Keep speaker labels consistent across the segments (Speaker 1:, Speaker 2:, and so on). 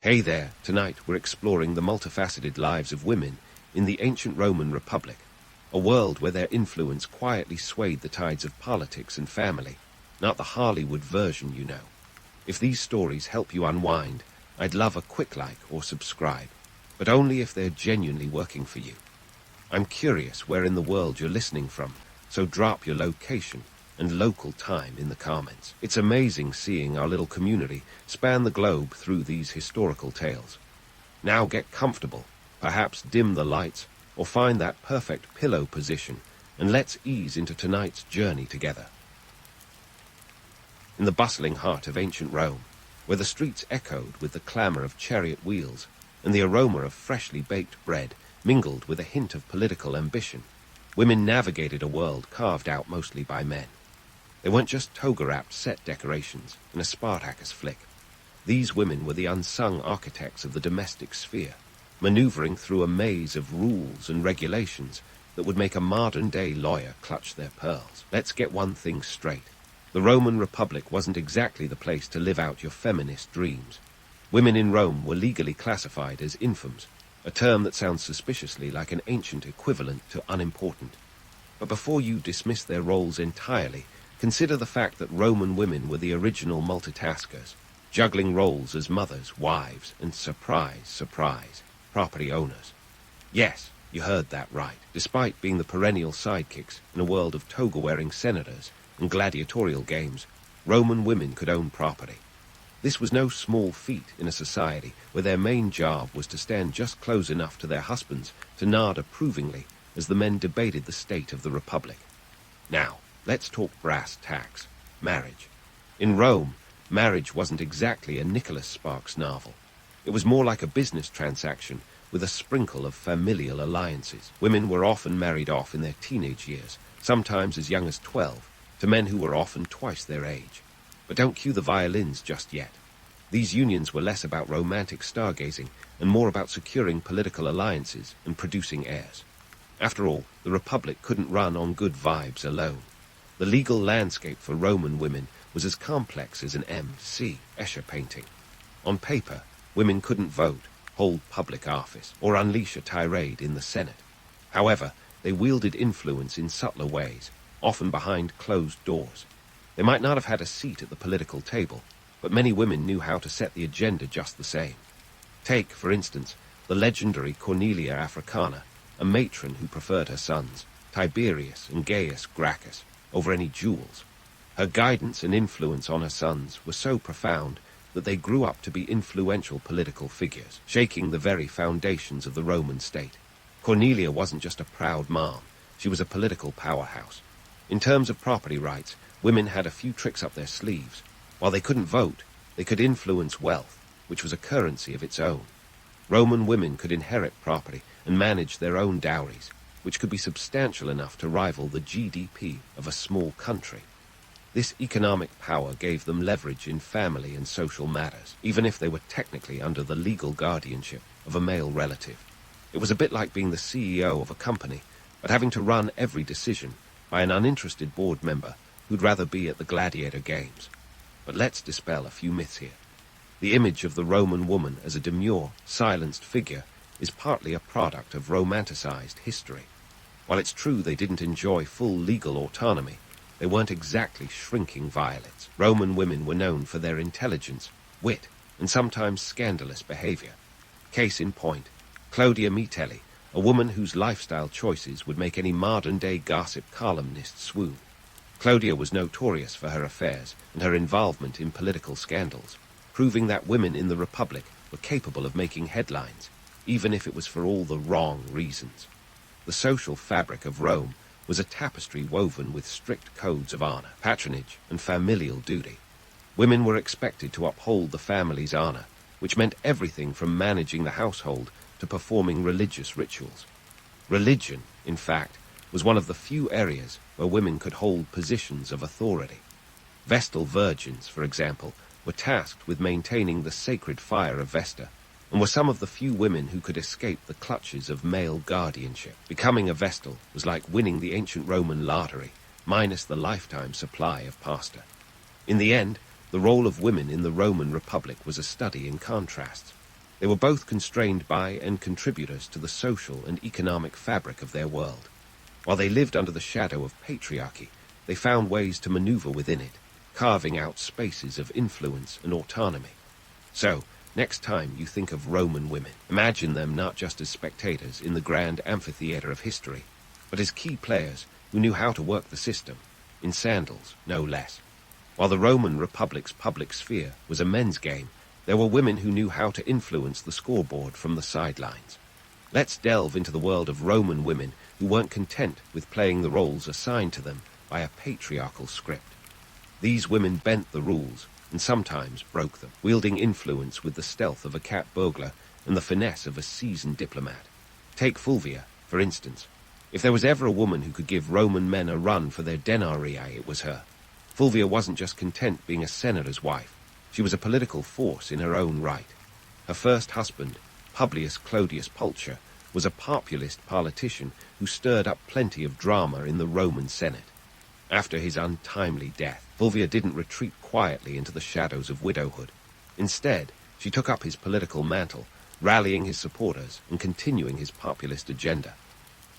Speaker 1: Hey there, tonight we're exploring the multifaceted lives of women in the ancient Roman Republic, a world where their influence quietly swayed the tides of politics and family, not the Hollywood version, you know. If these stories help you unwind, I'd love a quick like or subscribe, but only if they're genuinely working for you. I'm curious where in the world you're listening from, so drop your location and local time in the comments. It's amazing seeing our little community span the globe through these historical tales. Now get comfortable, perhaps dim the lights, or find that perfect pillow position, and let's ease into tonight's journey together. In the bustling heart of ancient Rome, where the streets echoed with the clamor of chariot wheels and the aroma of freshly baked bread mingled with a hint of political ambition, women navigated a world carved out mostly by men. They weren't just toga-wrapped set decorations in a Spartacus flick. These women were the unsung architects of the domestic sphere, maneuvering through a maze of rules and regulations that would make a modern-day lawyer clutch their pearls. Let's get one thing straight. The Roman Republic wasn't exactly the place to live out your feminist dreams. Women in Rome were legally classified as infames, a term that sounds suspiciously like an ancient equivalent to unimportant. But before you dismiss their roles entirely, consider the fact that Roman women were the original multitaskers, juggling roles as mothers, wives, and surprise, property owners. Yes, you heard that right. Despite being the perennial sidekicks in a world of toga-wearing senators and gladiatorial games, Roman women could own property. This was no small feat in a society where their main job was to stand just close enough to their husbands to nod approvingly as the men debated the state of the Republic. Now, let's talk brass tacks. Marriage. In Rome, marriage wasn't exactly a Nicholas Sparks novel. It was more like a business transaction with a sprinkle of familial alliances. Women were often married off in their teenage years, sometimes as young as 12, to men who were often twice their age. But don't cue the violins just yet. These unions were less about romantic stargazing and more about securing political alliances and producing heirs. After all, the Republic couldn't run on good vibes alone. The legal landscape for Roman women was as complex as an M.C. Escher painting. On paper, women couldn't vote, hold public office, or unleash a tirade in the Senate. However, they wielded influence in subtler ways, often behind closed doors. They might not have had a seat at the political table, but many women knew how to set the agenda just the same. Take, for instance, the legendary Cornelia Africana, a matron who preferred her sons, Tiberius and Gaius Gracchus, over any jewels. Her guidance and influence on her sons were so profound that they grew up to be influential political figures, shaking the very foundations of the Roman state. Cornelia wasn't just a proud mom, she was a political powerhouse. In terms of property rights, women had a few tricks up their sleeves. While they couldn't vote, they could influence wealth, which was a currency of its own. Roman women could inherit property and manage their own dowries, which could be substantial enough to rival the GDP of a small country. This economic power gave them leverage in family and social matters, even if they were technically under the legal guardianship of a male relative. It was a bit like being the CEO of a company, but having to run every decision by an uninterested board member who'd rather be at the gladiator games. But let's dispel a few myths here. The image of the Roman woman as a demure, silenced figure is partly a product of romanticized history. While it's true they didn't enjoy full legal autonomy, they weren't exactly shrinking violets. Roman women were known for their intelligence, wit, and sometimes scandalous behavior. Case in point, Claudia Mitelli, a woman whose lifestyle choices would make any modern-day gossip columnist swoon. Claudia was notorious for her affairs and her involvement in political scandals, proving that women in the Republic were capable of making headlines, even if it was for all the wrong reasons. The social fabric of Rome was a tapestry woven with strict codes of honor, patronage, and familial duty. Women were expected to uphold the family's honor, which meant everything from managing the household to performing religious rituals. Religion, in fact, was one of the few areas where women could hold positions of authority. Vestal virgins, for example, were tasked with maintaining the sacred fire of Vesta, and were some of the few women who could escape the clutches of male guardianship. Becoming a Vestal was like winning the ancient Roman lottery, minus the lifetime supply of pasta. In the end, the role of women in the Roman Republic was a study in contrasts. They were both constrained by and contributors to the social and economic fabric of their world. While they lived under the shadow of patriarchy, they found ways to maneuver within it, carving out spaces of influence and autonomy. So, next time you think of Roman women, imagine them not just as spectators in the grand amphitheater of history, but as key players who knew how to work the system, in sandals, no less. While the Roman Republic's public sphere was a men's game, there were women who knew how to influence the scoreboard from the sidelines. Let's delve into the world of Roman women who weren't content with playing the roles assigned to them by a patriarchal script. These women bent the rules and sometimes broke them, wielding influence with the stealth of a cat burglar and the finesse of a seasoned diplomat. Take Fulvia, for instance. If there was ever a woman who could give Roman men a run for their denarii, it was her. Fulvia wasn't just content being a senator's wife. She was a political force in her own right. Her first husband, Publius Clodius Pulcher, was a populist politician who stirred up plenty of drama in the Roman Senate. After his untimely death, Fulvia didn't retreat quietly into the shadows of widowhood. Instead, she took up his political mantle, rallying his supporters and continuing his populist agenda.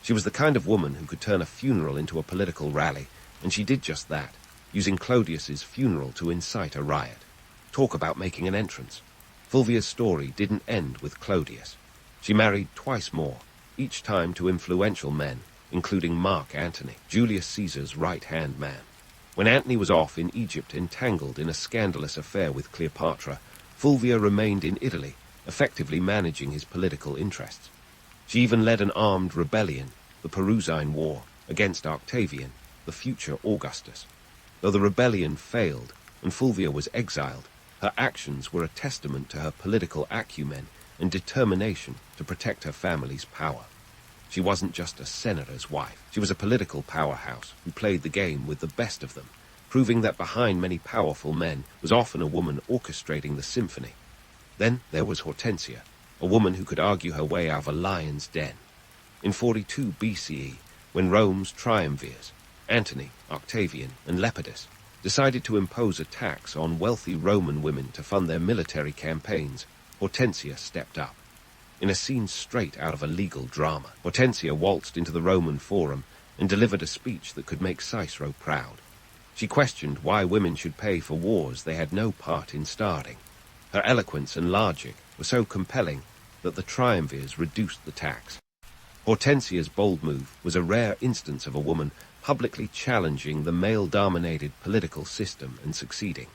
Speaker 1: She was the kind of woman who could turn a funeral into a political rally, and she did just that, using Clodius's funeral to incite a riot. Talk about making an entrance. Fulvia's story didn't end with Clodius. She married twice more, each time to influential men, including Mark Antony, Julius Caesar's right-hand man. When Antony was off in Egypt entangled in a scandalous affair with Cleopatra, Fulvia remained in Italy, effectively managing his political interests. She even led an armed rebellion, the Perusine War, against Octavian, the future Augustus. Though the rebellion failed and Fulvia was exiled, her actions were a testament to her political acumen and determination to protect her family's power. She wasn't just a senator's wife. She was a political powerhouse who played the game with the best of them, proving that behind many powerful men was often a woman orchestrating the symphony. Then there was Hortensia, a woman who could argue her way out of a lion's den. In 42 BCE, when Rome's triumvirs, Antony, Octavian, and Lepidus, decided to impose a tax on wealthy Roman women to fund their military campaigns, Hortensia stepped up. In a scene straight out of a legal drama, Hortensia waltzed into the Roman Forum and delivered a speech that could make Cicero proud. She questioned why women should pay for wars they had no part in starting. Her eloquence and logic were so compelling that the triumvirs reduced the tax. Hortensia's bold move was a rare instance of a woman publicly challenging the male-dominated political system and succeeding.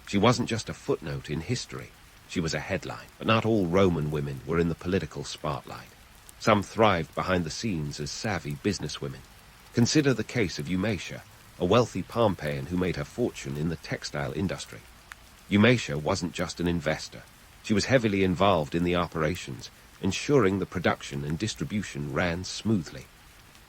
Speaker 1: She wasn't just a footnote in history. She was a headline, but not all Roman women were in the political spotlight. Some thrived behind the scenes as savvy businesswomen. Consider the case of Eumatia, a wealthy Pompeian who made her fortune in the textile industry. Eumatia wasn't just an investor. She was heavily involved in the operations, ensuring the production and distribution ran smoothly.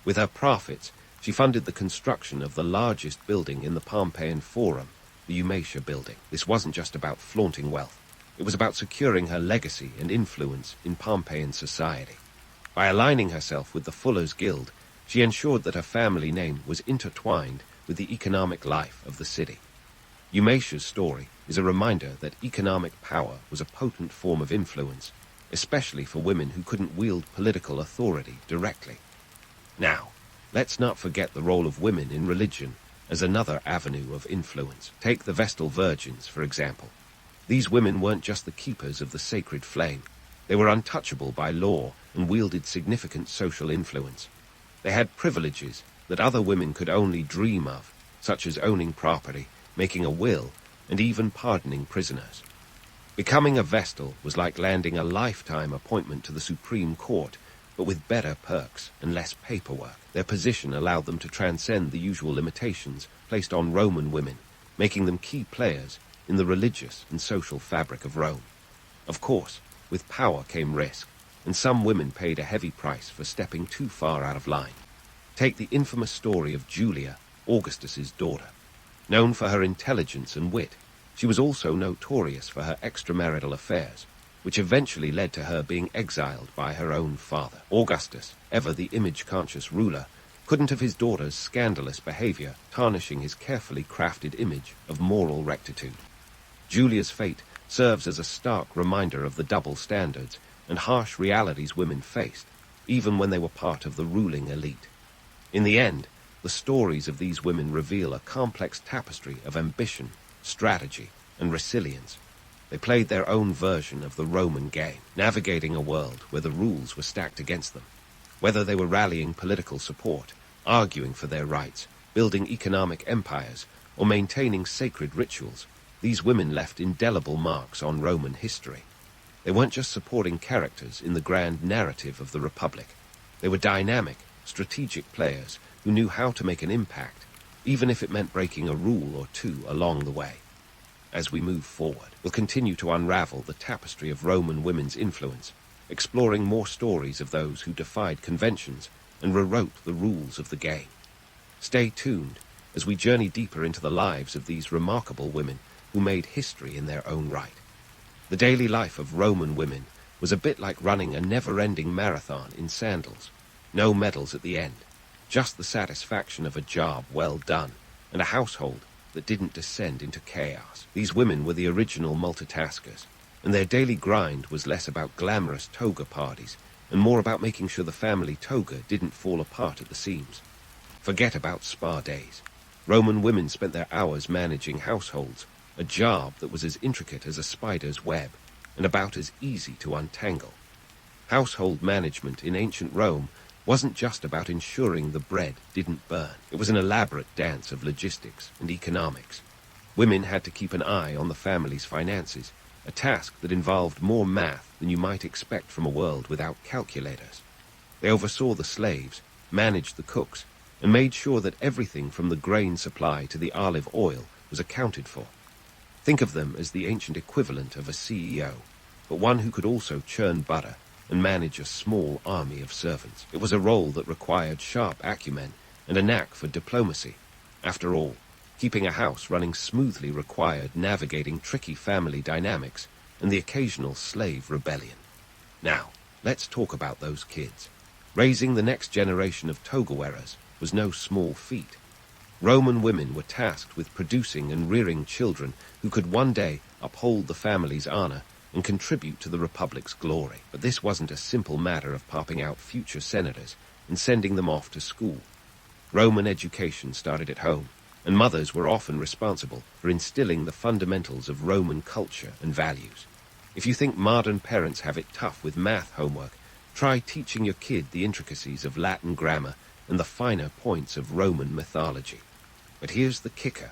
Speaker 1: With her profits, she funded the construction of the largest building in the Pompeian Forum, the Eumatia Building. This wasn't just about flaunting wealth. It was about securing her legacy and influence in Pompeian society. By aligning herself with the Fullers' Guild, she ensured that her family name was intertwined with the economic life of the city. Eumatia's story is a reminder that economic power was a potent form of influence, especially for women who couldn't wield political authority directly. Now, let's not forget the role of women in religion as another avenue of influence. Take the Vestal Virgins, for example. These women weren't just the keepers of the sacred flame. They were untouchable by law and wielded significant social influence. They had privileges that other women could only dream of, such as owning property, making a will, and even pardoning prisoners. Becoming a Vestal was like landing a lifetime appointment to the Supreme Court, but with better perks and less paperwork. Their position allowed them to transcend the usual limitations placed on Roman women, making them key players in the religious and social fabric of Rome. Of course, with power came risk, and some women paid a heavy price for stepping too far out of line. Take the infamous story of Julia, Augustus's daughter. Known for her intelligence and wit, she was also notorious for her extramarital affairs, which eventually led to her being exiled by her own father. Augustus, ever the image-conscious ruler, couldn't have his daughter's scandalous behavior tarnishing his carefully crafted image of moral rectitude. Julia's fate serves as a stark reminder of the double standards and harsh realities women faced, even when they were part of the ruling elite. In the end, the stories of these women reveal a complex tapestry of ambition, strategy, and resilience. They played their own version of the Roman game, navigating a world where the rules were stacked against them. Whether they were rallying political support, arguing for their rights, building economic empires, or maintaining sacred rituals, these women left indelible marks on Roman history. They weren't just supporting characters in the grand narrative of the Republic. They were dynamic, strategic players who knew how to make an impact, even if it meant breaking a rule or two along the way. As we move forward, we'll continue to unravel the tapestry of Roman women's influence, exploring more stories of those who defied conventions and rewrote the rules of the game. Stay tuned as we journey deeper into the lives of these remarkable women who made history in their own right. The daily life of Roman women was a bit like running a never-ending marathon in sandals. No medals at the end, just the satisfaction of a job well done and a household that didn't descend into chaos. These women were the original multitaskers, and their daily grind was less about glamorous toga parties and more about making sure the family toga didn't fall apart at the seams. Forget about spa days. Roman women spent their hours managing households, a job that was as intricate as a spider's web and about as easy to untangle. Household management in ancient Rome wasn't just about ensuring the bread didn't burn. It was an elaborate dance of logistics and economics. Women had to keep an eye on the family's finances, a task that involved more math than you might expect from a world without calculators. They oversaw the slaves, managed the cooks, and made sure that everything from the grain supply to the olive oil was accounted for. Think of them as the ancient equivalent of a CEO, but one who could also churn butter and manage a small army of servants. It was a role that required sharp acumen and a knack for diplomacy. After all, keeping a house running smoothly required navigating tricky family dynamics and the occasional slave rebellion. Now, let's talk about those kids. Raising the next generation of toga wearers was no small feat. Roman women were tasked with producing and rearing children who could one day uphold the family's honor and contribute to the Republic's glory. But this wasn't a simple matter of popping out future senators and sending them off to school. Roman education started at home, and mothers were often responsible for instilling the fundamentals of Roman culture and values. If you think modern parents have it tough with math homework, try teaching your kid the intricacies of Latin grammar and the finer points of Roman mythology. But here's the kicker.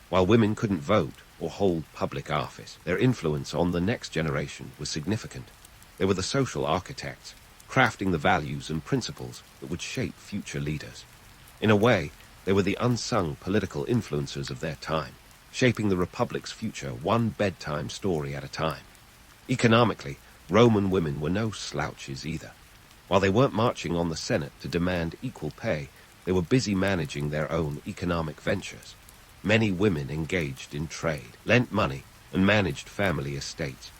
Speaker 1: While women couldn't vote or hold public office, their influence on the next generation was significant. They were the social architects, crafting the values and principles that would shape future leaders. In a way, they were the unsung political influencers of their time, shaping the Republic's future one bedtime story at a time. Economically, Roman women were no slouches either. While they weren't marching on the Senate to demand equal pay, they were busy managing their own economic ventures. Many women engaged in trade, lent money, and managed family estates.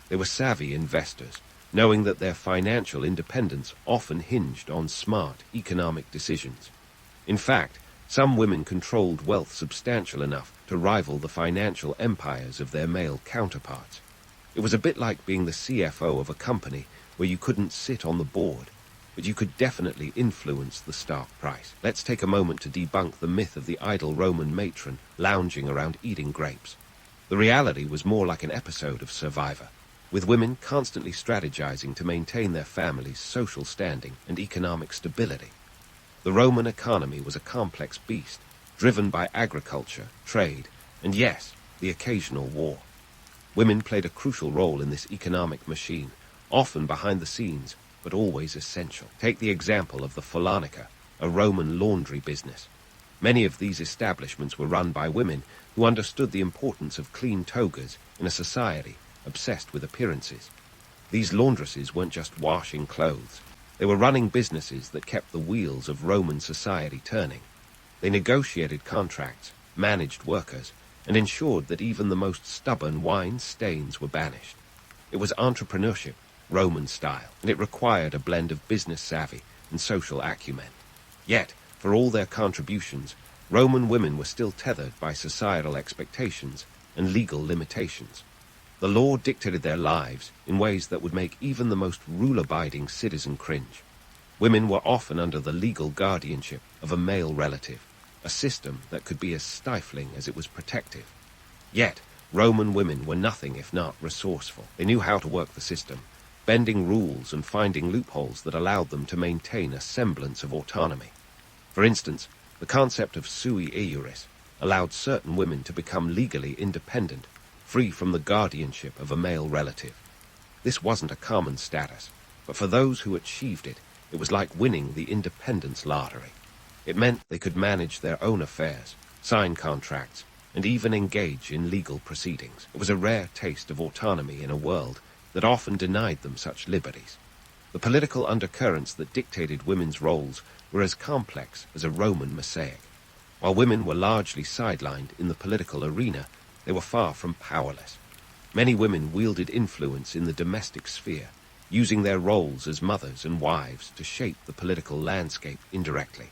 Speaker 1: They were savvy investors, knowing that their financial independence often hinged on smart economic decisions. In fact, some women controlled wealth substantial enough to rival the financial empires of their male counterparts. It was a bit like being the CFO of a company where you couldn't sit on the board, but you could definitely influence the stock price. Let's take a moment to debunk the myth of the idle Roman matron lounging around eating grapes. The reality was more like an episode of Survivor, with women constantly strategizing to maintain their family's social standing and economic stability. The Roman economy was a complex beast, driven by agriculture, trade, and yes, the occasional war. Women played a crucial role in this economic machine, often behind the scenes, but always essential. Take the example of the Folonica, a Roman laundry business. Many of these establishments were run by women who understood the importance of clean togas in a society obsessed with appearances. These laundresses weren't just washing clothes. They were running businesses that kept the wheels of Roman society turning. They negotiated contracts, managed workers, and ensured that even the most stubborn wine stains were banished. It was entrepreneurship, Roman style, and it required a blend of business savvy and social acumen. Yet, for all their contributions, Roman women were still tethered by societal expectations and legal limitations. The law dictated their lives in ways that would make even the most rule-abiding citizen cringe. Women were often under the legal guardianship of a male relative, a system that could be as stifling as it was protective. Yet, Roman women were nothing if not resourceful. They knew how to work the system, bending rules and finding loopholes that allowed them to maintain a semblance of autonomy. For instance, the concept of sui iuris allowed certain women to become legally independent, free from the guardianship of a male relative. This wasn't a common status, but for those who achieved it, it was like winning the independence lottery. It meant they could manage their own affairs, sign contracts, and even engage in legal proceedings. It was a rare taste of autonomy in a world that often denied them such liberties. The political undercurrents that dictated women's roles were as complex as a Roman mosaic. While women were largely sidelined in the political arena, they were far from powerless. Many women wielded influence in the domestic sphere, using their roles as mothers and wives to shape the political landscape indirectly.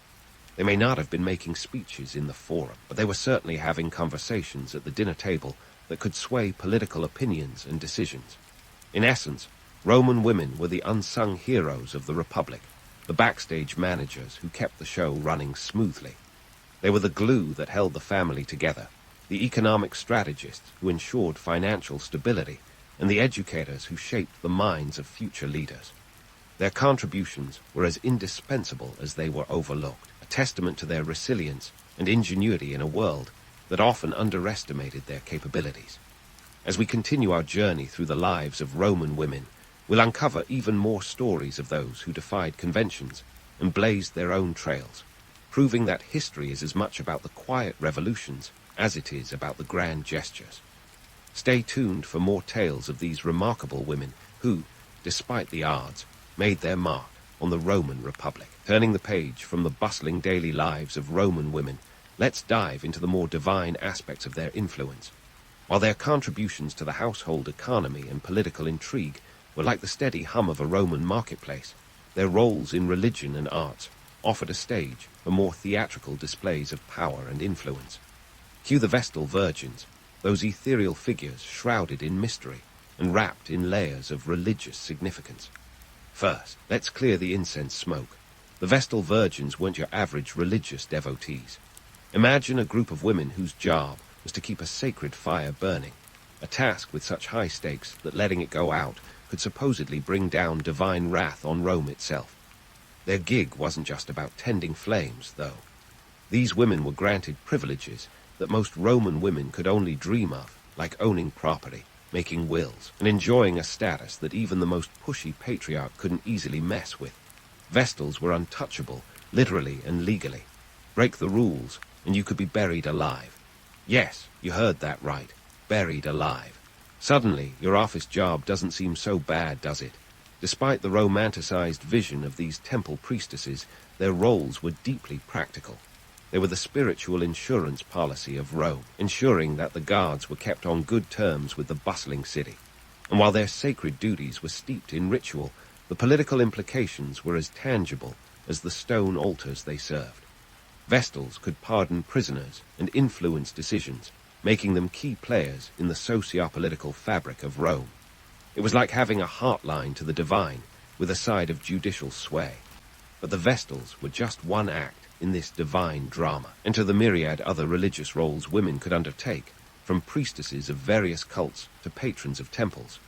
Speaker 1: They may not have been making speeches in the forum, but they were certainly having conversations at the dinner table that could sway political opinions and decisions. In essence, Roman women were the unsung heroes of the Republic, the backstage managers who kept the show running smoothly. They were the glue that held the family together, the economic strategists who ensured financial stability, and the educators who shaped the minds of future leaders. Their contributions were as indispensable as they were overlooked, a testament to their resilience and ingenuity in a world that often underestimated their capabilities. As we continue our journey through the lives of Roman women, we'll uncover even more stories of those who defied conventions and blazed their own trails, proving that history is as much about the quiet revolutions as it is about the grand gestures. Stay tuned for more tales of these remarkable women who, despite the odds, made their mark on the Roman Republic. Turning the page from the bustling daily lives of Roman women, let's dive into the more divine aspects of their influence. While their contributions to the household economy and political intrigue were like the steady hum of a Roman marketplace, their roles in religion and arts offered a stage for more theatrical displays of power and influence. Cue the Vestal Virgins, those ethereal figures shrouded in mystery and wrapped in layers of religious significance. First, let's clear the incense smoke. The Vestal Virgins weren't your average religious devotees. Imagine a group of women whose job was to keep a sacred fire burning, a task with such high stakes that letting it go out could supposedly bring down divine wrath on Rome itself. Their gig wasn't just about tending flames, though. These women were granted privileges that most Roman women could only dream of, like owning property, making wills, and enjoying a status that even the most pushy patriarch couldn't easily mess with. Vestals were untouchable, literally and legally. Break the rules, and you could be buried alive. Yes, you heard that right. Buried alive. Suddenly, your office job doesn't seem so bad, does it? Despite the romanticized vision of these temple priestesses, their roles were deeply practical. They were the spiritual insurance policy of Rome, ensuring that the guards were kept on good terms with the bustling city. And while their sacred duties were steeped in ritual, the political implications were as tangible as the stone altars they served. Vestals could pardon prisoners and influence decisions, making them key players in the socio-political fabric of Rome. It was like having a heartline to the divine, with a side of judicial sway. But the Vestals were just one act in this divine drama. Enter the myriad other religious roles women could undertake, from priestesses of various cults to patrons of temples.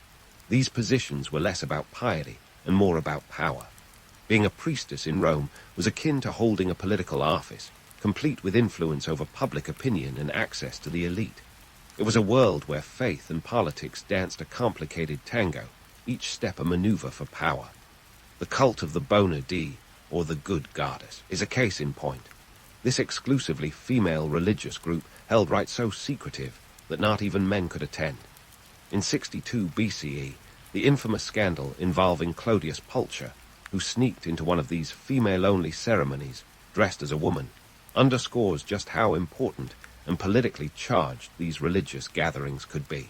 Speaker 1: These positions were less about piety and more about power. Being a priestess in Rome was akin to holding a political office, complete with influence over public opinion and access to the elite. It was a world where faith and politics danced a complicated tango, each step a maneuver for power. The cult of the Bona Dea, or the Good Goddess, is a case in point. This exclusively female religious group held rites so secretive that not even men could attend. In 62 BCE, the infamous scandal involving Clodius Pulcher, who sneaked into one of these female-only ceremonies, dressed as a woman, underscores just how important and politically charged these religious gatherings could be.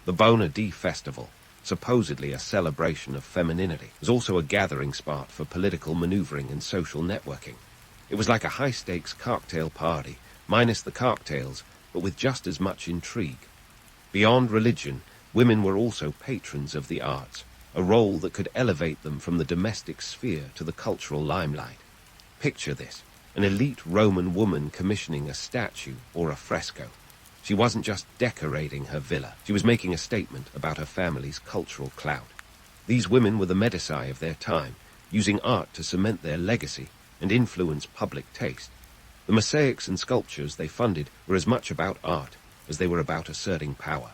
Speaker 1: The Bona Dea festival, supposedly a celebration of femininity, was also a gathering spot for political maneuvering and social networking. It was like a high-stakes cocktail party, minus the cocktails, but with just as much intrigue. Beyond religion, Women were also patrons of the arts, a role that could elevate them from the domestic sphere to the cultural limelight. Picture this, an elite Roman woman commissioning a statue or a fresco. She wasn't just decorating her villa, she was making a statement about her family's cultural clout. These women were the Medici of their time, using art to cement their legacy and influence public taste. The mosaics and sculptures they funded were as much about art as they were about asserting power.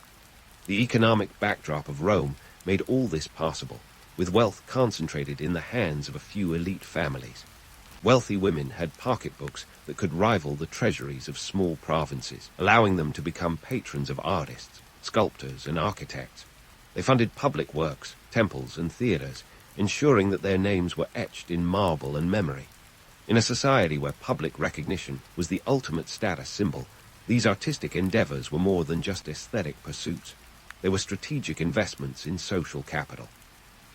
Speaker 1: The economic backdrop of Rome made all this possible, with wealth concentrated in the hands of a few elite families. Wealthy women had pocketbooks that could rival the treasuries of small provinces, allowing them to become patrons of artists, sculptors, and architects. They funded public works, temples, and theaters, ensuring that their names were etched in marble and memory. In a society where public recognition was the ultimate status symbol, these artistic endeavors were more than just aesthetic pursuits. They were strategic investments in social capital.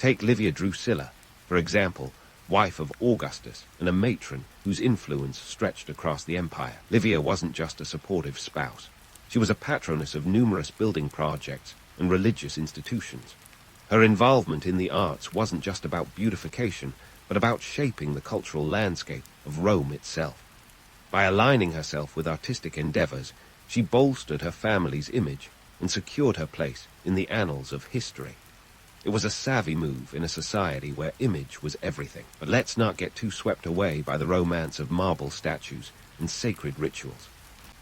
Speaker 1: Take Livia Drusilla, for example, wife of Augustus and a matron whose influence stretched across the empire. Livia wasn't just a supportive spouse. She was a patroness of numerous building projects and religious institutions. Her involvement in the arts wasn't just about beautification, but about shaping the cultural landscape of Rome itself. By aligning herself with artistic endeavors, she bolstered her family's image and secured her place in the annals of history. It was a savvy move in a society where image was everything. But let's not get too swept away by the romance of marble statues and sacred rituals.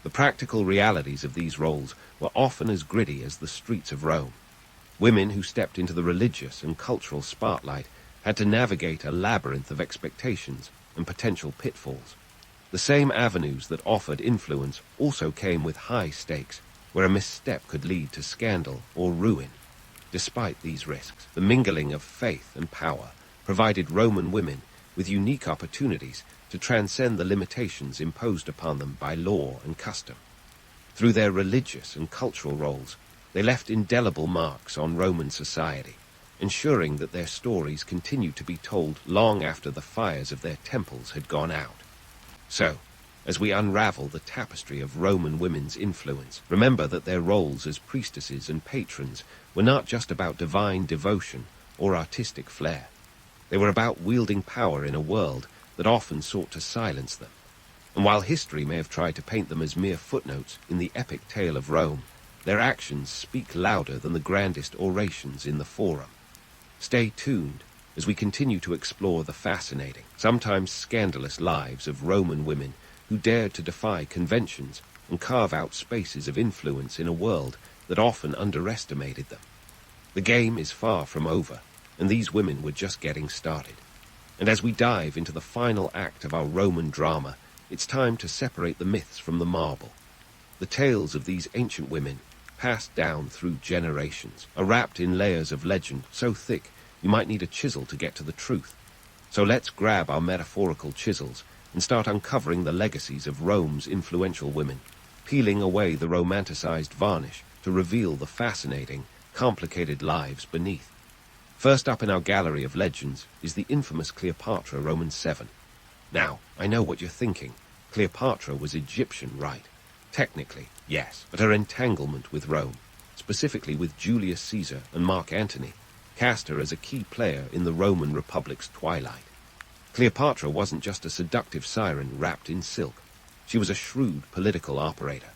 Speaker 1: The practical realities of these roles were often as gritty as the streets of Rome. Women who stepped into the religious and cultural spotlight had to navigate a labyrinth of expectations and potential pitfalls. The same avenues that offered influence also came with high stakes, where a misstep could lead to scandal or ruin. Despite these risks, the mingling of faith and power provided Roman women with unique opportunities to transcend the limitations imposed upon them by law and custom. Through their religious and cultural roles, they left indelible marks on Roman society, ensuring that their stories continued to be told long after the fires of their temples had gone out. So, as we unravel the tapestry of Roman women's influence, remember that their roles as priestesses and patrons were not just about divine devotion or artistic flair. They were about wielding power in a world that often sought to silence them. And while history may have tried to paint them as mere footnotes in the epic tale of Rome, their actions speak louder than the grandest orations in the forum. Stay tuned as we continue to explore the fascinating, sometimes scandalous lives of Roman women who dared to defy conventions and carve out spaces of influence in a world that often underestimated them. The game is far from over, and these women were just getting started. And as we dive into the final act of our Roman drama, it's time to separate the myths from the marble. The tales of these ancient women, passed down through generations, are wrapped in layers of legend so thick you might need a chisel to get to the truth. So let's grab our metaphorical chisels and start uncovering the legacies of Rome's influential women, peeling away the romanticized varnish to reveal the fascinating, complicated lives beneath. First up in our gallery of legends is the infamous Cleopatra, Roman 7. Now, I know what you're thinking. Cleopatra was Egyptian, right? Technically, yes, but her entanglement with Rome, specifically with Julius Caesar and Mark Antony, cast her as a key player in the Roman Republic's twilight. Cleopatra wasn't just a seductive siren wrapped in silk. She was a shrewd political operator.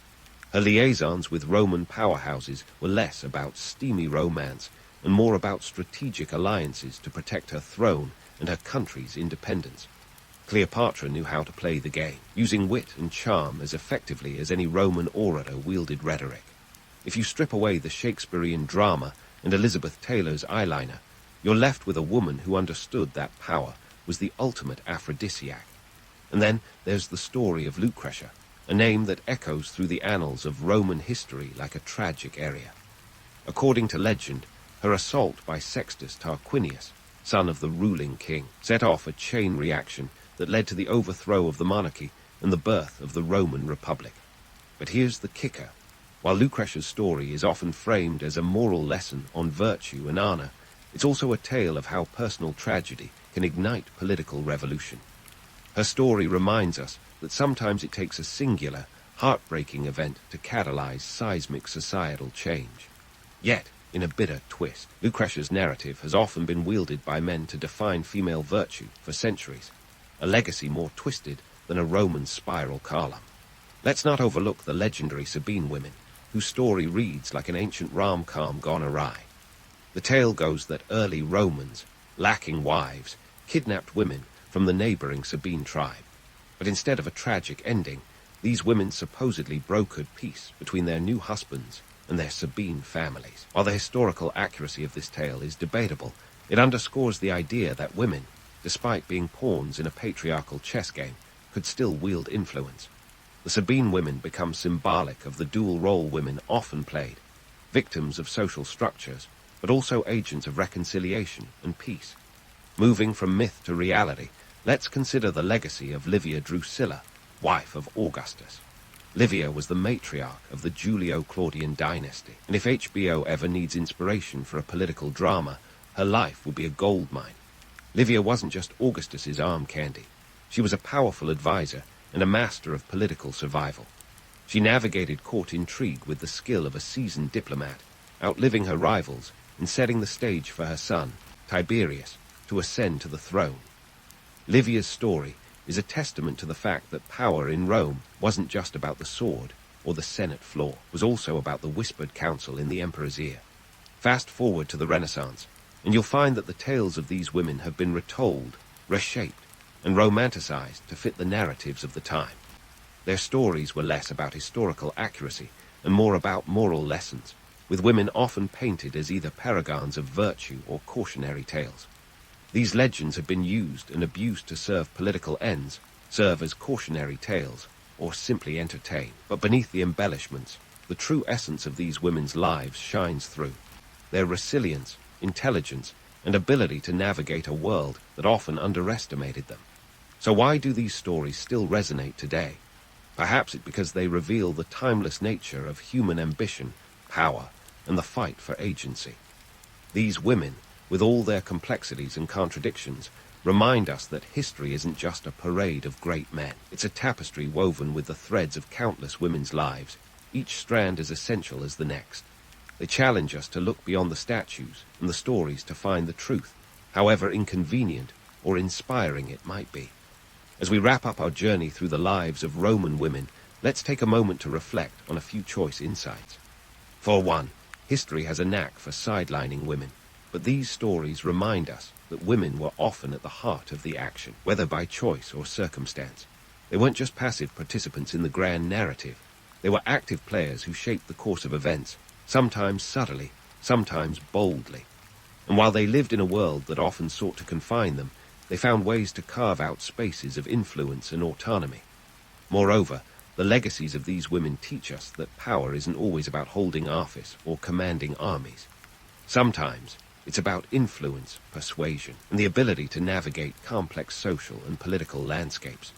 Speaker 1: Her liaisons with Roman powerhouses were less about steamy romance and more about strategic alliances to protect her throne and her country's independence. Cleopatra knew how to play the game, using wit and charm as effectively as any Roman orator wielded rhetoric. If you strip away the Shakespearean drama and Elizabeth Taylor's eyeliner, you're left with a woman who understood that power was the ultimate aphrodisiac. And then there's the story of Lucretia, a name that echoes through the annals of Roman history like a tragic aria. According to legend, her assault by Sextus Tarquinius, son of the ruling king, set off a chain reaction that led to the overthrow of the monarchy and the birth of the Roman Republic. But here's the kicker. While Lucretia's story is often framed as a moral lesson on virtue and honor, it's also a tale of how personal tragedy can ignite political revolution. Her story reminds us that sometimes it takes a singular, heartbreaking event to catalyze seismic societal change. Yet, in a bitter twist. Lucretia's narrative has often been wielded by men to define female virtue for centuries, a legacy more twisted than a Roman spiral column. Let's not overlook the legendary Sabine women, whose story reads like an ancient rom-com gone awry. The tale goes that early Romans, lacking wives, kidnapped women from the neighboring Sabine tribe. But instead of a tragic ending, these women supposedly brokered peace between their new husbands and their Sabine families. While the historical accuracy of this tale is debatable, it underscores the idea that women, despite being pawns in a patriarchal chess game, could still wield influence. The Sabine women become symbolic of the dual role women often played, victims of social structures, but also agents of reconciliation and peace. Moving from myth to reality, let's consider the legacy of Livia Drusilla, wife of Augustus. Livia was the matriarch of the Julio-Claudian dynasty, and if HBO ever needs inspiration for a political drama, her life will be a goldmine. Livia wasn't just Augustus's arm candy. She was a powerful advisor and a master of political survival. She navigated court intrigue with the skill of a seasoned diplomat, outliving her rivals and setting the stage for her son, Tiberius, to ascend to the throne. Livia's story is a testament to the fact that power in Rome wasn't just about the sword or the Senate floor, it was also about the whispered counsel in the emperor's ear. Fast forward to the Renaissance, and you'll find that the tales of these women have been retold, reshaped, and romanticized to fit the narratives of the time. Their stories were less about historical accuracy and more about moral lessons, with women often painted as either paragons of virtue or cautionary tales. These legends have been used and abused to serve political ends, serve as cautionary tales, or simply entertain. But beneath the embellishments, the true essence of these women's lives shines through. Their resilience, intelligence, and ability to navigate a world that often underestimated them. So why do these stories still resonate today? Perhaps it's because they reveal the timeless nature of human ambition, power, and the fight for agency. These women, with all their complexities and contradictions, remind us that history isn't just a parade of great men. It's a tapestry woven with the threads of countless women's lives, each strand as essential as the next. They challenge us to look beyond the statues and the stories to find the truth, however inconvenient or inspiring it might be. As we wrap up our journey through the lives of Roman women, let's take a moment to reflect on a few choice insights. For one, history has a knack for sidelining women, but these stories remind us that women were often at the heart of the action, whether by choice or circumstance. They weren't just passive participants in the grand narrative. They were active players who shaped the course of events, sometimes subtly, sometimes boldly. And while they lived in a world that often sought to confine them, they found ways to carve out spaces of influence and autonomy. Moreover, the legacies of these women teach us that power isn't always about holding office or commanding armies. Sometimes it's about influence, persuasion, and the ability to navigate complex social and political landscapes.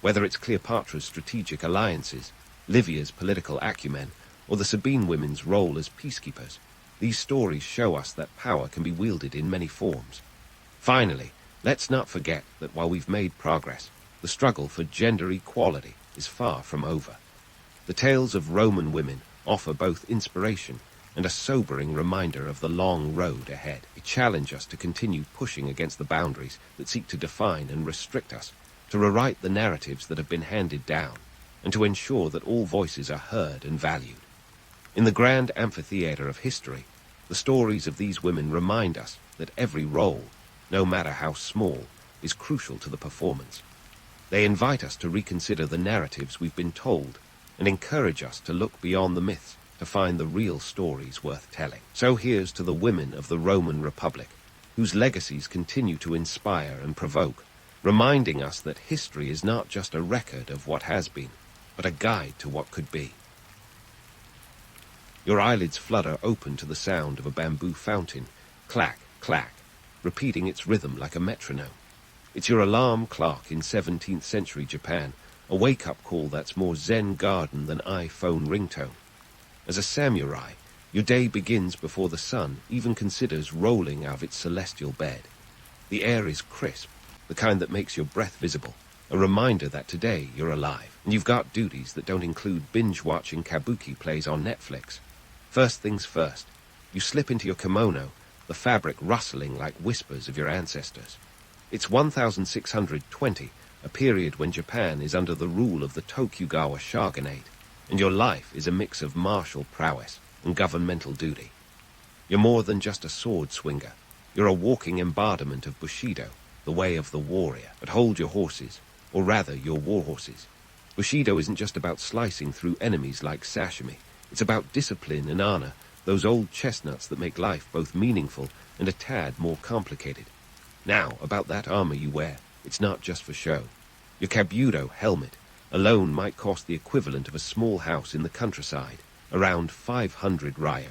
Speaker 1: Whether it's Cleopatra's strategic alliances, Livia's political acumen, or the Sabine women's role as peacekeepers, these stories show us that power can be wielded in many forms. Finally, let's not forget that while we've made progress, the struggle for gender equality is far from over. The tales of Roman women offer both inspiration and a sobering reminder of the long road ahead. They challenge us to continue pushing against the boundaries that seek to define and restrict us, to rewrite the narratives that have been handed down, and to ensure that all voices are heard and valued. In the grand amphitheater of history, the stories of these women remind us that every role, no matter how small, is crucial to the performance. They invite us to reconsider the narratives we've been told and encourage us to look beyond the myths to find the real stories worth telling. So here's to the women of the Roman Republic, whose legacies continue to inspire and provoke, reminding us that history is not just a record of what has been, but a guide to what could be. Your eyelids flutter open to the sound of a bamboo fountain, clack, clack, repeating its rhythm like a metronome. It's your alarm clock in 17th century Japan, a wake-up call that's more Zen garden than iPhone ringtone. As a samurai, your day begins before the sun even considers rolling out of its celestial bed. The air is crisp, the kind that makes your breath visible, a reminder that today you're alive, and you've got duties that don't include binge-watching kabuki plays on Netflix. First things first, You slip into your kimono, the fabric rustling like whispers of your ancestors. It's 1620, a period when Japan is under the rule of the Tokugawa shogunate, and your life is a mix of martial prowess and governmental duty. You're more than just a sword swinger. You're a walking embodiment of Bushido, the way of the warrior. But hold your horses, or rather your war horses. Bushido isn't just about slicing through enemies like sashimi. It's about discipline and honor, those old chestnuts that make life both meaningful and a tad more complicated. Now, about that armor you wear, it's not just for show. Your kabuto helmet alone might cost the equivalent of a small house in the countryside, around 500 ryo.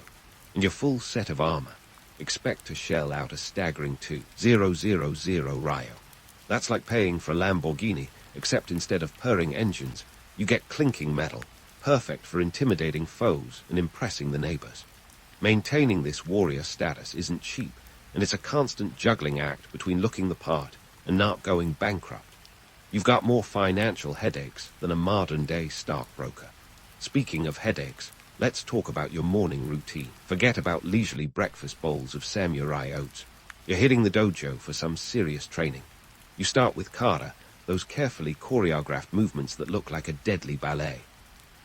Speaker 1: And your full set of armor, expect to shell out a staggering 2,000 ryo. That's like paying for a Lamborghini, except instead of purring engines, you get clinking metal, perfect for intimidating foes and impressing the neighbors. Maintaining this warrior status isn't cheap, and it's a constant juggling act between looking the part and not going bankrupt. You've got more financial headaches than a modern-day stockbroker. Speaking of headaches, let's talk about your morning routine. Forget about leisurely breakfast bowls of samurai oats. You're hitting the dojo for some serious training. You start with kata, those carefully choreographed movements that look like a deadly ballet.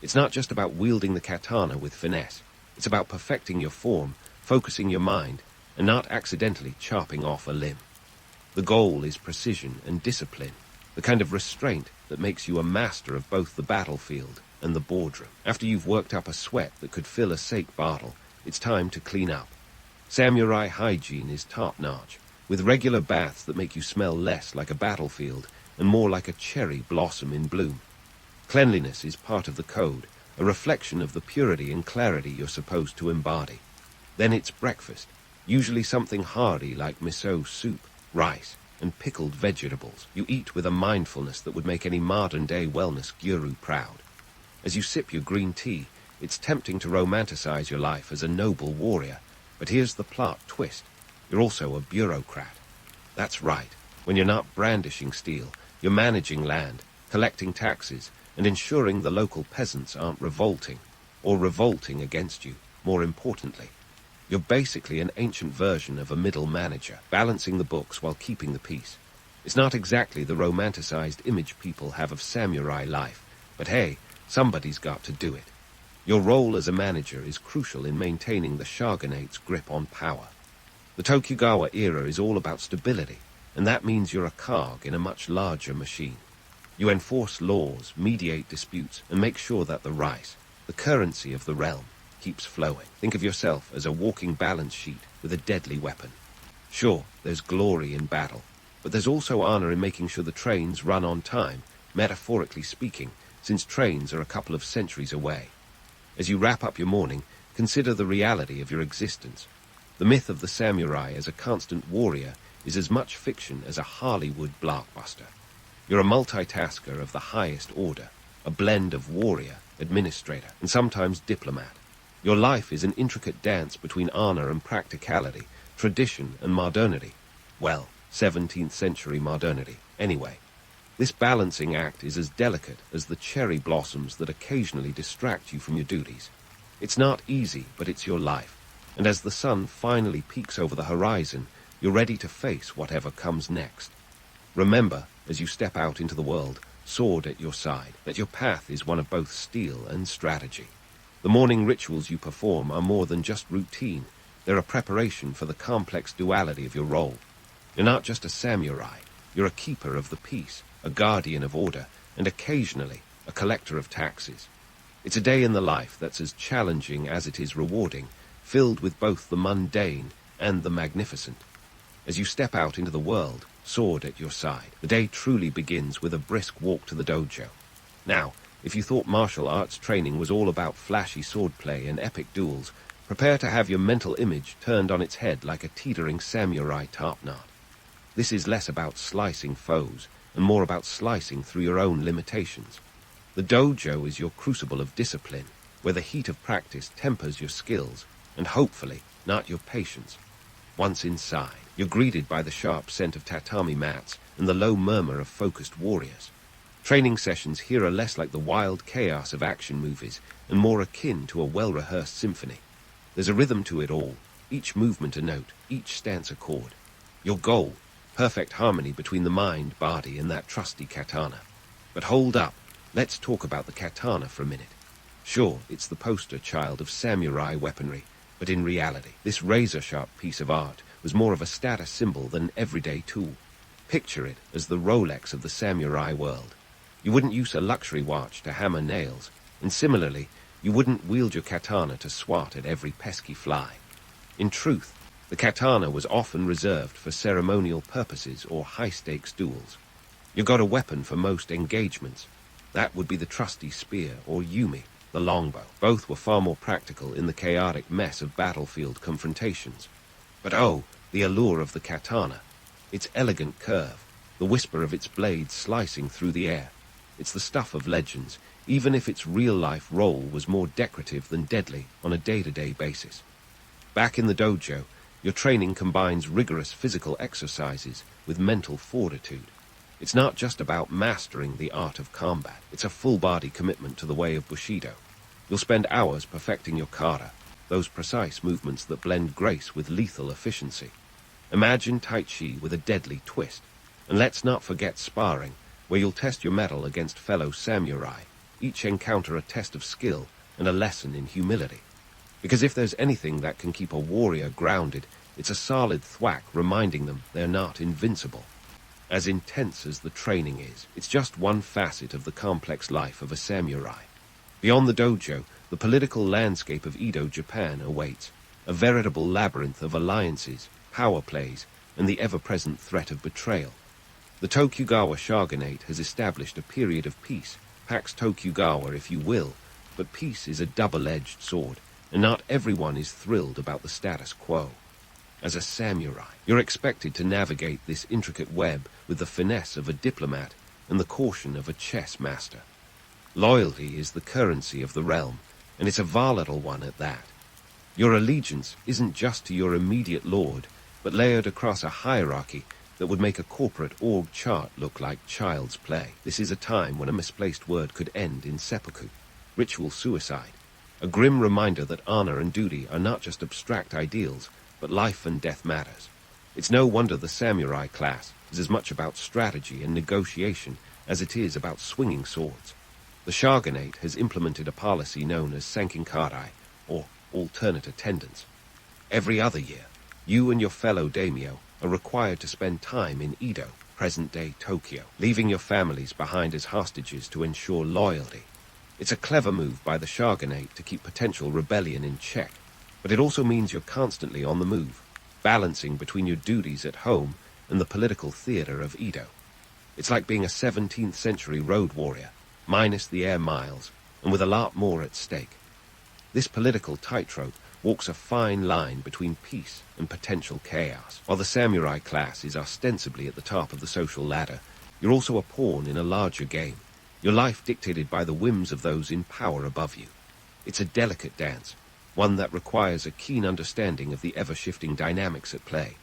Speaker 1: It's not just about wielding the katana with finesse. It's about perfecting your form, focusing your mind, and not accidentally chopping off a limb. The goal is precision and discipline, the kind of restraint that makes you a master of both the battlefield and the boardroom. After you've worked up a sweat that could fill a sake bottle, it's time to clean up. Samurai hygiene is top-notch, with regular baths that make you smell less like a battlefield and more like a cherry blossom in bloom. Cleanliness is part of the code, a reflection of the purity and clarity you're supposed to embody. Then it's breakfast, usually something hearty like miso soup, rice, and pickled vegetables. You eat with a mindfulness that would make any modern-day wellness guru proud. As you sip your green tea, it's tempting to romanticize your life as a noble warrior, but here's the plot twist. You're also a bureaucrat. That's right. When you're not brandishing steel, you're managing land, collecting taxes, and ensuring the local peasants aren't revolting, or revolting against you, more importantly. You're basically an ancient version of a middle manager, balancing the books while keeping the peace. It's not exactly the romanticized image people have of samurai life, but hey, somebody's got to do it. Your role as a manager is crucial in maintaining the shogunate's grip on power. The Tokugawa era is all about stability, and that means you're a cog in a much larger machine. You enforce laws, mediate disputes, and make sure that the rice, the currency of the realm, keeps flowing. Think of yourself as a walking balance sheet with a deadly weapon. Sure, there's glory in battle, but there's also honor in making sure the trains run on time, metaphorically speaking, since trains are a couple of centuries away. As you wrap up your morning, consider the reality of your existence. The myth of the samurai as a constant warrior is as much fiction as a Hollywood blockbuster. You're a multitasker of the highest order, a blend of warrior, administrator, and sometimes diplomat. Your life is an intricate dance between honor and practicality, tradition and modernity. Well, 17th century modernity, anyway. This balancing act is as delicate as the cherry blossoms that occasionally distract you from your duties. It's not easy, but it's your life. And as the sun finally peaks over the horizon, you're ready to face whatever comes next. Remember, as you step out into the world, sword at your side, that your path is one of both steel and strategy. The morning rituals you perform are more than just routine. They're a preparation for the complex duality of your role. You're not just a samurai. You're a keeper of the peace, a guardian of order, and occasionally a collector of taxes. It's a day in the life that's as challenging as it is rewarding, filled with both the mundane and the magnificent. As you step out into the world, sword at your side, the day truly begins with a brisk walk to the dojo. Now, if you thought martial arts training was all about flashy swordplay and epic duels, prepare to have your mental image turned on its head like a teetering samurai topknot. This is less about slicing foes and more about slicing through your own limitations. The dojo is your crucible of discipline, where the heat of practice tempers your skills and hopefully not your patience. Once inside, you're greeted by the sharp scent of tatami mats and the low murmur of focused warriors. Training sessions here are less like the wild chaos of action movies and more akin to a well-rehearsed symphony. There's a rhythm to it all, each movement a note, each stance a chord. Your goal, perfect harmony between the mind, body, and that trusty katana. But hold up, let's talk about the katana for a minute. Sure, it's the poster child of samurai weaponry, but in reality, this razor-sharp piece of art was more of a status symbol than an everyday tool. Picture it as the Rolex of the samurai world. You wouldn't use a luxury watch to hammer nails, and similarly, you wouldn't wield your katana to swat at every pesky fly. In truth, the katana was often reserved for ceremonial purposes or high-stakes duels. You got a weapon for most engagements. That would be the trusty spear or yumi, the longbow. Both were far more practical in the chaotic mess of battlefield confrontations. But oh, the allure of the katana. Its elegant curve, the whisper of its blade slicing through the air. It's the stuff of legends, even if its real-life role was more decorative than deadly on a day-to-day basis. Back in the dojo, your training combines rigorous physical exercises with mental fortitude. It's not just about mastering the art of combat. It's a full-body commitment to the way of Bushido. You'll spend hours perfecting your kata, those precise movements that blend grace with lethal efficiency. Imagine Tai Chi with a deadly twist. And let's not forget sparring, where you'll test your mettle against fellow samurai, each encounter a test of skill and a lesson in humility. Because if there's anything that can keep a warrior grounded, it's a solid thwack reminding them they're not invincible. As intense as the training is, it's just one facet of the complex life of a samurai. Beyond the dojo, the political landscape of Edo Japan awaits, a veritable labyrinth of alliances, power plays, and the ever-present threat of betrayal. The Tokugawa shogunate has established a period of peace, Pax Tokugawa if you will, but peace is a double-edged sword, and not everyone is thrilled about the status quo. As a samurai, you're expected to navigate this intricate web with the finesse of a diplomat and the caution of a chess master. Loyalty is the currency of the realm, and it's a volatile one at that. Your allegiance isn't just to your immediate lord, but layered across a hierarchy that would make a corporate org chart look like child's play. This is a time when a misplaced word could end in seppuku, ritual suicide, a grim reminder that honor and duty are not just abstract ideals, but life and death matters. It's no wonder the samurai class is as much about strategy and negotiation as it is about swinging swords. The shogunate has implemented a policy known as sankinkarai, or alternate attendance. Every other year, you and your fellow daimyo are required to spend time in Edo, present-day Tokyo, leaving your families behind as hostages to ensure loyalty. It's a clever move by the shogunate to keep potential rebellion in check, but it also means you're constantly on the move, balancing between your duties at home and the political theater of Edo. It's like being a 17th century road warrior, minus the air miles, and with a lot more at stake. This political tightrope walks a fine line between peace and potential chaos. While the samurai class is ostensibly at the top of the social ladder, you're also a pawn in a larger game, your life dictated by the whims of those in power above you. It's a delicate dance, one that requires a keen understanding of the ever-shifting dynamics at play.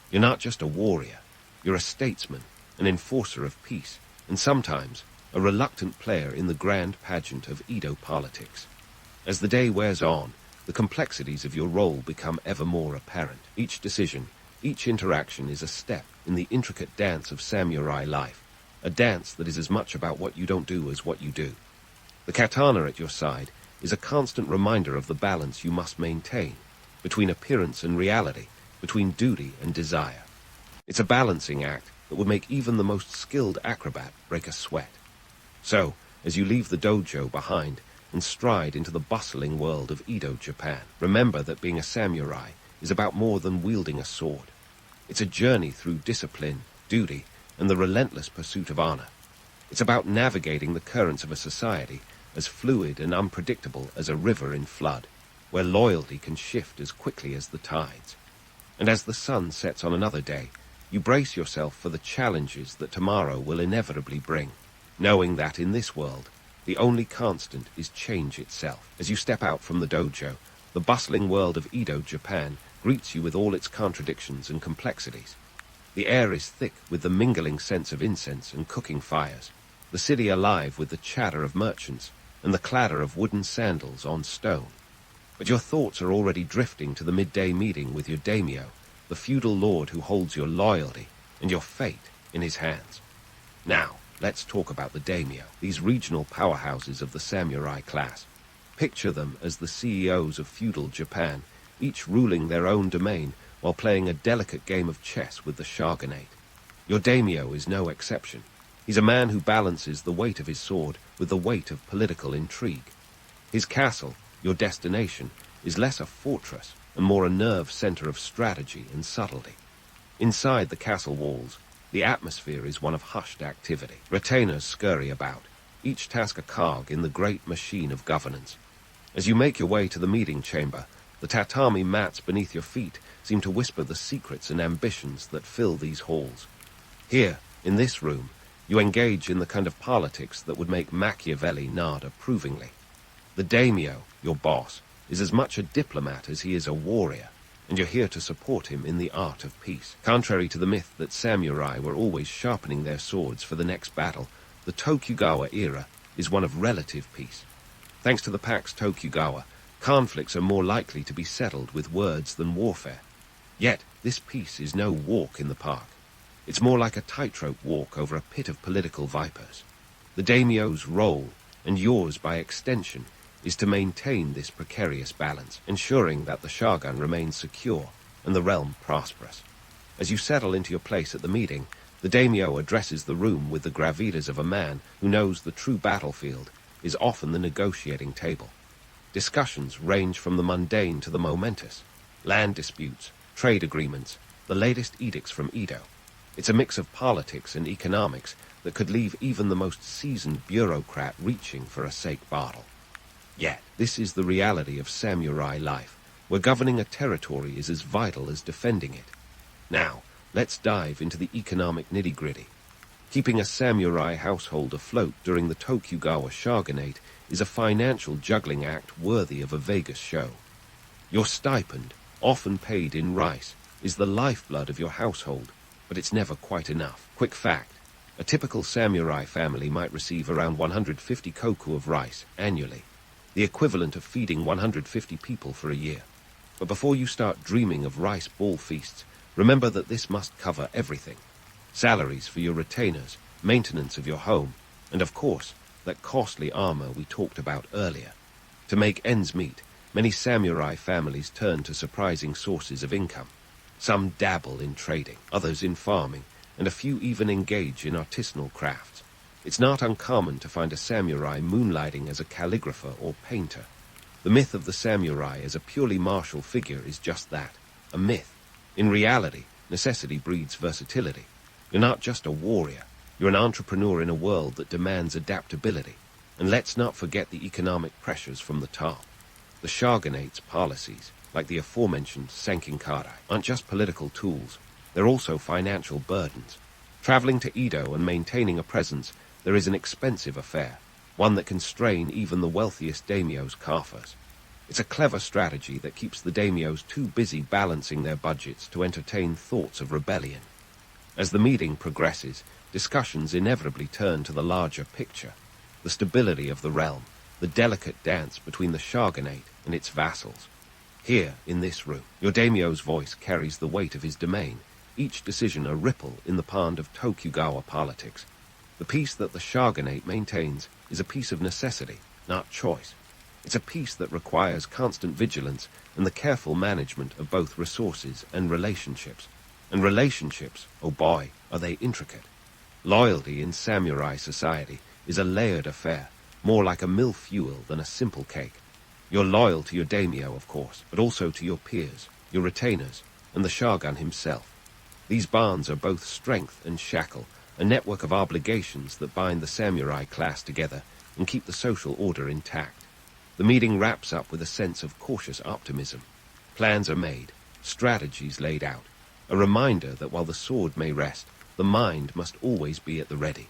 Speaker 1: You're not just a warrior, you're a statesman, an enforcer of peace, and sometimes a reluctant player in the grand pageant of Edo politics. As the day wears on, the complexities of your role become ever more apparent. Each decision, each interaction is a step in the intricate dance of samurai life, a dance that is as much about what you don't do as what you do. The katana at your side is a constant reminder of the balance you must maintain between appearance and reality, between duty and desire. It's a balancing act that would make even the most skilled acrobat break a sweat. So, as you leave the dojo behind and stride into the bustling world of Edo, Japan, remember that being a samurai is about more than wielding a sword. It's a journey through discipline, duty, and the relentless pursuit of honor. It's about navigating the currents of a society as fluid and unpredictable as a river in flood, where loyalty can shift as quickly as the tides. And as the sun sets on another day, you brace yourself for the challenges that tomorrow will inevitably bring, knowing that in this world, the only constant is change itself. As you step out from the dojo, the bustling world of Edo, Japan, greets you with all its contradictions and complexities. The air is thick with the mingling scents of incense and cooking fires, the city alive with the chatter of merchants and the clatter of wooden sandals on stone. But your thoughts are already drifting to the midday meeting with your daimyo, the feudal lord who holds your loyalty and your fate in his hands. Now, let's talk about the daimyo, these regional powerhouses of the samurai class. Picture them as the CEOs of feudal Japan, each ruling their own domain while playing a delicate game of chess with the shogunate. Your daimyo is no exception. He's a man who balances the weight of his sword with the weight of political intrigue. His castle, your destination, is less a fortress and more a nerve center of strategy and subtlety. Inside the castle walls, the atmosphere is one of hushed activity. Retainers scurry about, each task a cog in the great machine of governance. As you make your way to the meeting chamber, the tatami mats beneath your feet seem to whisper the secrets and ambitions that fill these halls. Here, in this room, you engage in the kind of politics that would make Machiavelli nod approvingly. The daimyo, your boss, is as much a diplomat as he is a warrior, and you're here to support him in the art of peace. Contrary to the myth that samurai were always sharpening their swords for the next battle, the Tokugawa era is one of relative peace. Thanks to the Pax Tokugawa, conflicts are more likely to be settled with words than warfare. Yet, this peace is no walk in the park. It's more like a tightrope walk over a pit of political vipers. The daimyo's role, and yours by extension, is to maintain this precarious balance, ensuring that the shogun remains secure and the realm prosperous. As you settle into your place at the meeting, the daimyo addresses the room with the gravitas of a man who knows the true battlefield is often the negotiating table. Discussions range from the mundane to the momentous. Land disputes, trade agreements, the latest edicts from Edo. It's a mix of politics and economics that could leave even the most seasoned bureaucrat reaching for a sake bottle. Yet, this is the reality of samurai life, where governing a territory is as vital as defending it. Now, let's dive into the economic nitty-gritty. Keeping a samurai household afloat during the Tokugawa shogunate is a financial juggling act worthy of a Vegas show. Your stipend, often paid in rice, is the lifeblood of your household, but it's never quite enough. Quick fact, a typical samurai family might receive around 150 koku of rice annually, the equivalent of feeding 150 people for a year. But before you start dreaming of rice ball feasts, remember that this must cover everything. Salaries for your retainers, maintenance of your home, and of course, that costly armor we talked about earlier. To make ends meet, many samurai families turn to surprising sources of income. Some dabble in trading, others in farming, and a few even engage in artisanal crafts. It's not uncommon to find a samurai moonlighting as a calligrapher or painter. The myth of the samurai as a purely martial figure is just that, a myth. In reality, necessity breeds versatility. You're not just a warrior, you're an entrepreneur in a world that demands adaptability. And let's not forget the economic pressures from the top. The shogunate's policies, like the aforementioned senkinkari, aren't just political tools, they're also financial burdens. Traveling to Edo and maintaining a presence, there is an expensive affair, one that can strain even the wealthiest daimyo's coffers. It's a clever strategy that keeps the daimyos too busy balancing their budgets to entertain thoughts of rebellion. As the meeting progresses, discussions inevitably turn to the larger picture, the stability of the realm, the delicate dance between the shogunate and its vassals. Here, in this room, your daimyo's voice carries the weight of his domain, each decision a ripple in the pond of Tokugawa politics. The peace that the shogunate maintains is a peace of necessity, not choice. It's a peace that requires constant vigilance and the careful management of both resources and relationships. And relationships, oh boy, are they intricate. Loyalty in samurai society is a layered affair, more like a millfuel than a simple cake. You're loyal to your daimyo, of course, but also to your peers, your retainers, and the shogun himself. These bonds are both strength and shackle, a network of obligations that bind the samurai class together and keep the social order intact. The meeting wraps up with a sense of cautious optimism. Plans are made, strategies laid out, a reminder that while the sword may rest, the mind must always be at the ready.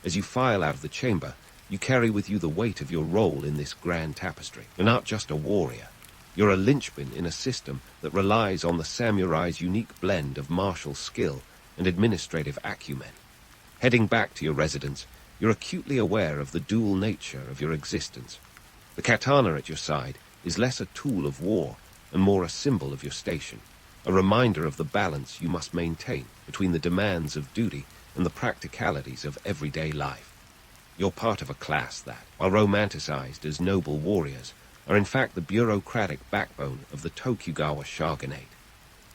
Speaker 1: As you file out of the chamber, you carry with you the weight of your role in this grand tapestry. You're not just a warrior. You're a linchpin in a system that relies on the samurai's unique blend of martial skill and administrative acumen. Heading back to your residence, you're acutely aware of the dual nature of your existence. The katana at your side, is less a tool of war and more a symbol of your station, a reminder of the balance you must maintain between the demands of duty and the practicalities of everyday life. You're part of a class that, while romanticized as noble warriors, are in fact the bureaucratic backbone of the Tokugawa shogunate.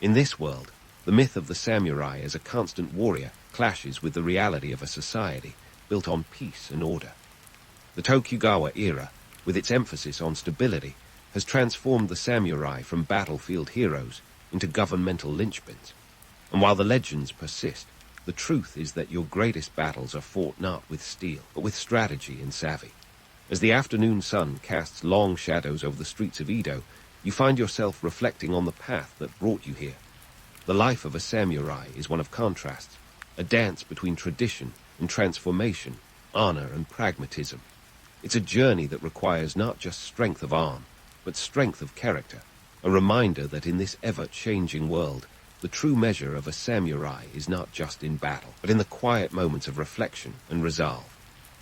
Speaker 1: In this world, the myth of the samurai as a constant warrior clashes with the reality of a society built on peace and order. The Tokugawa era, with its emphasis on stability, has transformed the samurai from battlefield heroes into governmental linchpins. And while the legends persist, the truth is that your greatest battles are fought not with steel, but with strategy and savvy. As the afternoon sun casts long shadows over the streets of Edo, you find yourself reflecting on the path that brought you here. The life of a samurai is one of contrasts, a dance between tradition and transformation, honor and pragmatism. It's a journey that requires not just strength of arm, but strength of character, a reminder that in this ever-changing world, the true measure of a samurai is not just in battle, but in the quiet moments of reflection and resolve.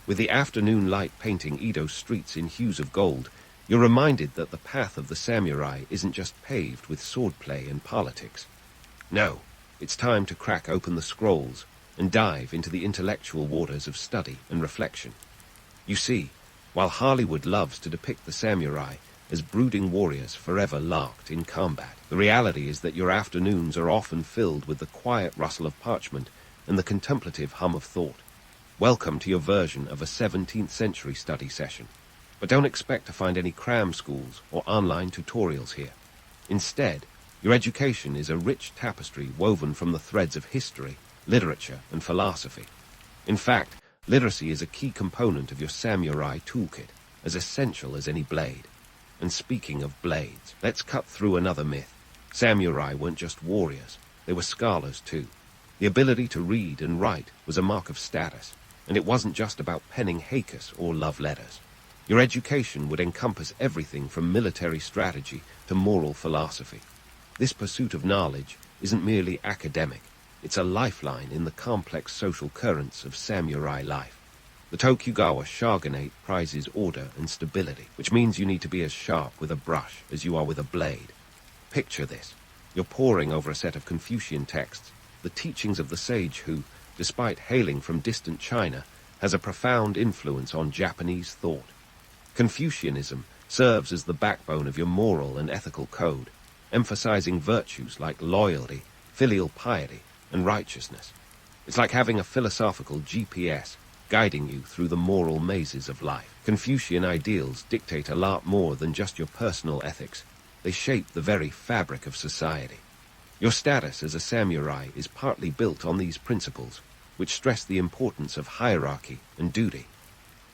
Speaker 1: With the afternoon light painting Edo's streets in hues of gold, you're reminded that the path of the samurai isn't just paved with swordplay and politics. No, it's time to crack open the scrolls and dive into the intellectual waters of study and reflection. You see, while Hollywood loves to depict the samurai as brooding warriors forever locked in combat, the reality is that your afternoons are often filled with the quiet rustle of parchment and the contemplative hum of thought. Welcome to your version of a 17th century study session. But don't expect to find any cram schools or online tutorials here. Instead, your education is a rich tapestry woven from the threads of history, literature, and philosophy. In fact, literacy is a key component of your samurai toolkit, as essential as any blade. And speaking of blades, let's cut through another myth. Samurai weren't just warriors, they were scholars too. The ability to read and write was a mark of status, and it wasn't just about penning haikus or love letters. Your education would encompass everything from military strategy to moral philosophy. This pursuit of knowledge isn't merely academic, it's a lifeline in the complex social currents of samurai life. The Tokugawa shogunate prizes order and stability, which means you need to be as sharp with a brush as you are with a blade. Picture this. You're poring over a set of Confucian texts, the teachings of the sage who, despite hailing from distant China, has a profound influence on Japanese thought. Confucianism serves as the backbone of your moral and ethical code, emphasizing virtues like loyalty, filial piety, and righteousness. It's like having a philosophical GPS guiding you through the moral mazes of life. Confucian ideals dictate a lot more than just your personal ethics. They shape the very fabric of society. Your status as a samurai is partly built on these principles, which stress the importance of hierarchy and duty.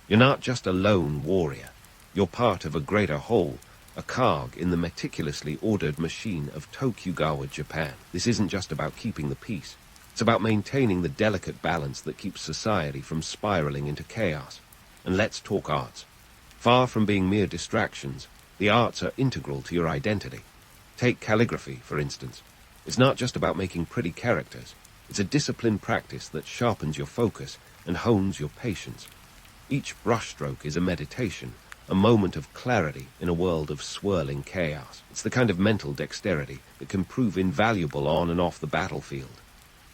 Speaker 1: You're not just a lone warrior. You're part of a greater whole, a cog in the meticulously ordered machine of Tokugawa Japan. This isn't just about keeping the peace. It's about maintaining the delicate balance that keeps society from spiraling into chaos. And let's talk arts. Far from being mere distractions, the arts are integral to your identity. Take calligraphy, for instance. It's not just about making pretty characters. It's a disciplined practice that sharpens your focus and hones your patience. Each brushstroke is a meditation, a moment of clarity in a world of swirling chaos. It's the kind of mental dexterity that can prove invaluable on and off the battlefield.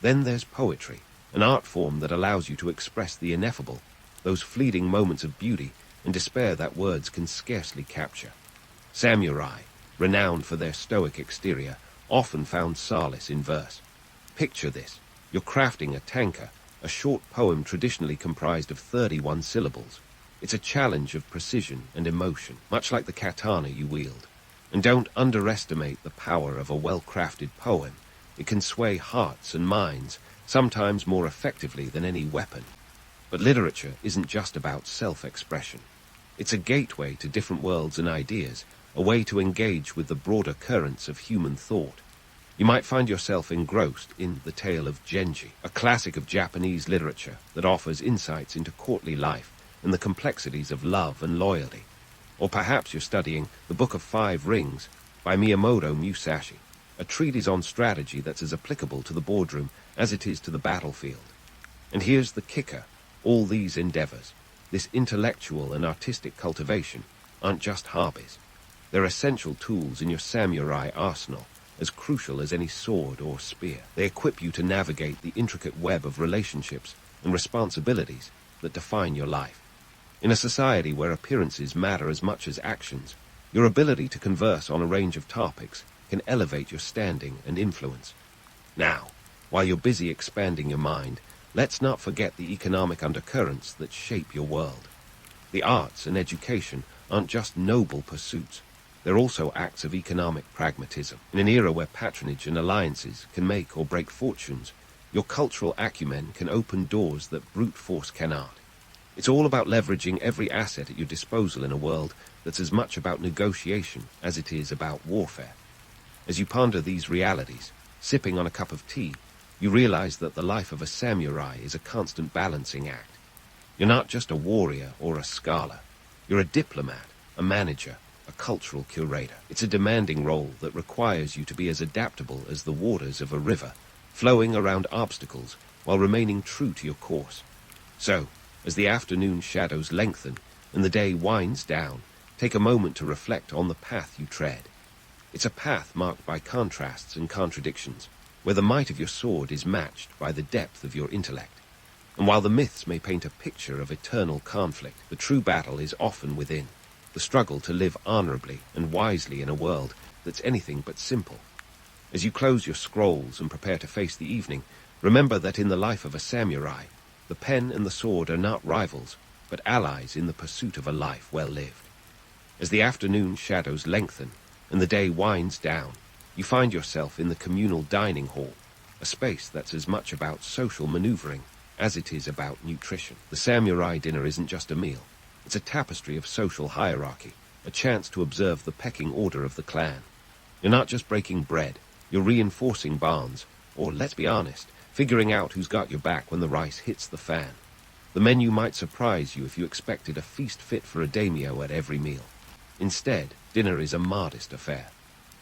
Speaker 1: Then there's poetry, an art form that allows you to express the ineffable, those fleeting moments of beauty and despair that words can scarcely capture. Samurai, renowned for their stoic exterior, often found solace in verse. Picture this. You're crafting a tanka, a short poem traditionally comprised of 31 syllables. It's a challenge of precision and emotion, much like the katana you wield. And don't underestimate the power of a well-crafted poem. It can sway hearts and minds, sometimes more effectively than any weapon. But literature isn't just about self-expression. It's a gateway to different worlds and ideas, a way to engage with the broader currents of human thought. You might find yourself engrossed in The Tale of Genji, a classic of Japanese literature that offers insights into courtly life and the complexities of love and loyalty. Or perhaps you're studying The Book of Five Rings by Miyamoto Musashi, a treatise on strategy that's as applicable to the boardroom as it is to the battlefield. And here's the kicker. All these endeavors, this intellectual and artistic cultivation, aren't just hobbies. They're essential tools in your samurai arsenal, as crucial as any sword or spear. They equip you to navigate the intricate web of relationships and responsibilities that define your life. In a society where appearances matter as much as actions, your ability to converse on a range of topics can elevate your standing and influence. Now, while you're busy expanding your mind, let's not forget the economic undercurrents that shape your world. The arts and education aren't just noble pursuits. They're also acts of economic pragmatism. In an era where patronage and alliances can make or break fortunes, your cultural acumen can open doors that brute force cannot. It's all about leveraging every asset at your disposal in a world that's as much about negotiation as it is about warfare. As you ponder these realities, sipping on a cup of tea, you realize that the life of a samurai is a constant balancing act. You're not just a warrior or a scholar. You're a diplomat, a manager, a cultural curator. It's a demanding role that requires you to be as adaptable as the waters of a river, flowing around obstacles while remaining true to your course. So, as the afternoon shadows lengthen and the day winds down, take a moment to reflect on the path you tread. It's a path marked by contrasts and contradictions, where the might of your sword is matched by the depth of your intellect. And while the myths may paint a picture of eternal conflict, the true battle is often within, the struggle to live honorably and wisely in a world that's anything but simple. As you close your scrolls and prepare to face the evening, remember that in the life of a samurai, the pen and the sword are not rivals, but allies in the pursuit of a life well lived. As the afternoon shadows lengthen and the day winds down, you find yourself in the communal dining hall, a space that's as much about social maneuvering as it is about nutrition. The samurai dinner isn't just a meal. It's a tapestry of social hierarchy, a chance to observe the pecking order of the clan. You're not just breaking bread, you're reinforcing bonds, or, let's be honest, figuring out who's got your back when the rice hits the fan. The menu might surprise you if you expected a feast fit for a daimyo at every meal. Instead, dinner is a modest affair.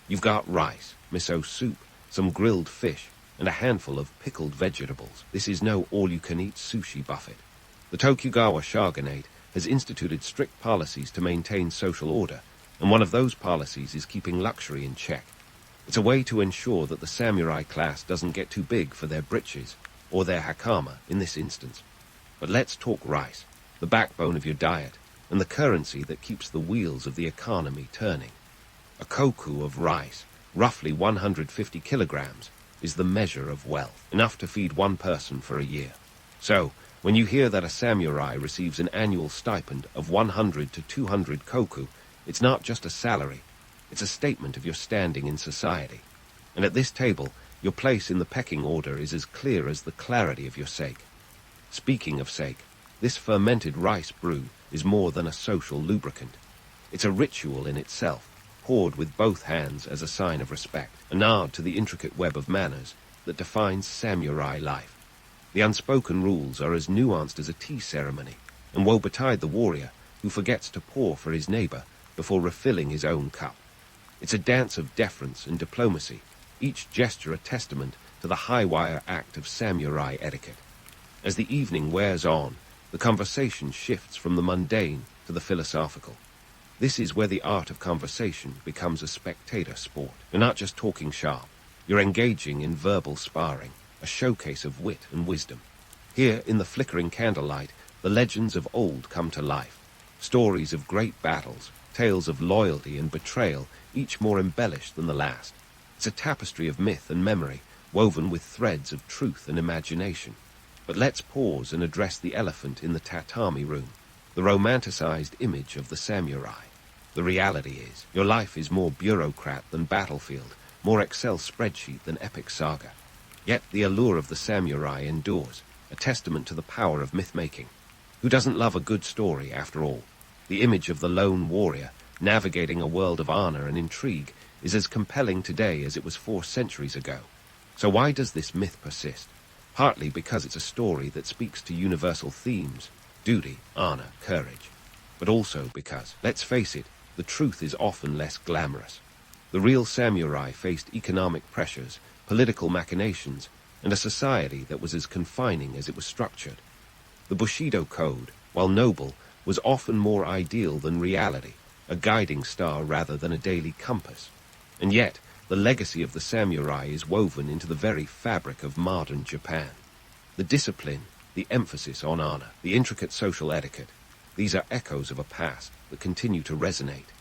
Speaker 1: You've got rice, miso soup, some grilled fish, and a handful of pickled vegetables. This is no all-you-can-eat sushi buffet. The Tokugawa shogunate has instituted strict policies to maintain social order, and one of those policies is keeping luxury in check. It's a way to ensure that the samurai class doesn't get too big for their britches, or their hakama in this instance. But let's talk rice, the backbone of your diet, and the currency that keeps the wheels of the economy turning. A koku of rice, roughly 150 kilograms, is the measure of wealth, enough to feed one person for a year. So, when you hear that a samurai receives an annual stipend of 100 to 200 koku, it's not just a salary. It's a statement of your standing in society. And at this table, your place in the pecking order is as clear as the clarity of your sake. Speaking of sake, this fermented rice brew is more than a social lubricant. It's a ritual in itself, poured with both hands as a sign of respect, a nod to the intricate web of manners that defines samurai life. The unspoken rules are as nuanced as a tea ceremony, and woe betide the warrior who forgets to pour for his neighbor before refilling his own cup. It's a dance of deference and diplomacy, each gesture a testament to the high-wire act of samurai etiquette. As the evening wears on, the conversation shifts from the mundane to the philosophical. This is where the art of conversation becomes a spectator sport. You're not just talking sharp, you're engaging in verbal sparring, a showcase of wit and wisdom. Here, in the flickering candlelight, the legends of old come to life. Stories of great battles, tales of loyalty and betrayal, each more embellished than the last. It's a tapestry of myth and memory, woven with threads of truth and imagination. But let's pause and address the elephant in the tatami room, the romanticized image of the samurai. The reality is, your life is more bureaucrat than battlefield, more Excel spreadsheet than epic saga. Yet the allure of the samurai endures, a testament to the power of myth-making. Who doesn't love a good story, after all? The image of the lone warrior, navigating a world of honor and intrigue, is as compelling today as it was 4 centuries ago. So why does this myth persist? Partly because it's a story that speaks to universal themes, duty, honor, courage. But also because, let's face it, the truth is often less glamorous. The real samurai faced economic pressures, political machinations, and a society that was as confining as it was structured. The Bushido Code, while noble, was often more ideal than reality, a guiding star rather than a daily compass. And yet, the legacy of the samurai is woven into the very fabric of modern Japan. The discipline, the emphasis on honor, the intricate social etiquette, these are echoes of a past that continue to resonate.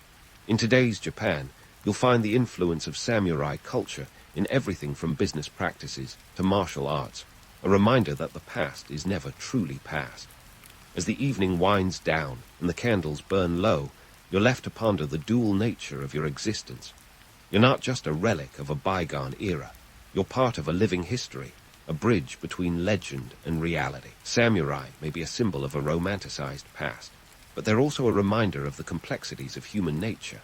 Speaker 1: In today's Japan, you'll find the influence of samurai culture in everything from business practices to martial arts, a reminder that the past is never truly past. As the evening winds down and the candles burn low, you're left to ponder the dual nature of your existence. You're not just a relic of a bygone era. You're part of a living history, a bridge between legend and reality. Samurai may be a symbol of a romanticized past, but they're also a reminder of the complexities of human nature,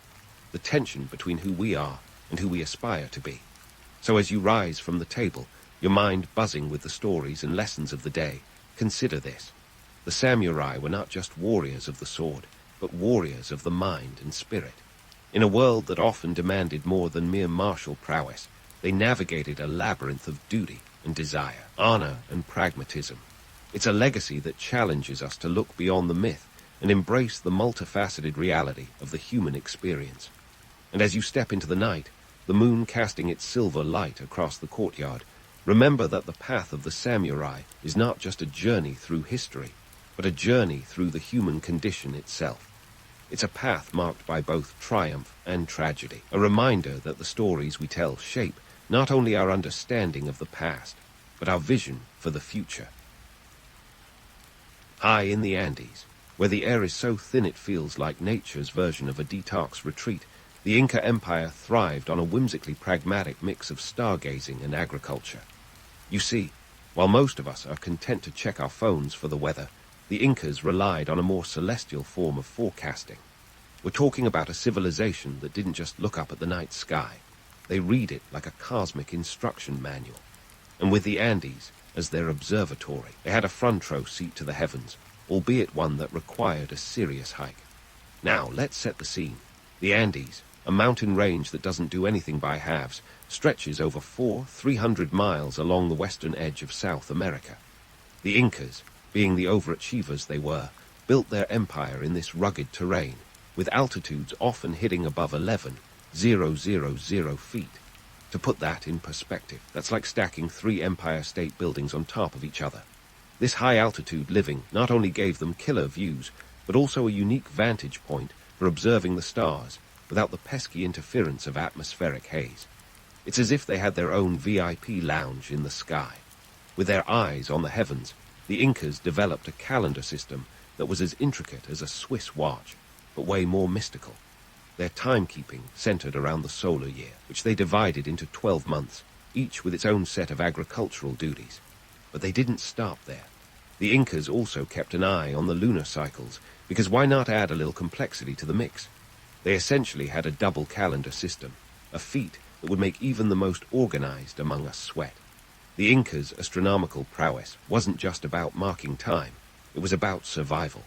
Speaker 1: the tension between who we are and who we aspire to be. So as you rise from the table, your mind buzzing with the stories and lessons of the day, consider this. The samurai were not just warriors of the sword, but warriors of the mind and spirit. In a world that often demanded more than mere martial prowess, they navigated a labyrinth of duty and desire, honor and pragmatism. It's a legacy that challenges us to look beyond the myth and embrace the multifaceted reality of the human experience. And as you step into the night, the moon casting its silver light across the courtyard, remember that the path of the samurai is not just a journey through history, but a journey through the human condition itself. It's a path marked by both triumph and tragedy, a reminder that the stories we tell shape not only our understanding of the past, but our vision for the future. High in the Andes, where the air is so thin it feels like nature's version of a detox retreat, the Inca Empire thrived on a whimsically pragmatic mix of stargazing and agriculture. You see, while most of us are content to check our phones for the weather, the Incas relied on a more celestial form of forecasting. We're talking about a civilization that didn't just look up at the night sky. They read it like a cosmic instruction manual. And with the Andes as their observatory, they had a front row seat to the heavens, albeit one that required a serious hike. Now, let's set the scene. The Andes, a mountain range that doesn't do anything by halves, stretches over 300 miles along the western edge of South America. The Incas, being the overachievers they were, built their empire in this rugged terrain, with altitudes often hitting above 11,000 feet. To put that in perspective, that's like stacking 3 Empire State Buildings on top of each other. This high-altitude living not only gave them killer views, but also a unique vantage point for observing the stars without the pesky interference of atmospheric haze. It's as if they had their own VIP lounge in the sky. With their eyes on the heavens, the Incas developed a calendar system that was as intricate as a Swiss watch, but way more mystical. Their timekeeping centered around the solar year, which they divided into 12 months, each with its own set of agricultural duties. But they didn't stop there. The Incas also kept an eye on the lunar cycles, because why not add a little complexity to the mix? They essentially had a double calendar system, a feat that would make even the most organized among us sweat. The Incas' astronomical prowess wasn't just about marking time, it was about survival.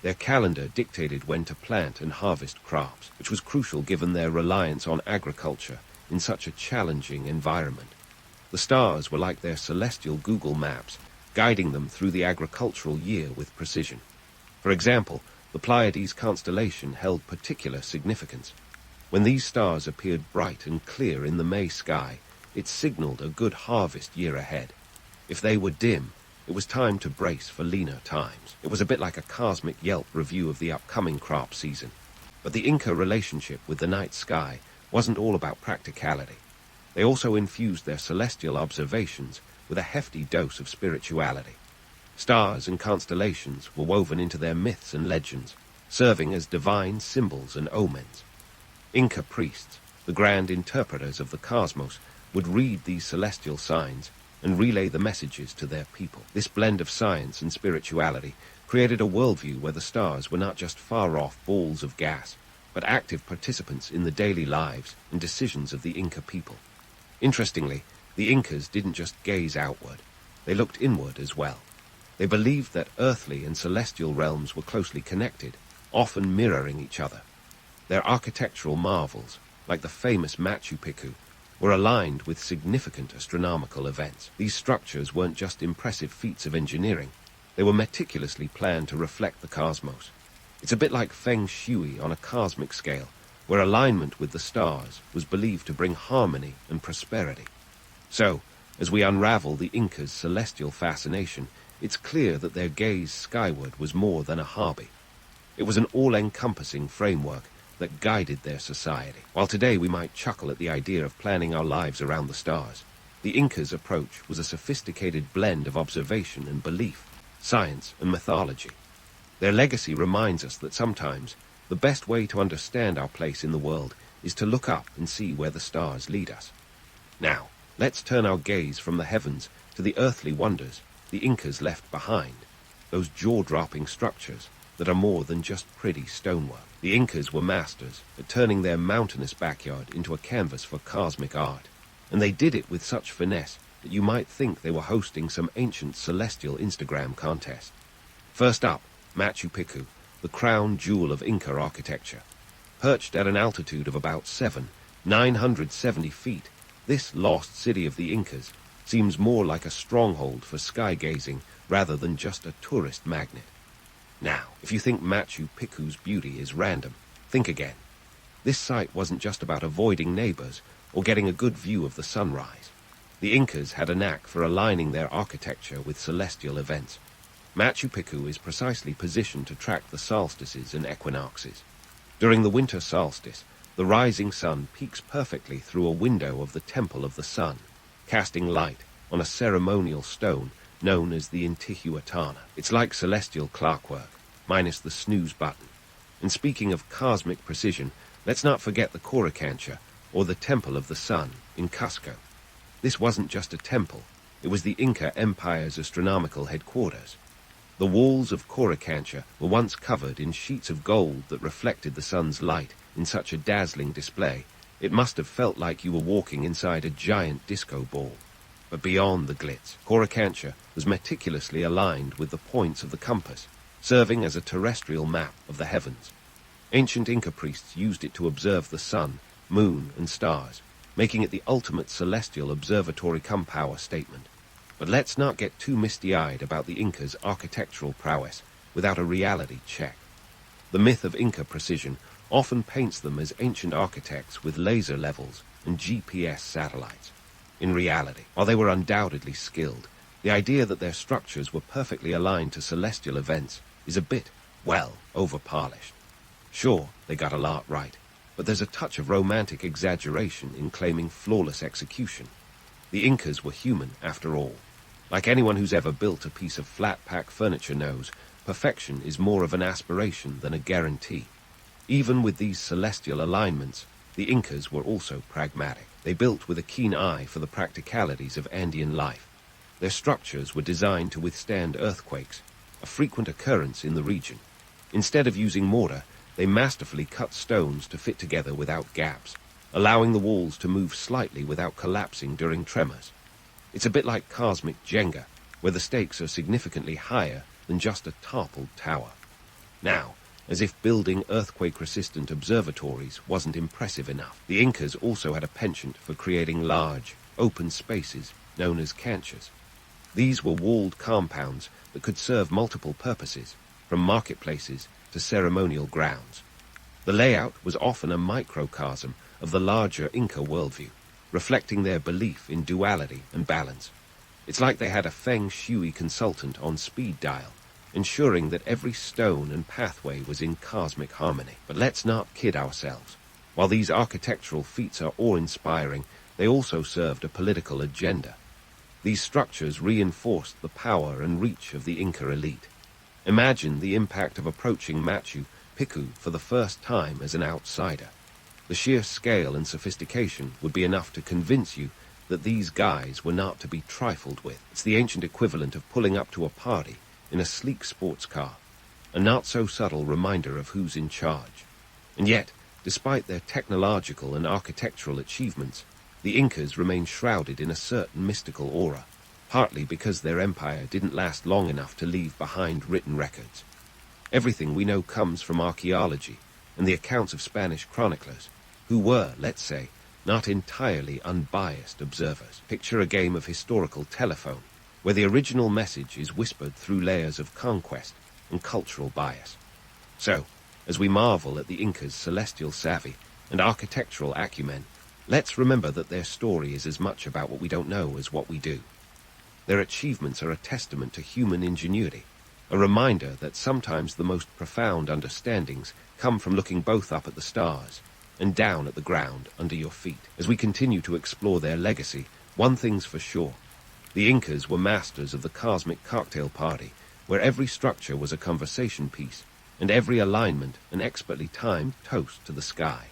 Speaker 1: Their calendar dictated when to plant and harvest crops, which was crucial given their reliance on agriculture in such a challenging environment. The stars were like their celestial Google Maps, guiding them through the agricultural year with precision. For example, the Pleiades constellation held particular significance. When these stars appeared bright and clear in the May sky, it signaled a good harvest year ahead. If they were dim, it was time to brace for leaner times. It was a bit like a cosmic Yelp review of the upcoming crop season. But the Inca relationship with the night sky wasn't all about practicality. They also infused their celestial observations with a hefty dose of spirituality. Stars and constellations were woven into their myths and legends, serving as divine symbols and omens. Inca priests, the grand interpreters of the cosmos, would read these celestial signs and relay the messages to their people. This blend of science and spirituality created a worldview where the stars were not just far-off balls of gas, but active participants in the daily lives and decisions of the Inca people. Interestingly, the Incas didn't just gaze outward, they looked inward as well. They believed that earthly and celestial realms were closely connected, often mirroring each other. Their architectural marvels, like the famous Machu Picchu, were aligned with significant astronomical events. These structures weren't just impressive feats of engineering, they were meticulously planned to reflect the cosmos. It's a bit like feng shui on a cosmic scale, where alignment with the stars was believed to bring harmony and prosperity. So, as we unravel the Incas' celestial fascination, it's clear that their gaze skyward was more than a hobby. It was an all-encompassing framework that guided their society. While today we might chuckle at the idea of planning our lives around the stars, the Incas' approach was a sophisticated blend of observation and belief, science and mythology. Their legacy reminds us that sometimes the best way to understand our place in the world is to look up and see where the stars lead us. Now, let's turn our gaze from the heavens to the earthly wonders the Incas left behind, those jaw-dropping structures that are more than just pretty stonework. The Incas were masters at turning their mountainous backyard into a canvas for cosmic art, and they did it with such finesse that you might think they were hosting some ancient celestial Instagram contest. First up, Machu Picchu, the crown jewel of Inca architecture. Perched at an altitude of about 970 feet, this lost city of the Incas seems more like a stronghold for sky-gazing rather than just a tourist magnet. Now, if you think Machu Picchu's beauty is random, think again. This site wasn't just about avoiding neighbors or getting a good view of the sunrise. The Incas had a knack for aligning their architecture with celestial events. Machu Picchu is precisely positioned to track the solstices and equinoxes. During the winter solstice, the rising sun peeks perfectly through a window of the Temple of the Sun, casting light on a ceremonial stone known as the Intihuatana. It's like celestial clockwork, minus the snooze button. And speaking of cosmic precision, let's not forget the Courtesan, or the Temple of the Sun, in Cusco. This wasn't just a temple, it was the Inca Empire's astronomical headquarters. The walls of Courtesan were once covered in sheets of gold that reflected the sun's light in such a dazzling display, it must have felt like you were walking inside a giant disco ball. But beyond the glitz, Courtesan was meticulously aligned with the points of the compass, serving as a terrestrial map of the heavens. Ancient Inca priests used it to observe the sun, moon, and stars, making it the ultimate celestial observatory come power statement. But let's not get too misty-eyed about the Incas' architectural prowess without a reality check. The myth of Inca precision often paints them as ancient architects with laser levels and GPS satellites. In reality, while they were undoubtedly skilled, the idea that their structures were perfectly aligned to celestial events is a bit, well, over-polished. Sure, they got a lot right, but there's a touch of romantic exaggeration in claiming flawless execution. The Incas were human, after all. Like anyone who's ever built a piece of flat-pack furniture knows, perfection is more of an aspiration than a guarantee. Even with these celestial alignments, the Incas were also pragmatic. They built with a keen eye for the practicalities of Andean life. Their structures were designed to withstand earthquakes, a frequent occurrence in the region. Instead of using mortar, they masterfully cut stones to fit together without gaps, allowing the walls to move slightly without collapsing during tremors. It's a bit like cosmic Jenga, where the stakes are significantly higher than just a toppled tower. Now, as if building earthquake-resistant observatories wasn't impressive enough, the Incas also had a penchant for creating large, open spaces known as canchas. These were walled compounds that could serve multiple purposes, from marketplaces to ceremonial grounds. The layout was often a microcosm of the larger Inca worldview, reflecting their belief in duality and balance. It's like they had a feng shui consultant on speed dial, ensuring that every stone and pathway was in cosmic harmony. But let's not kid ourselves. While these architectural feats are awe-inspiring, they also served a political agenda. These structures reinforced the power and reach of the Inca elite. Imagine the impact of approaching Machu Picchu for the first time as an outsider. The sheer scale and sophistication would be enough to convince you that these guys were not to be trifled with. It's the ancient equivalent of pulling up to a party in a sleek sports car, a not-so-subtle reminder of who's in charge. And yet, despite their technological and architectural achievements, the Incas remain shrouded in a certain mystical aura, partly because their empire didn't last long enough to leave behind written records. Everything we know comes from archaeology and the accounts of Spanish chroniclers, who were, let's say, not entirely unbiased observers. Picture a game of historical telephone, where the original message is whispered through layers of conquest and cultural bias. So, as we marvel at the Incas' celestial savvy and architectural acumen, let's remember that their story is as much about what we don't know as what we do. Their achievements are a testament to human ingenuity, a reminder that sometimes the most profound understandings come from looking both up at the stars and down at the ground under your feet. As we continue to explore their legacy, one thing's for sure. The Incas were masters of the cosmic cocktail party, where every structure was a conversation piece, and every alignment an expertly timed toast to the sky.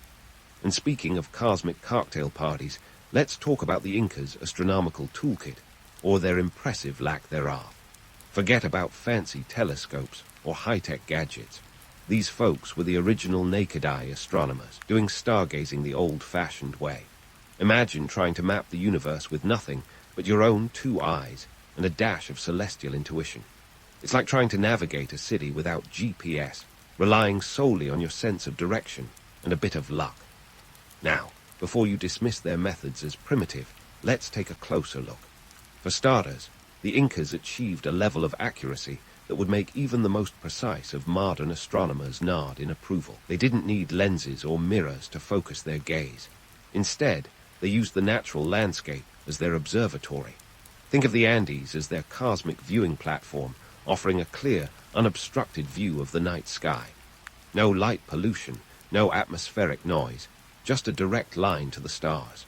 Speaker 1: And speaking of cosmic cocktail parties, let's talk about the Incas' astronomical toolkit, or their impressive lack thereof. Forget about fancy telescopes or high-tech gadgets. These folks were the original naked-eye astronomers, doing stargazing the old-fashioned way. Imagine trying to map the universe with nothing but your own 2 eyes and a dash of celestial intuition. It's like trying to navigate a city without GPS, relying solely on your sense of direction and a bit of luck. Now, before you dismiss their methods as primitive, let's take a closer look. For starters, the Incas achieved a level of accuracy that would make even the most precise of modern astronomers nod in approval. They didn't need lenses or mirrors to focus their gaze. Instead, they used the natural landscape as their observatory. Think of the Andes as their cosmic viewing platform, offering a clear, unobstructed view of the night sky. No light pollution, no atmospheric noise, just a direct line to the stars.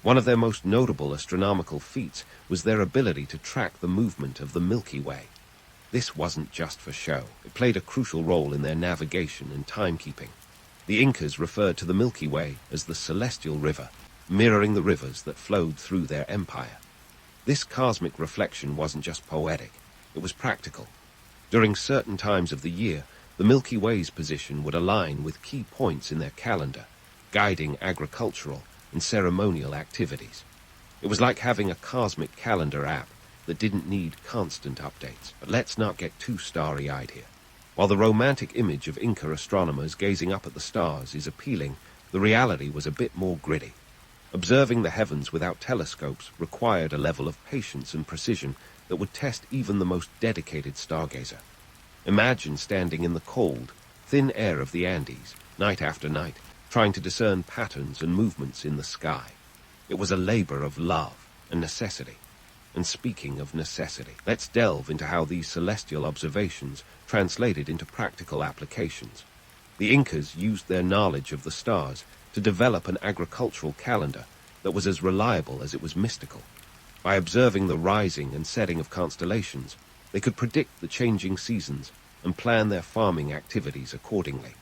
Speaker 1: One of their most notable astronomical feats was their ability to track the movement of the Milky Way. This wasn't just for show. It played a crucial role in their navigation and timekeeping. The Incas referred to the Milky Way as the Celestial River, mirroring the rivers that flowed through their empire. This cosmic reflection wasn't just poetic, it was practical. During certain times of the year, the Milky Way's position would align with key points in their calendar, guiding agricultural and ceremonial activities. It was like having a cosmic calendar app that didn't need constant updates. But let's not get too starry-eyed here. While the romantic image of Inca astronomers gazing up at the stars is appealing, the reality was a bit more gritty. Observing the heavens without telescopes required a level of patience and precision that would test even the most dedicated stargazer. Imagine standing in the cold, thin air of the Andes, night after night, trying to discern patterns and movements in the sky. It was a labor of love and necessity. And speaking of necessity, let's delve into how these celestial observations translated into practical applications. The Incas used their knowledge of the stars to develop an agricultural calendar that was as reliable as it was mystical. By observing the rising and setting of constellations, they could predict the changing seasons and plan their farming activities accordingly.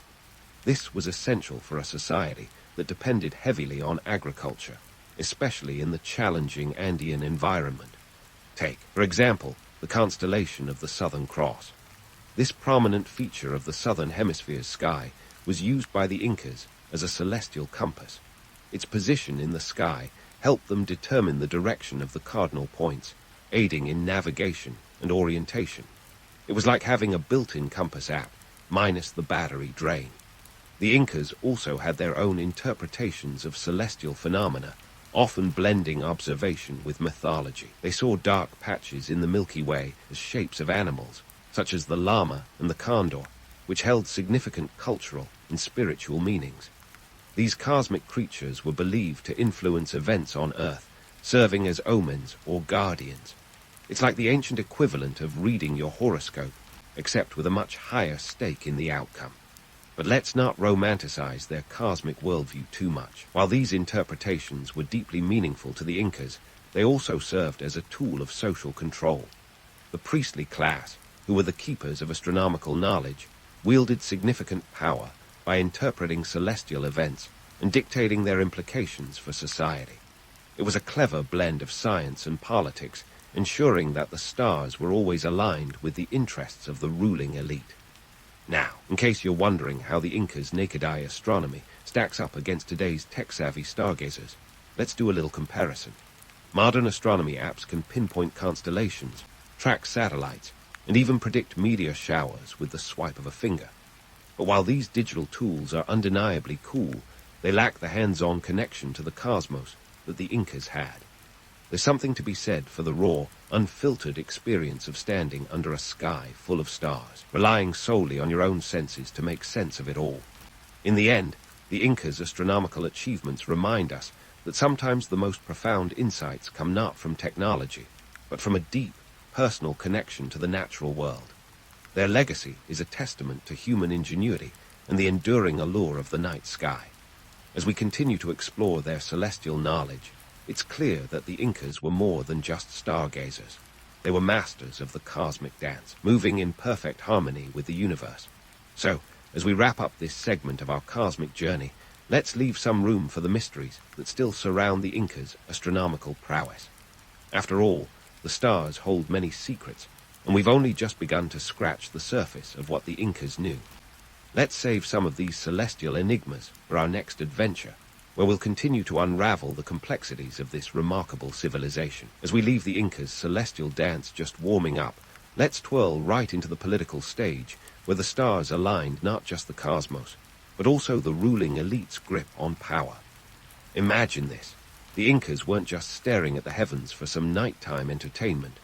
Speaker 1: This was essential for a society that depended heavily on agriculture, especially in the challenging Andean environment. Take, for example, the constellation of the Southern Cross. This prominent feature of the southern hemisphere's sky was used by the Incas as a celestial compass. Its position in the sky helped them determine the direction of the cardinal points, aiding in navigation and orientation. It was like having a built-in compass app, minus the battery drain. The Incas also had their own interpretations of celestial phenomena, often blending observation with mythology. They saw dark patches in the Milky Way as shapes of animals, such as the llama and the condor, which held significant cultural and spiritual meanings. These cosmic creatures were believed to influence events on Earth, serving as omens or guardians. It's like the ancient equivalent of reading your horoscope, except with a much higher stake in the outcome. But let's not romanticize their cosmic worldview too much. While these interpretations were deeply meaningful to the Incas, they also served as a tool of social control. The priestly class, who were the keepers of astronomical knowledge, wielded significant power by interpreting celestial events and dictating their implications for society. It was a clever blend of science and politics, ensuring that the stars were always aligned with the interests of the ruling elite. Now, in case you're wondering how the Incas' naked-eye astronomy stacks up against today's tech-savvy stargazers, let's do a little comparison. Modern astronomy apps can pinpoint constellations, track satellites, and even predict meteor showers with the swipe of a finger. But while these digital tools are undeniably cool, they lack the hands-on connection to the cosmos that the Incas had. There's something to be said for the raw, unfiltered experience of standing under a sky full of stars, relying solely on your own senses to make sense of it all. In the end, the Inca's astronomical achievements remind us that sometimes the most profound insights come not from technology, but from a deep, personal connection to the natural world. Their legacy is a testament to human ingenuity and the enduring allure of the night sky. As we continue to explore their celestial knowledge, it's clear that the Incas were more than just stargazers. They were masters of the cosmic dance, moving in perfect harmony with the universe. So, as we wrap up this segment of our cosmic journey, let's leave some room for the mysteries that still surround the Incas' astronomical prowess. After all, the stars hold many secrets, and we've only just begun to scratch the surface of what the Incas knew. Let's save some of these celestial enigmas for our next adventure, where we'll continue to unravel the complexities of this remarkable civilization. As we leave the Incas' celestial dance just warming up, let's twirl right into the political stage, where the stars aligned not just the cosmos, but also the ruling elite's grip on power. Imagine this. The Incas weren't just staring at the heavens for some nighttime entertainment.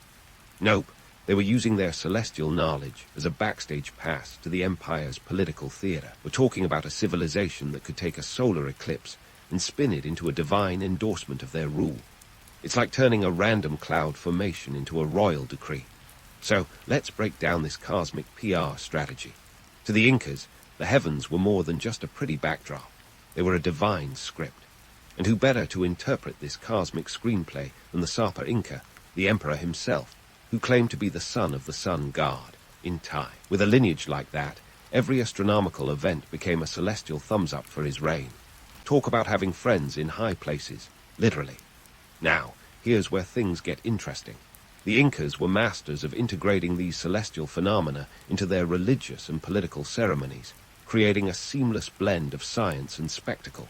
Speaker 1: Nope, they were using their celestial knowledge as a backstage pass to the empire's political theater. We're talking about a civilization that could take a solar eclipse and spin it into a divine endorsement of their rule. It's like turning a random cloud formation into a royal decree. So let's break down this cosmic PR strategy. To the Incas, the heavens were more than just a pretty backdrop. They were a divine script. And who better to interpret this cosmic screenplay than the Sapa Inca, the emperor himself, who claimed to be the son of the sun god, Inti. With a lineage like that, every astronomical event became a celestial thumbs-up for his reign. Talk about having friends in high places, literally. Now, here's where things get interesting. The Incas were masters of integrating these celestial phenomena into their religious and political ceremonies, creating a seamless blend of science and spectacle.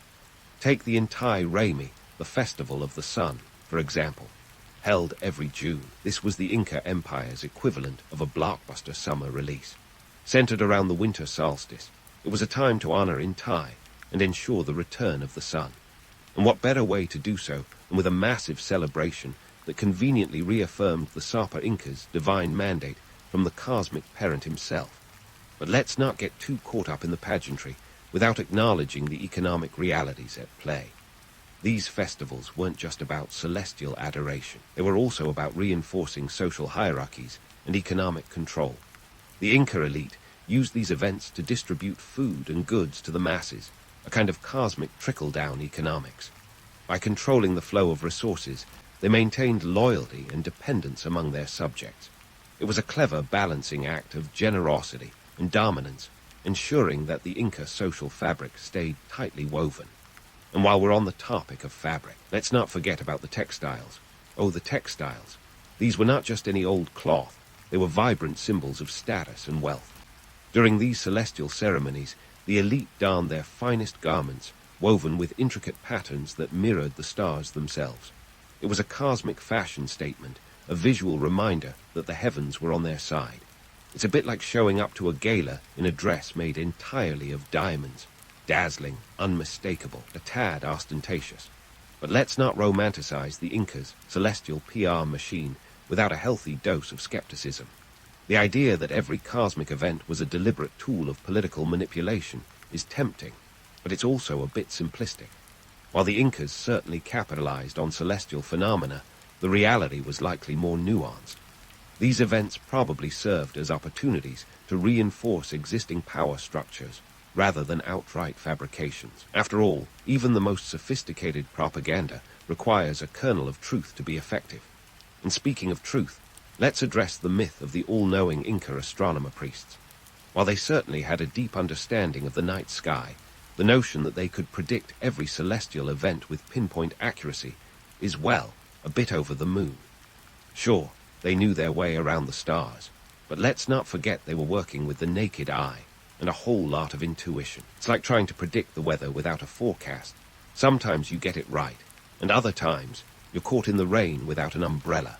Speaker 1: Take the Inti Raymi, the Festival of the Sun, for example. Held every June, this was the Inca Empire's equivalent of a blockbuster summer release. Centered around the winter solstice, it was a time to honor Inti and ensure the return of the sun. And what better way to do so than with a massive celebration that conveniently reaffirmed the Sapa Inca's divine mandate from the cosmic parent himself. But let's not get too caught up in the pageantry without acknowledging the economic realities at play. These festivals weren't just about celestial adoration. They were also about reinforcing social hierarchies and economic control. The Inca elite used these events to distribute food and goods to the masses, a kind of cosmic trickle-down economics. By controlling the flow of resources, they maintained loyalty and dependence among their subjects. It was a clever balancing act of generosity and dominance, ensuring that the Inca social fabric stayed tightly woven. And while we're on the topic of fabric, let's not forget about the textiles. Oh, the textiles. These were not just any old cloth. They were vibrant symbols of status and wealth. During these celestial ceremonies, the elite donned their finest garments, woven with intricate patterns that mirrored the stars themselves. It was a cosmic fashion statement, a visual reminder that the heavens were on their side. It's a bit like showing up to a gala in a dress made entirely of diamonds. Dazzling, unmistakable, a tad ostentatious. But let's not romanticize the Inca's celestial PR machine without a healthy dose of skepticism. The idea that every cosmic event was a deliberate tool of political manipulation is tempting, but it's also a bit simplistic. While the Incas certainly capitalized on celestial phenomena, the reality was likely more nuanced. These events probably served as opportunities to reinforce existing power structures, rather than outright fabrications. After all, even the most sophisticated propaganda requires a kernel of truth to be effective. And speaking of truth, let's address the myth of the all-knowing Inca astronomer priests. While they certainly had a deep understanding of the night sky, the notion that they could predict every celestial event with pinpoint accuracy is, well, a bit over the moon. Sure, they knew their way around the stars, but let's not forget they were working with the naked eye and a whole lot of intuition. It's like trying to predict the weather without a forecast. Sometimes you get it right, and other times you're caught in the rain without an umbrella.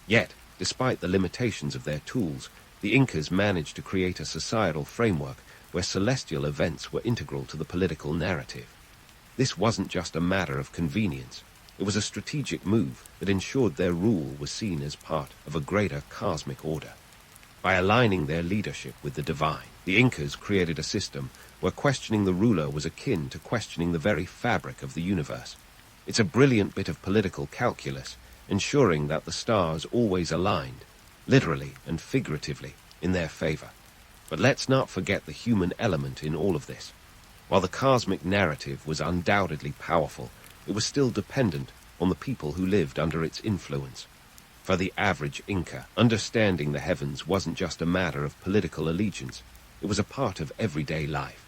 Speaker 1: Yet, despite the limitations of their tools, the Incas managed to create a societal framework where celestial events were integral to the political narrative. This wasn't just a matter of convenience. It was a strategic move that ensured their rule was seen as part of a greater cosmic order. By aligning their leadership with the divine, the Incas created a system where questioning the ruler was akin to questioning the very fabric of the universe. It's a brilliant bit of political calculus, ensuring that the stars always aligned, literally and figuratively, in their favor. But let's not forget the human element in all of this. While the cosmic narrative was undoubtedly powerful, it was still dependent on the people who lived under its influence. For the average Inca, understanding the heavens wasn't just a matter of political allegiance, it was a part of everyday life.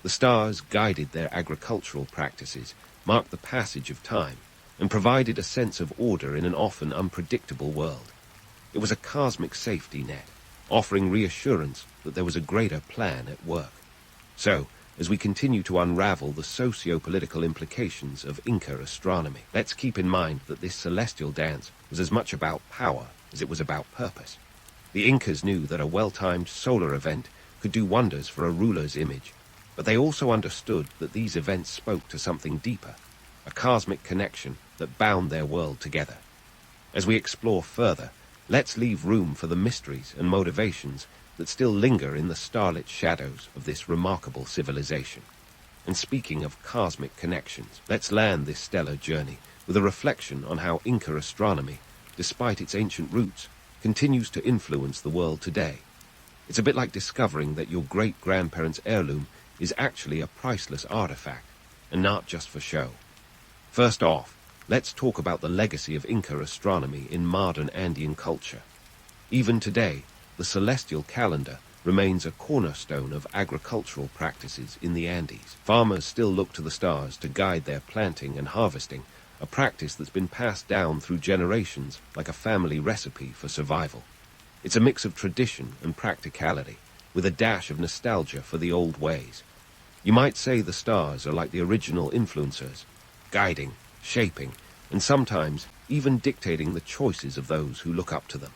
Speaker 1: The stars guided their agricultural practices, marked the passage of time, and provided a sense of order in an often unpredictable world. It was a cosmic safety net, offering reassurance that there was a greater plan at work. So, as we continue to unravel the socio-political implications of Inca astronomy, let's keep in mind that this celestial dance was as much about power as it was about purpose. The Incas knew that a well-timed solar event could do wonders for a ruler's image, but they also understood that these events spoke to something deeper, a cosmic connection that bound their world together. As we explore further, let's leave room for the mysteries and motivations that still linger in the starlit shadows of this remarkable civilization. And speaking of cosmic connections, let's land this stellar journey with a reflection on how Inca astronomy, despite its ancient roots, continues to influence the world today. It's a bit like discovering that your great-grandparents' heirloom is actually a priceless artifact, and not just for show. First off, let's talk about the legacy of Inca astronomy in modern Andean culture. Even today, the celestial calendar remains a cornerstone of agricultural practices in the Andes. Farmers still look to the stars to guide their planting and harvesting, a practice that's been passed down through generations like a family recipe for survival. It's a mix of tradition and practicality, with a dash of nostalgia for the old ways. You might say the stars are like the original influencers, guiding, shaping, and sometimes even dictating the choices of those who look up to them.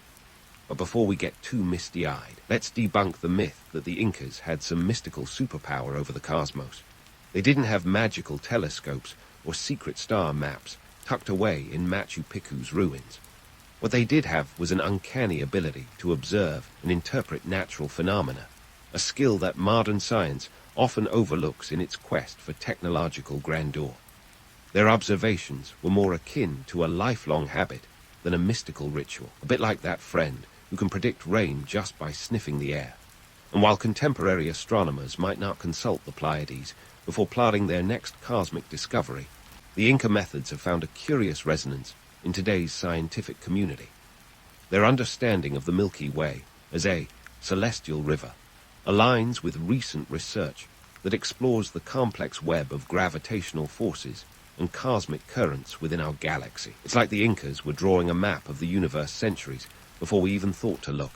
Speaker 1: But before we get too misty-eyed, let's debunk the myth that the Incas had some mystical superpower over the cosmos. They didn't have magical telescopes or secret star maps tucked away in Machu Picchu's ruins. What they did have was an uncanny ability to observe and interpret natural phenomena, a skill that modern science often overlooks in its quest for technological grandeur. Their observations were more akin to a lifelong habit than a mystical ritual, a bit like that friend who can predict rain just by sniffing the air. And while contemporary astronomers might not consult the Pleiades before plotting their next cosmic discovery, the Inca methods have found a curious resonance in today's scientific community. Their understanding of the Milky Way as a celestial river aligns with recent research that explores the complex web of gravitational forces and cosmic currents within our galaxy. It's like the Incas were drawing a map of the universe centuries before we even thought to look.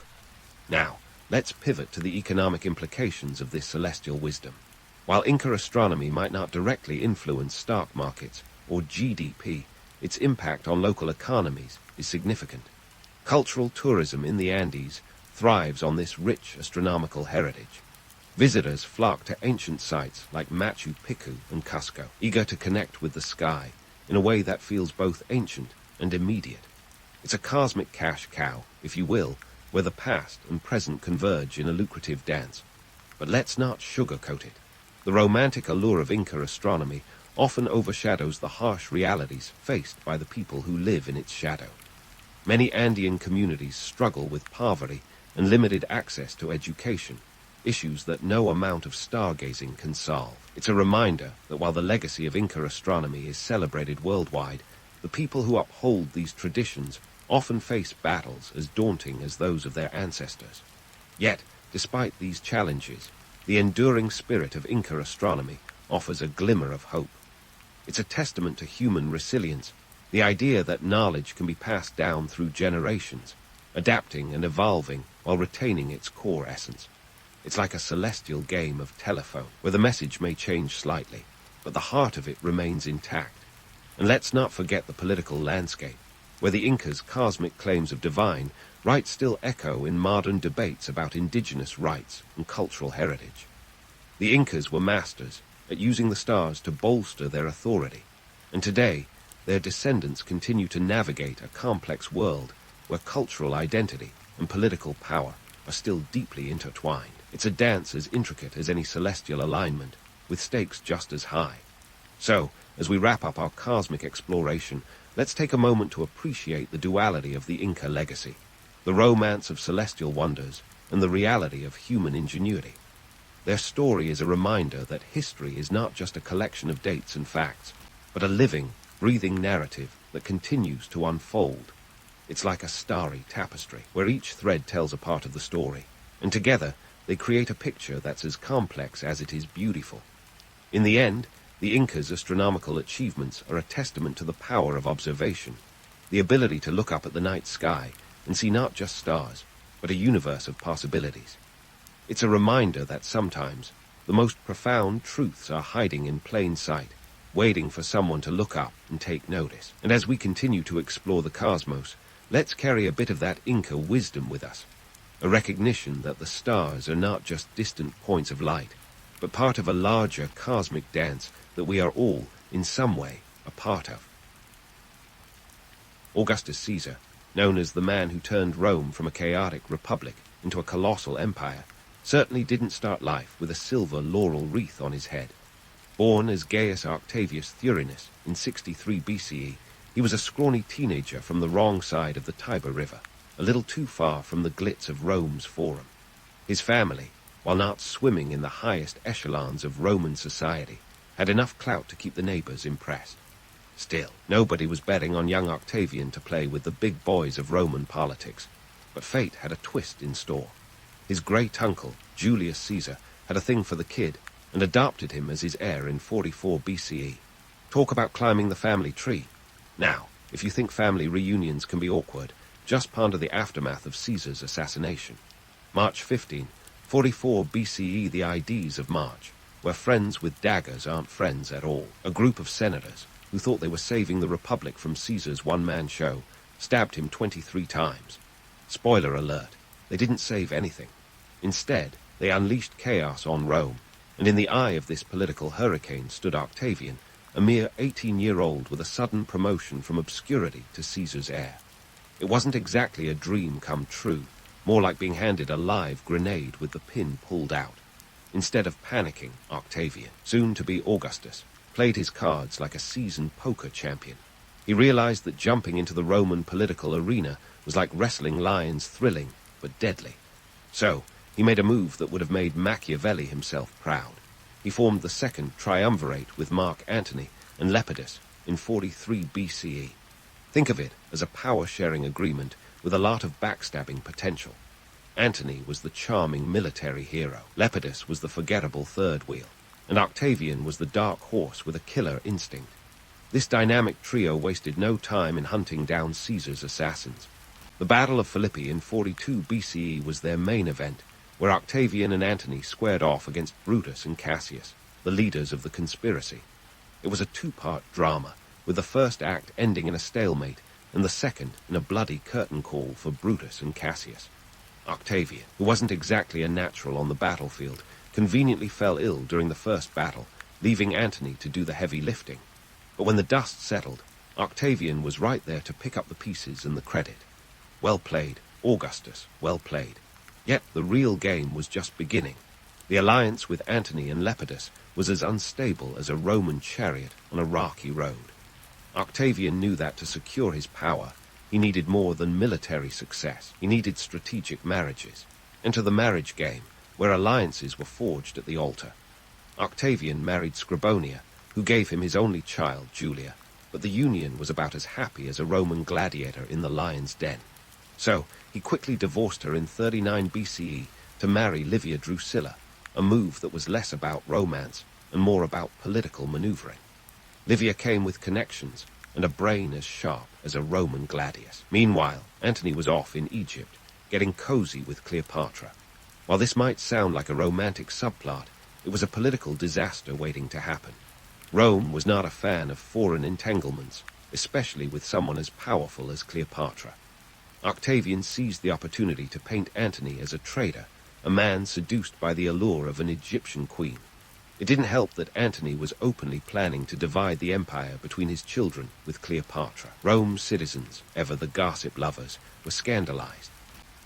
Speaker 1: Now, let's pivot to the economic implications of this celestial wisdom. While Inca astronomy might not directly influence stock markets or GDP, its impact on local economies is significant. Cultural tourism in the Andes thrives on this rich astronomical heritage. Visitors flock to ancient sites like Machu Picchu and Cusco, eager to connect with the sky in a way that feels both ancient and immediate. It's a cosmic cash cow, if you will, where the past and present converge in a lucrative dance. But let's not sugarcoat it. The romantic allure of Inca astronomy often overshadows the harsh realities faced by the people who live in its shadow. Many Andean communities struggle with poverty and limited access to education, issues that no amount of stargazing can solve. It's a reminder that while the legacy of Inca astronomy is celebrated worldwide, the people who uphold these traditions often face battles as daunting as those of their ancestors. Yet, despite these challenges, the enduring spirit of Inca astronomy offers a glimmer of hope. It's a testament to human resilience, the idea that knowledge can be passed down through generations, adapting and evolving while retaining its core essence. It's like a celestial game of telephone, where the message may change slightly, but the heart of it remains intact. And let's not forget the political landscape, where the Incas' cosmic claims of divine rights still echo in modern debates about indigenous rights and cultural heritage. The Incas were masters at using the stars to bolster their authority, and today their descendants continue to navigate a complex world where cultural identity and political power are still deeply intertwined. It's a dance as intricate as any celestial alignment, with stakes just as high. So, as we wrap up our cosmic exploration, let's take a moment to appreciate the duality of the Inca legacy, the romance of celestial wonders and the reality of human ingenuity. Their story is a reminder that history is not just a collection of dates and facts, but a living, breathing narrative that continues to unfold. It's like a starry tapestry, where each thread tells a part of the story, and together they create a picture that's as complex as it is beautiful. In the end, the Incas' astronomical achievements are a testament to the power of observation, the ability to look up at the night sky and see not just stars, but a universe of possibilities. It's a reminder that sometimes the most profound truths are hiding in plain sight, waiting for someone to look up and take notice. And as we continue to explore the cosmos, let's carry a bit of that Inca wisdom with us, a recognition that the stars are not just distant points of light, but part of a larger cosmic dance that we are all, in some way, a part of. Augustus Caesar, known as the man who turned Rome from a chaotic republic into a colossal empire, certainly didn't start life with a silver laurel wreath on his head. Born as Gaius Octavius Thurinus in 63 BCE, he was a scrawny teenager from the wrong side of the Tiber River, a little too far from the glitz of Rome's Forum. His family, while not swimming in the highest echelons of Roman society, had enough clout to keep the neighbors impressed. Still, nobody was betting on young Octavian to play with the big boys of Roman politics, but fate had a twist in store. His great uncle, Julius Caesar, had a thing for the kid and adopted him as his heir in 44 BCE. Talk about climbing the family tree. Now, if you think family reunions can be awkward, just ponder the aftermath of Caesar's assassination. March 15, 44 BCE, the Ides of March, where friends with daggers aren't friends at all. A group of senators, who thought they were saving the Republic from Caesar's one-man show, stabbed him 23 times. Spoiler alert, they didn't save anything. Instead, they unleashed chaos on Rome, and in the eye of this political hurricane stood Octavian, a mere 18-year-old with a sudden promotion from obscurity to Caesar's heir. It wasn't exactly a dream come true, more like being handed a live grenade with the pin pulled out. Instead of panicking, Octavian, soon to be Augustus, played his cards like a seasoned poker champion. He realized that jumping into the Roman political arena was like wrestling lions, thrilling but deadly. So, he made a move that would have made Machiavelli himself proud. He formed the second triumvirate with Mark Antony and Lepidus in 43 BCE. Think of it as a power-sharing agreement with a lot of backstabbing potential. Antony was the charming military hero, Lepidus was the forgettable third wheel, and Octavian was the dark horse with a killer instinct. This dynamic trio wasted no time in hunting down Caesar's assassins. The Battle of Philippi in 42 BCE was their main event, where Octavian and Antony squared off against Brutus and Cassius, the leaders of the conspiracy. It was a two-part drama, with the first act ending in a stalemate, and the second in a bloody curtain call for Brutus and Cassius. Octavian, who wasn't exactly a natural on the battlefield, conveniently fell ill during the first battle, leaving Antony to do the heavy lifting. But when the dust settled, Octavian was right there to pick up the pieces and the credit. Well played, Augustus, well played. Yet the real game was just beginning. The alliance with Antony and Lepidus was as unstable as a Roman chariot on a rocky road. Octavian knew that to secure his power, he needed more than military success. He needed strategic marriages. Enter the marriage game, where alliances were forged at the altar. Octavian married Scribonia, who gave him his only child, Julia, but the union was about as happy as a Roman gladiator in the lion's den. So, he quickly divorced her in 39 BCE to marry Livia Drusilla, a move that was less about romance and more about political maneuvering. Livia came with connections and a brain as sharp as a Roman gladius. Meanwhile, Antony was off in Egypt, getting cozy with Cleopatra. While this might sound like a romantic subplot, it was a political disaster waiting to happen. Rome was not a fan of foreign entanglements, especially with someone as powerful as Cleopatra. Octavian seized the opportunity to paint Antony as a traitor, a man seduced by the allure of an Egyptian queen. It didn't help that Antony was openly planning to divide the empire between his children with Cleopatra. Rome's citizens, ever the gossip lovers, were scandalized.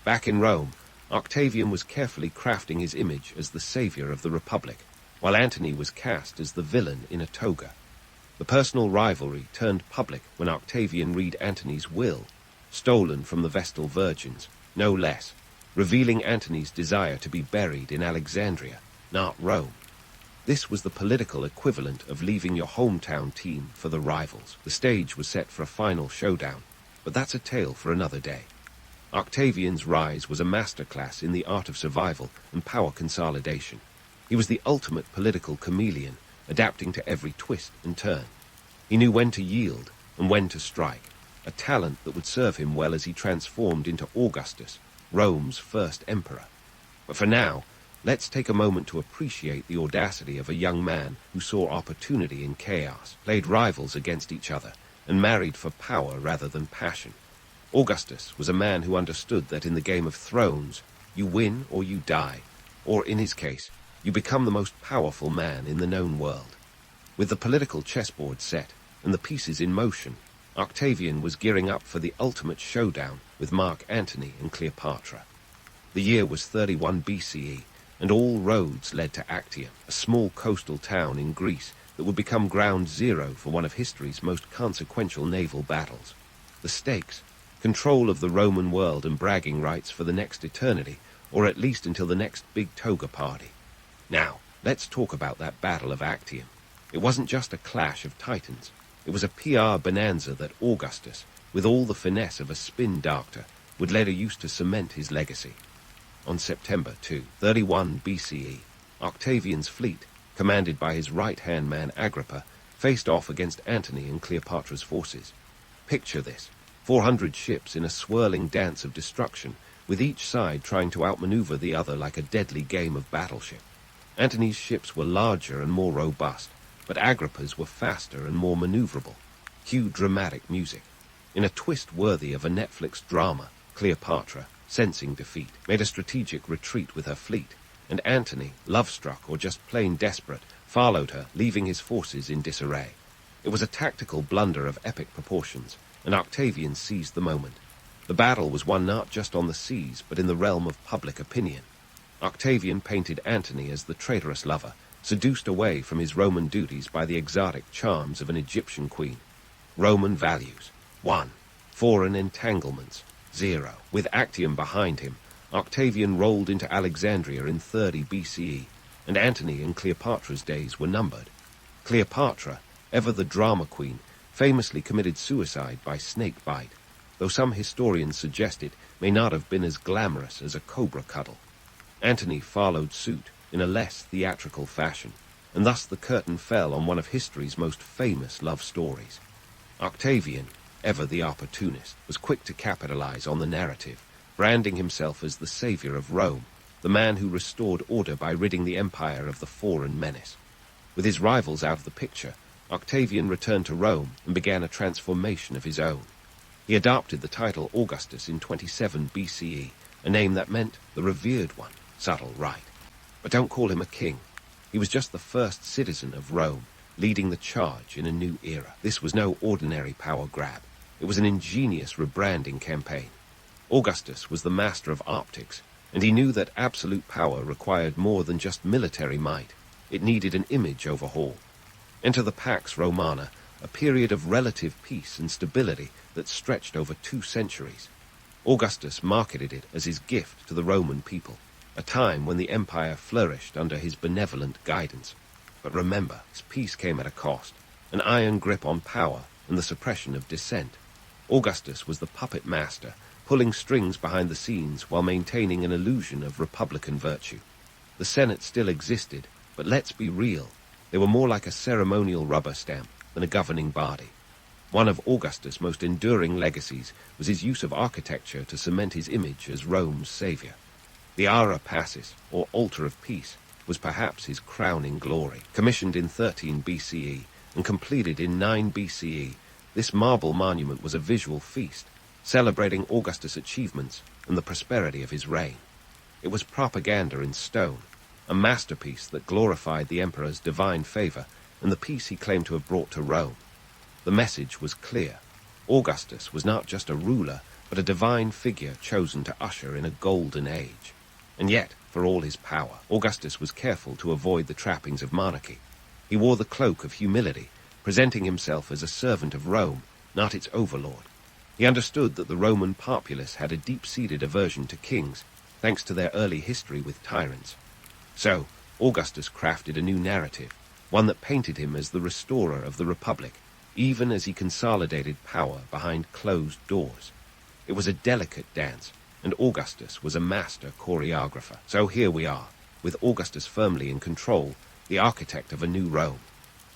Speaker 1: Back in Rome, Octavian was carefully crafting his image as the savior of the Republic, while Antony was cast as the villain in a toga. The personal rivalry turned public when Octavian read Antony's will, stolen from the Vestal Virgins, no less, revealing Antony's desire to be buried in Alexandria, not Rome. This was the political equivalent of leaving your hometown team for the rivals. The stage was set for a final showdown, but that's a tale for another day. Octavian's rise was a masterclass in the art of survival and power consolidation. He was the ultimate political chameleon, adapting to every twist and turn. He knew when to yield and when to strike, a talent that would serve him well as he transformed into Augustus, Rome's first emperor. But for now, let's take a moment to appreciate the audacity of a young man who saw opportunity in chaos, played rivals against each other, and married for power rather than passion. Augustus was a man who understood that in the Game of Thrones, you win or you die, or in his case, you become the most powerful man in the known world. With the political chessboard set and the pieces in motion, Octavian was gearing up for the ultimate showdown with Mark Antony and Cleopatra. The year was 31 BCE, and all roads led to Actium, a small coastal town in Greece that would become ground zero for one of history's most consequential naval battles. The stakes: control of the Roman world and bragging rights for the next eternity, or at least until the next big toga party. Now, let's talk about that Battle of Actium. It wasn't just a clash of titans. It was a PR bonanza that Augustus, with all the finesse of a spin doctor, would later use to cement his legacy. On September 2, 31 BCE, Octavian's fleet, commanded by his right-hand man Agrippa, faced off against Antony and Cleopatra's forces. Picture this: 400 ships in a swirling dance of destruction, with each side trying to outmaneuver the other like a deadly game of battleship. Antony's ships were larger and more robust, but Agrippa's were faster and more maneuverable. Cue dramatic music. In a twist worthy of a Netflix drama, Cleopatra, sensing defeat, made a strategic retreat with her fleet, and Antony, love-struck or just plain desperate, followed her, leaving his forces in disarray. It was a tactical blunder of epic proportions, and Octavian seized the moment. The battle was won not just on the seas, but in the realm of public opinion. Octavian painted Antony as the traitorous lover, seduced away from his Roman duties by the exotic charms of an Egyptian queen. Roman values: 1. Foreign entanglements: 0. With Actium behind him, Octavian rolled into Alexandria in 30 BCE, and Antony and Cleopatra's days were numbered. Cleopatra, ever the drama queen, famously committed suicide by snake bite, though some historians suggest it may not have been as glamorous as a cobra cuddle. Antony followed suit in a less theatrical fashion, and thus the curtain fell on one of history's most famous love stories. Octavian, ever the opportunist, was quick to capitalize on the narrative, branding himself as the savior of Rome, the man who restored order by ridding the empire of the foreign menace. With his rivals out of the picture, Octavian returned to Rome and began a transformation of his own. He adopted the title Augustus in 27 BCE, a name that meant the revered one. Subtle, right? But don't call him a king. He was just the first citizen of Rome, leading the charge in a new era. This was no ordinary power grab. It was an ingenious rebranding campaign. Augustus was the master of optics, and he knew that absolute power required more than just military might. It needed an image overhaul. Enter the Pax Romana, a period of relative peace and stability that stretched over 2 centuries. Augustus marketed it as his gift to the Roman people, a time when the empire flourished under his benevolent guidance. But remember, his peace came at a cost, an iron grip on power and the suppression of dissent. Augustus was the puppet master, pulling strings behind the scenes while maintaining an illusion of republican virtue. The Senate still existed, but let's be real, they were more like a ceremonial rubber stamp than a governing body. One of Augustus' most enduring legacies was his use of architecture to cement his image as Rome's savior. The Ara Pacis, or Altar of Peace, was perhaps his crowning glory. Commissioned in 13 BCE and completed in 9 BCE, this marble monument was a visual feast, celebrating Augustus' achievements and the prosperity of his reign. It was propaganda in stone, a masterpiece that glorified the emperor's divine favor and the peace he claimed to have brought to Rome. The message was clear. Augustus was not just a ruler, but a divine figure chosen to usher in a golden age. And yet, for all his power, Augustus was careful to avoid the trappings of monarchy. He wore the cloak of humility, presenting himself as a servant of Rome, not its overlord. He understood that the Roman populace had a deep-seated aversion to kings, thanks to their early history with tyrants. So, Augustus crafted a new narrative, one that painted him as the restorer of the Republic, even as he consolidated power behind closed doors. It was a delicate dance, and Augustus was a master choreographer. So here we are, with Augustus firmly in control, the architect of a new Rome.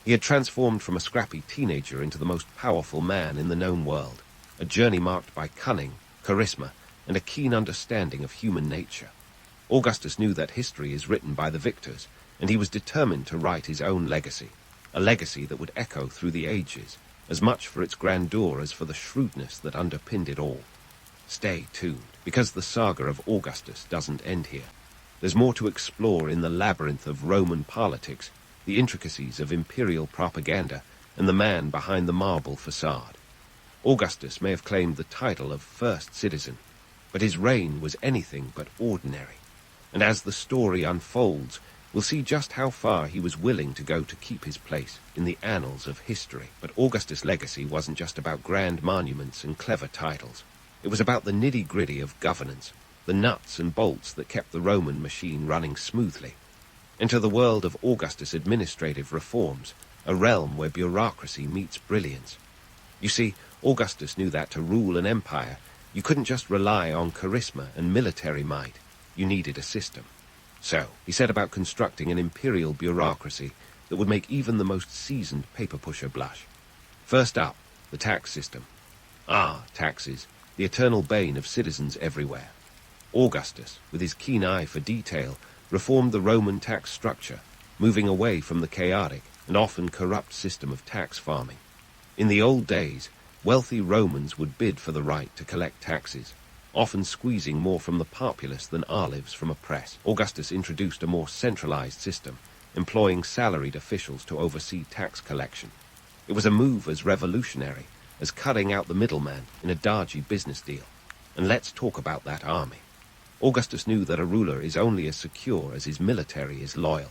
Speaker 1: He had transformed from a scrappy teenager into the most powerful man in the known world, a journey marked by cunning, charisma, and a keen understanding of human nature. Augustus knew that history is written by the victors, and he was determined to write his own legacy, a legacy that would echo through the ages, as much for its grandeur as for the shrewdness that underpinned it all. Stay tuned, because the saga of Augustus doesn't end here. There's more to explore in the labyrinth of Roman politics, the intricacies of imperial propaganda, and the man behind the marble facade. Augustus may have claimed the title of first citizen, but his reign was anything but ordinary. And as the story unfolds, we'll see just how far he was willing to go to keep his place in the annals of history. But Augustus' legacy wasn't just about grand monuments and clever titles. It was about the nitty-gritty of governance, the nuts and bolts that kept the Roman machine running smoothly. Enter the world of Augustus' administrative reforms, a realm where bureaucracy meets brilliance. You see, Augustus knew that to rule an empire, you couldn't just rely on charisma and military might. You needed a system. So, he set about constructing an imperial bureaucracy that would make even the most seasoned paper pusher blush. First up, the tax system. Taxes, the eternal bane of citizens everywhere. Augustus, with his keen eye for detail, reformed the Roman tax structure, moving away from the chaotic and often corrupt system of tax farming. In the old days, wealthy Romans would bid for the right to collect taxes, often squeezing more from the populace than olives from a press. Augustus introduced a more centralized system, employing salaried officials to oversee tax collection. It was a move as revolutionary as cutting out the middleman in a dodgy business deal. And let's talk about that army. Augustus knew that a ruler is only as secure as his military is loyal.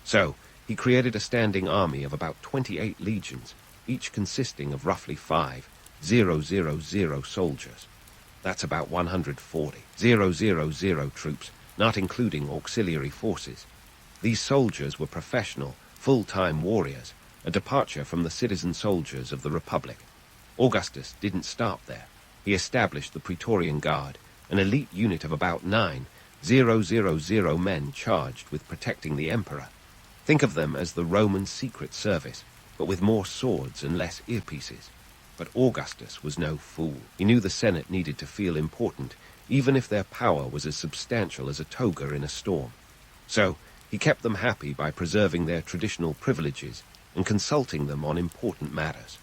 Speaker 1: So, he created a standing army of about 28 legions, each consisting of roughly 5,000 soldiers. That's about 140,000 troops, not including auxiliary forces. These soldiers were professional, full-time warriors, a departure from the citizen soldiers of the Republic. Augustus didn't stop there. He established the Praetorian Guard, an elite unit of about 9,000 men charged with protecting the emperor. Think of them as the Roman secret service, but with more swords and less earpieces. But Augustus was no fool. He knew the Senate needed to feel important, even if their power was as substantial as a toga in a storm. So, he kept them happy by preserving their traditional privileges and consulting them on important matters.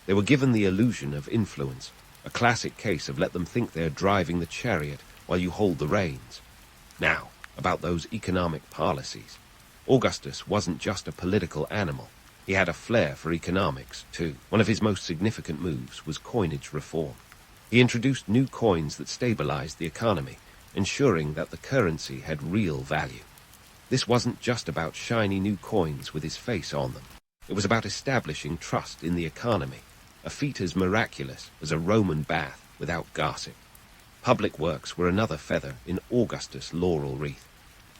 Speaker 1: They were given the illusion of influence, a classic case of let them think they're driving the chariot while you hold the reins. Now, about those economic policies. Augustus wasn't just a political animal. He had a flair for economics, too. One of his most significant moves was coinage reform. He introduced new coins that stabilized the economy, ensuring that the currency had real value. This wasn't just about shiny new coins with his face on them. It was about establishing trust in the economy, a feat as miraculous as a Roman bath without gossip. Public works were another feather in Augustus' laurel wreath.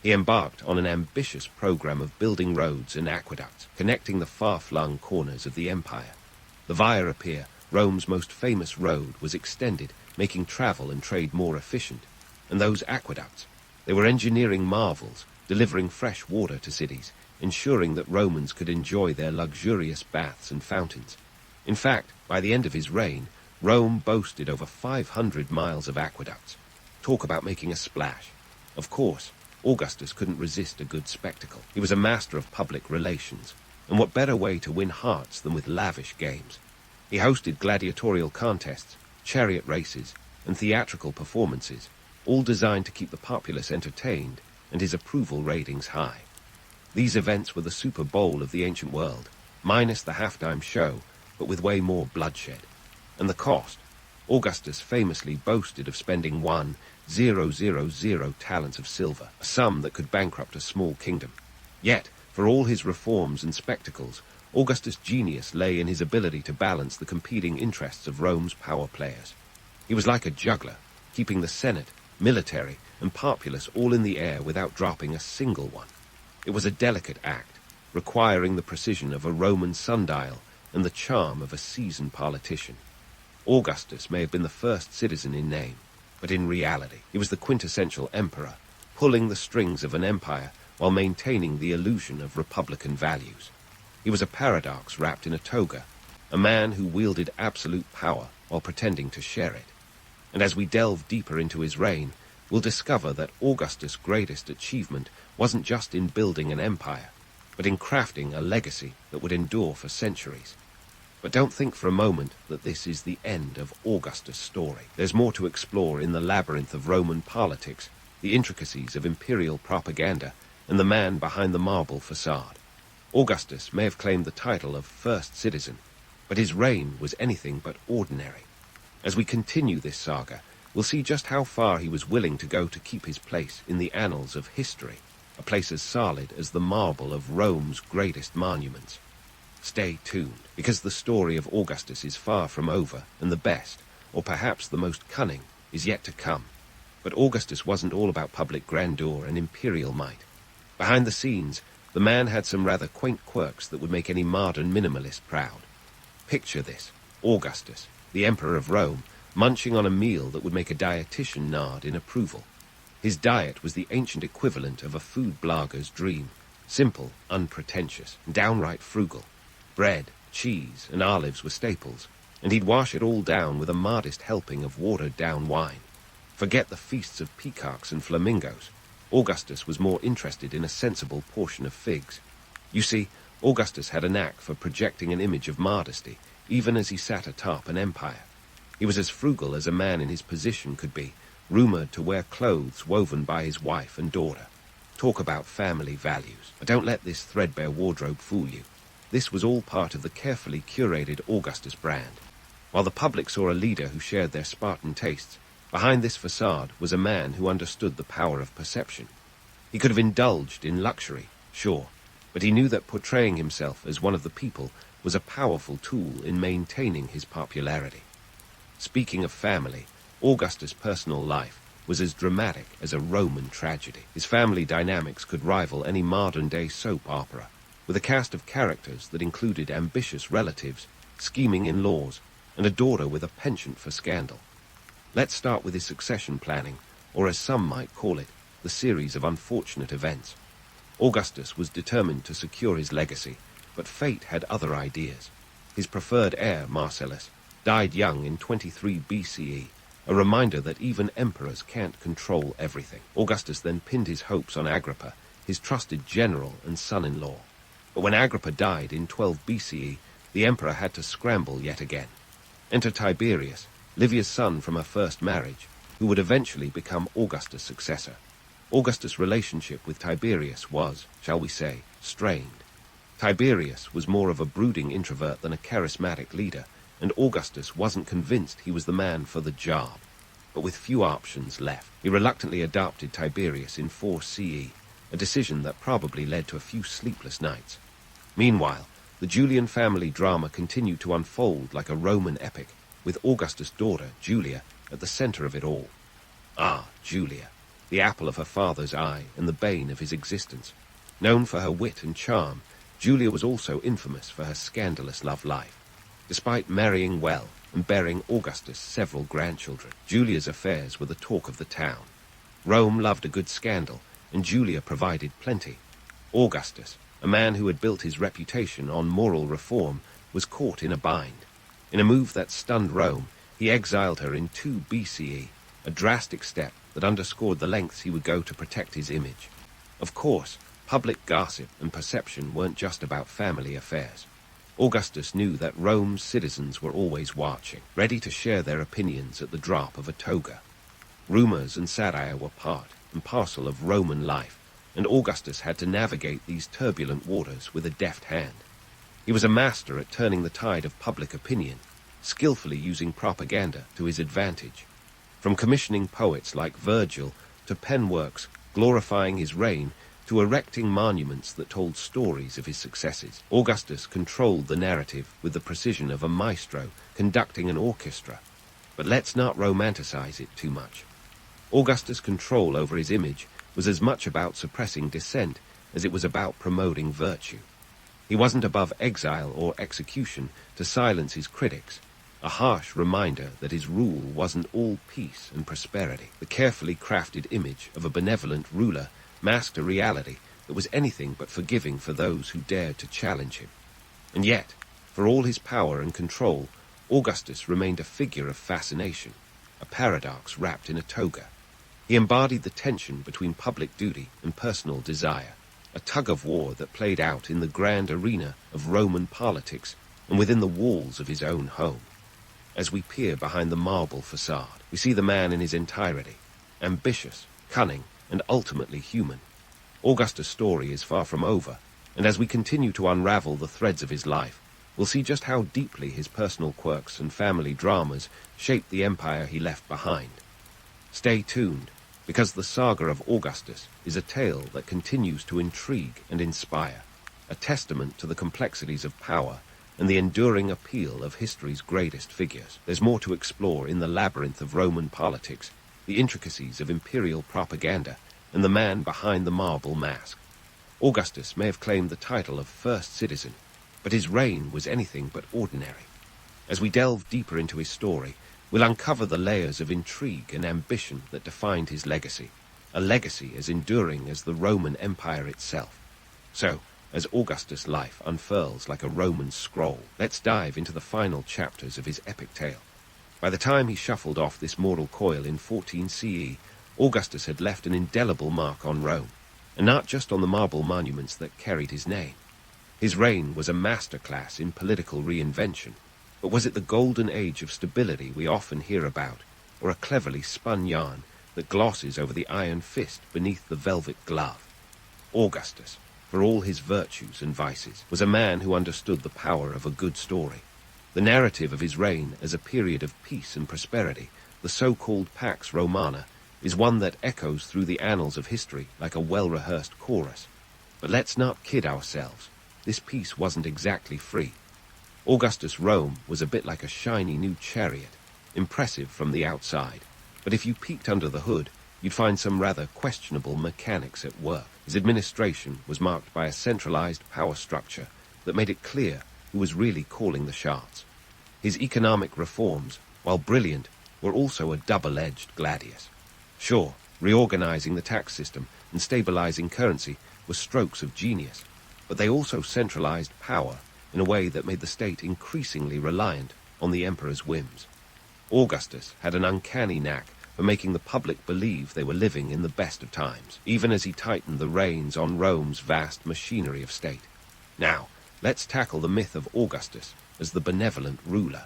Speaker 1: He embarked on an ambitious program of building roads and aqueducts, connecting the far-flung corners of the empire. The Via Appia, Rome's most famous road, was extended, making travel and trade more efficient. And those aqueducts, they were engineering marvels, delivering fresh water to cities, ensuring that Romans could enjoy their luxurious baths and fountains. In fact, by the end of his reign, Rome boasted over 500 miles of aqueducts. Talk about making a splash. Of course, Augustus couldn't resist a good spectacle. He was a master of public relations, and what better way to win hearts than with lavish games? He hosted gladiatorial contests, chariot races, and theatrical performances, all designed to keep the populace entertained and his approval ratings high. These events were the Super Bowl of the ancient world, minus the halftime show, but with way more bloodshed. And the cost? Augustus famously boasted of spending 1,000 talents of silver, a sum that could bankrupt a small kingdom. Yet, for all his reforms and spectacles, Augustus' genius lay in his ability to balance the competing interests of Rome's power players. He was like a juggler, keeping the Senate, military, and populace all in the air without dropping a single one. It was a delicate act, requiring the precision of a Roman sundial and the charm of a seasoned politician. Augustus may have been the first citizen in name, but in reality he was the quintessential emperor, pulling the strings of an empire while maintaining the illusion of republican values. He was a paradox wrapped in a toga, a man who wielded absolute power while pretending to share it. And as we delve deeper into his reign, we'll discover that Augustus' greatest achievement wasn't just in building an empire, but in crafting a legacy that would endure for centuries. But don't think for a moment that this is the end of Augustus' story. There's more to explore in the labyrinth of Roman politics, the intricacies of imperial propaganda, and the man behind the marble facade. Augustus may have claimed the title of first citizen, but his reign was anything but ordinary. As we continue this saga, we'll see just how far he was willing to go to keep his place in the annals of history, a place as solid as the marble of Rome's greatest monuments. Stay tuned, because the story of Augustus is far from over, and the best, or perhaps the most cunning, is yet to come. But Augustus wasn't all about public grandeur and imperial might. Behind the scenes, the man had some rather quaint quirks that would make any modern minimalist proud. Picture this: Augustus, the emperor of Rome, munching on a meal that would make a dietitian nod in approval. His diet was the ancient equivalent of a food blogger's dream: simple, unpretentious, and downright frugal. Bread, cheese, and olives were staples, and he'd wash it all down with a modest helping of watered-down wine. Forget the feasts of peacocks and flamingos. Augustus was more interested in a sensible portion of figs. You see, Augustus had a knack for projecting an image of modesty, even as he sat atop an empire. He was as frugal as a man in his position could be, rumored to wear clothes woven by his wife and daughter. Talk about family values. But don't let this threadbare wardrobe fool you. This was all part of the carefully curated Augustus brand. While the public saw a leader who shared their Spartan tastes, behind this facade was a man who understood the power of perception. He could have indulged in luxury, sure, but he knew that portraying himself as one of the people was a powerful tool in maintaining his popularity. Speaking of family, Augustus' personal life was as dramatic as a Roman tragedy. His family dynamics could rival any modern-day soap opera, with a cast of characters that included ambitious relatives, scheming in-laws, and a daughter with a penchant for scandal. Let's start with his succession planning, or as some might call it, the series of unfortunate events. Augustus was determined to secure his legacy, but fate had other ideas. His preferred heir, Marcellus, died young in 23 BCE, a reminder that even emperors can't control everything. Augustus then pinned his hopes on Agrippa, his trusted general and son-in-law. But when Agrippa died in 12 BCE, the emperor had to scramble yet again. Enter Tiberius, Livia's son from her first marriage, who would eventually become Augustus' successor. Augustus' relationship with Tiberius was, shall we say, strained. Tiberius was more of a brooding introvert than a charismatic leader, and Augustus wasn't convinced he was the man for the job. But with few options left, he reluctantly adopted Tiberius in 4 CE, a decision that probably led to a few sleepless nights. Meanwhile, the Julian family drama continued to unfold like a Roman epic, with Augustus' daughter, Julia, at the center of it all. Ah, Julia, the apple of her father's eye and the bane of his existence. Known for her wit and charm, Julia was also infamous for her scandalous love life. Despite marrying well and bearing Augustus several grandchildren, Julia's affairs were the talk of the town. Rome loved a good scandal, and Julia provided plenty. Augustus, a man who had built his reputation on moral reform, was caught in a bind. In a move that stunned Rome, he exiled her in 2 BCE, a drastic step that underscored the lengths he would go to protect his image. Of course, public gossip and perception weren't just about family affairs. Augustus knew that Rome's citizens were always watching, ready to share their opinions at the drop of a toga. Rumors and satire were part, and parcel of Roman life, and Augustus had to navigate these turbulent waters with a deft hand. He was a master at turning the tide of public opinion, skillfully using propaganda to his advantage. From commissioning poets like Virgil to pen works glorifying his reign to erecting monuments that told stories of his successes, Augustus controlled the narrative with the precision of a maestro conducting an orchestra. But let's not romanticize it too much. Augustus' control over his image was as much about suppressing dissent as it was about promoting virtue. He wasn't above exile or execution to silence his critics, a harsh reminder that his rule wasn't all peace and prosperity. The carefully crafted image of a benevolent ruler masked a reality that was anything but forgiving for those who dared to challenge him. And yet, for all his power and control, Augustus remained a figure of fascination, a paradox wrapped in a toga. He embodied the tension between public duty and personal desire, a tug-of-war that played out in the grand arena of Roman politics and within the walls of his own home. As we peer behind the marble facade, we see the man in his entirety, ambitious, cunning, and ultimately human. Augustus' story is far from over, and as we continue to unravel the threads of his life, we'll see just how deeply his personal quirks and family dramas shaped the empire he left behind. Stay tuned, because the saga of Augustus is a tale that continues to intrigue and inspire, a testament to the complexities of power and the enduring appeal of history's greatest figures. There's more to explore in the labyrinth of Roman politics, the intricacies of imperial propaganda, and the man behind the marble mask. Augustus may have claimed the title of first citizen, but his reign was anything but ordinary. As we delve deeper into his story, we'll uncover the layers of intrigue and ambition that defined his legacy, a legacy as enduring as the Roman Empire itself. So, as Augustus' life unfurls like a Roman scroll, let's dive into the final chapters of his epic tale. By the time he shuffled off this mortal coil in 14 CE, Augustus had left an indelible mark on Rome, and not just on the marble monuments that carried his name. His reign was a masterclass in political reinvention, but was it the golden age of stability we often hear about, or a cleverly spun yarn that glosses over the iron fist beneath the velvet glove? Augustus, for all his virtues and vices, was a man who understood the power of a good story. The narrative of his reign as a period of peace and prosperity, the so-called Pax Romana, is one that echoes through the annals of history like a well-rehearsed chorus. But let's not kid ourselves. This peace wasn't exactly free. Augustus' Rome was a bit like a shiny new chariot, impressive from the outside, but if you peeked under the hood, you'd find some rather questionable mechanics at work. His administration was marked by a centralized power structure that made it clear who was really calling the shots. His economic reforms, while brilliant, were also a double-edged gladius. Sure, reorganizing the tax system and stabilizing currency were strokes of genius, but they also centralized power in a way that made the state increasingly reliant on the emperor's whims. Augustus had an uncanny knack for making the public believe they were living in the best of times, even as he tightened the reins on Rome's vast machinery of state. Now, let's tackle the myth of Augustus as the benevolent ruler.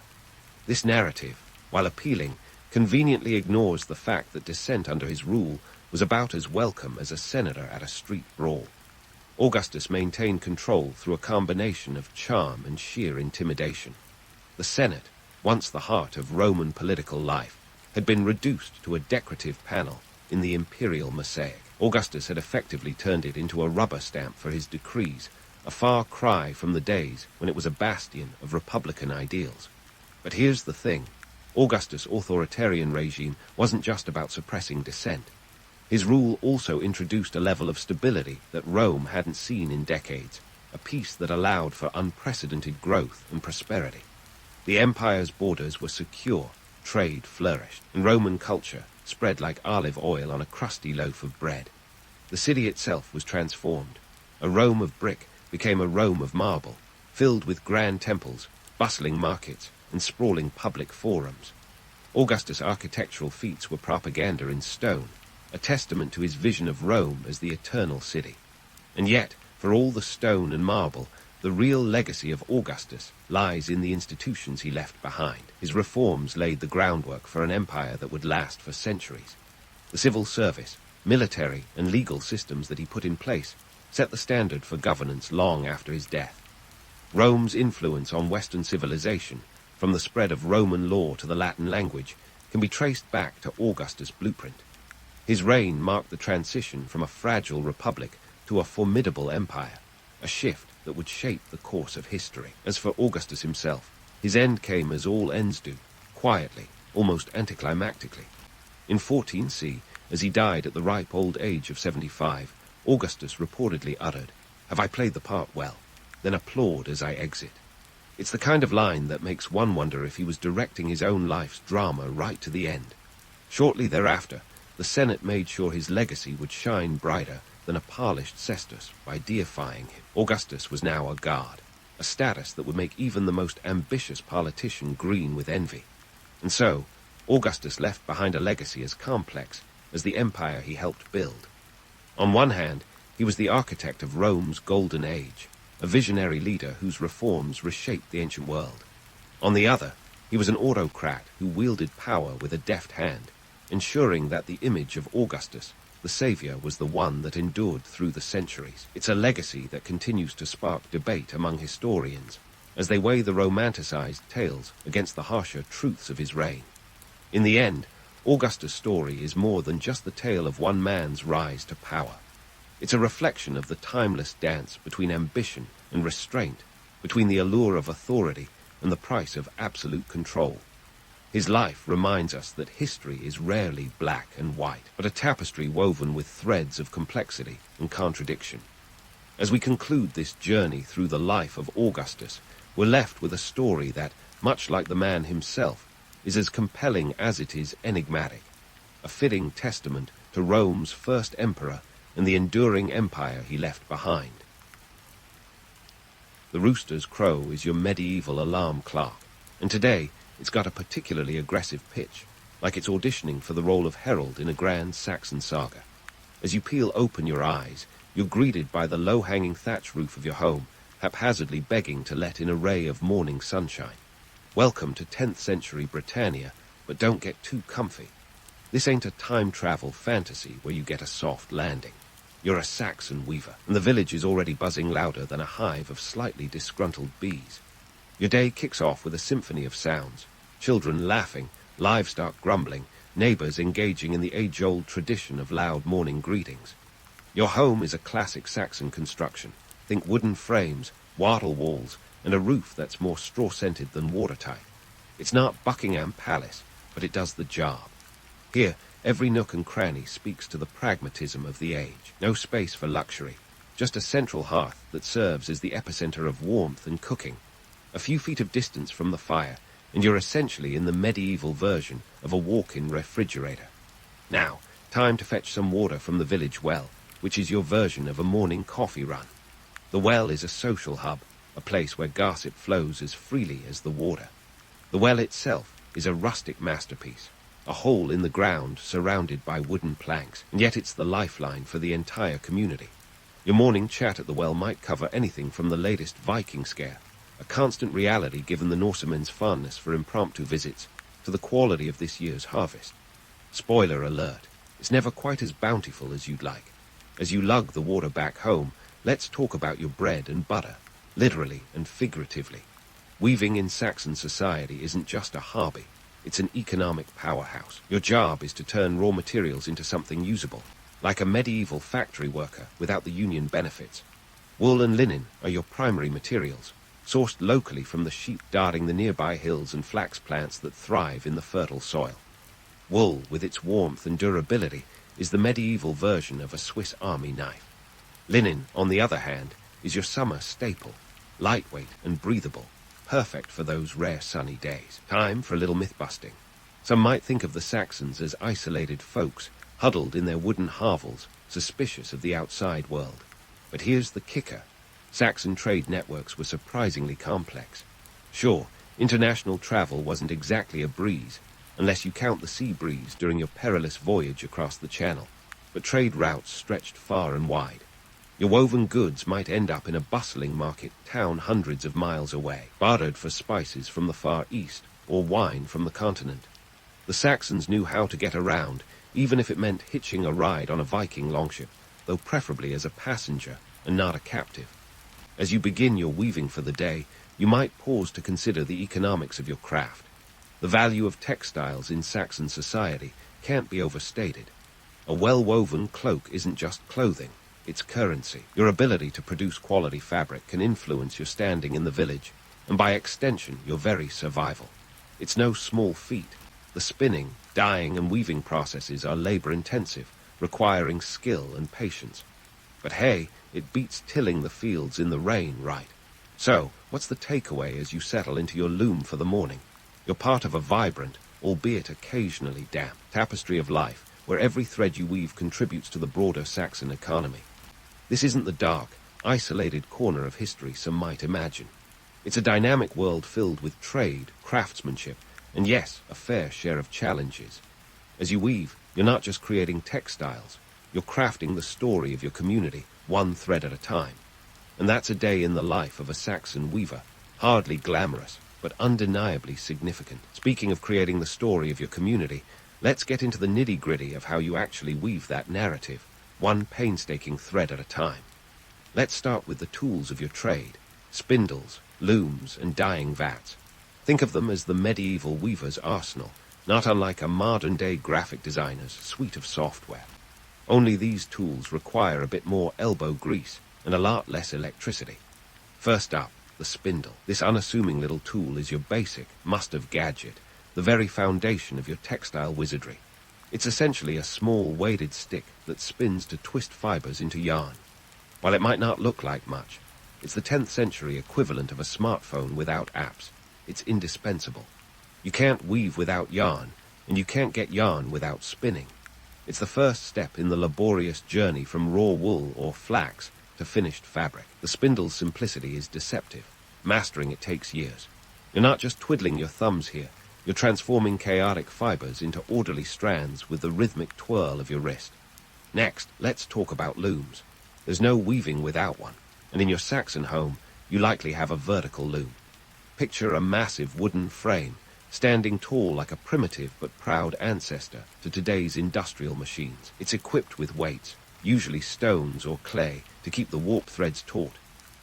Speaker 1: This narrative, while appealing, conveniently ignores the fact that dissent under his rule was about as welcome as a senator at a street brawl. Augustus maintained control through a combination of charm and sheer intimidation. The Senate, once the heart of Roman political life, had been reduced to a decorative panel in the imperial mosaic. Augustus had effectively turned it into a rubber stamp for his decrees, a far cry from the days when it was a bastion of republican ideals. But here's the thing. Augustus' authoritarian regime wasn't just about suppressing dissent. His rule also introduced a level of stability that Rome hadn't seen in decades, a peace that allowed for unprecedented growth and prosperity. The empire's borders were secure, trade flourished, and Roman culture spread like olive oil on a crusty loaf of bread. The city itself was transformed. A Rome of brick became a Rome of marble, filled with grand temples, bustling markets, and sprawling public forums. Augustus' architectural feats were propaganda in stone, a testament to his vision of Rome as the eternal city. And yet, for all the stone and marble, the real legacy of Augustus lies in the institutions he left behind. His reforms laid the groundwork for an empire that would last for centuries. The civil service, military and legal systems that he put in place set the standard for governance long after his death. Rome's influence on Western civilization, from the spread of Roman law to the Latin language, can be traced back to Augustus' blueprint. His reign marked the transition from a fragile republic to a formidable empire, a shift that would shape the course of history. As for Augustus himself, his end came as all ends do, quietly, almost anticlimactically. In 14C, as he died at the ripe old age of 75, Augustus reportedly uttered, "Have I played the part well?" then applaud as I exit. It's the kind of line that makes one wonder if he was directing his own life's drama right to the end. Shortly thereafter, the Senate made sure his legacy would shine brighter than a polished cestus by deifying him. Augustus was now a god, a status that would make even the most ambitious politician green with envy. And so, Augustus left behind a legacy as complex as the empire he helped build. On one hand, he was the architect of Rome's golden age, a visionary leader whose reforms reshaped the ancient world. On the other, he was an autocrat who wielded power with a deft hand, ensuring that the image of Augustus, the savior, was the one that endured through the centuries. It's a legacy that continues to spark debate among historians as they weigh the romanticized tales against the harsher truths of his reign. In the end, Augustus' story is more than just the tale of one man's rise to power. It's a reflection of the timeless dance between ambition and restraint, between the allure of authority and the price of absolute control. His life reminds us that history is rarely black and white, but a tapestry woven with threads of complexity and contradiction. As we conclude this journey through the life of Augustus, we're left with a story that, much like the man himself, is as compelling as it is enigmatic, a fitting testament to Rome's first emperor and the enduring empire he left behind. The rooster's crow is your medieval alarm clock, and today it's got a particularly aggressive pitch, like it's auditioning for the role of herald in a grand Saxon saga. As you peel open your eyes, you're greeted by the low-hanging thatch roof of your home, haphazardly begging to let in a ray of morning sunshine. Welcome to 10th century Britannia, but don't get too comfy. This ain't a time-travel fantasy where you get a soft landing. You're a Saxon weaver, and the village is already buzzing louder than a hive of slightly disgruntled bees. Your day kicks off with a symphony of sounds, children laughing, livestock grumbling, neighbors engaging in the age-old tradition of loud morning greetings. Your home is a classic Saxon construction. Think wooden frames, wattle walls, and a roof that's more straw-scented than watertight. It's not Buckingham Palace, but it does the job. Here, every nook and cranny speaks to the pragmatism of the age. No space for luxury, just a central hearth that serves as the epicenter of warmth and cooking. A few feet of distance from the fire, and you're essentially in the medieval version of a walk-in refrigerator. Now, time to fetch some water from the village well, which is your version of a morning coffee run. The well is a social hub, a place where gossip flows as freely as the water. The well itself is a rustic masterpiece, a hole in the ground surrounded by wooden planks, and yet it's the lifeline for the entire community. Your morning chat at the well might cover anything from the latest Viking scare, a constant reality given the Norsemen's fondness for impromptu visits, to the quality of this year's harvest. Spoiler alert, it's never quite as bountiful as you'd like. As you lug the water back home, let's talk about your bread and butter, literally and figuratively. Weaving in Saxon society isn't just a hobby, it's an economic powerhouse. Your job is to turn raw materials into something usable, like a medieval factory worker without the union benefits. Wool and linen are your primary materials, sourced locally from the sheep darting the nearby hills and flax plants that thrive in the fertile soil. Wool, with its warmth and durability, is the medieval version of a Swiss Army knife. Linen, on the other hand, is your summer staple, lightweight and breathable, perfect for those rare sunny days. Time for a little myth-busting. Some might think of the Saxons as isolated folks, huddled in their wooden hovels, suspicious of the outside world. But here's the kicker. Saxon trade networks were surprisingly complex. Sure, international travel wasn't exactly a breeze, unless you count the sea breeze during your perilous voyage across the Channel, but trade routes stretched far and wide. Your woven goods might end up in a bustling market town hundreds of miles away, bartered for spices from the Far East or wine from the continent. The Saxons knew how to get around, even if it meant hitching a ride on a Viking longship, though preferably as a passenger and not a captive. As you begin your weaving for the day, you might pause to consider the economics of your craft. The value of textiles in Saxon society can't be overstated. A well-woven cloak isn't just clothing, it's currency. Your ability to produce quality fabric can influence your standing in the village, and by extension, your very survival. It's no small feat. The spinning, dyeing, and weaving processes are labor-intensive, requiring skill and patience. But hey, it beats tilling the fields in the rain, right? So, what's the takeaway as you settle into your loom for the morning? You're part of a vibrant, albeit occasionally damp, tapestry of life, where every thread you weave contributes to the broader Saxon economy. This isn't the dark, isolated corner of history some might imagine. It's a dynamic world filled with trade, craftsmanship, and yes, a fair share of challenges. As you weave, you're not just creating textiles, you're crafting the story of your community, one thread at a time. And that's a day in the life of a Saxon weaver, hardly glamorous, but undeniably significant. Speaking of creating the story of your community, let's get into the nitty-gritty of how you actually weave that narrative, one painstaking thread at a time. Let's start with the tools of your trade, spindles, looms, and dyeing vats. Think of them as the medieval weaver's arsenal, not unlike a modern-day graphic designer's suite of software. Only these tools require a bit more elbow grease and a lot less electricity. First up, the spindle. This unassuming little tool is your basic, must-have gadget, the very foundation of your textile wizardry. It's essentially a small, weighted stick that spins to twist fibers into yarn. While it might not look like much, it's the 10th century equivalent of a smartphone without apps. It's indispensable. You can't weave without yarn, and you can't get yarn without spinning. It's the first step in the laborious journey from raw wool or flax to finished fabric. The spindle's simplicity is deceptive. Mastering it takes years. You're not just twiddling your thumbs here. You're transforming chaotic fibers into orderly strands with the rhythmic twirl of your wrist. Next, let's talk about looms. There's no weaving without one, and in your Saxon home, you likely have a vertical loom. Picture a massive wooden frame, standing tall like a primitive but proud ancestor to today's industrial machines. It's equipped with weights, usually stones or clay, to keep the warp threads taut.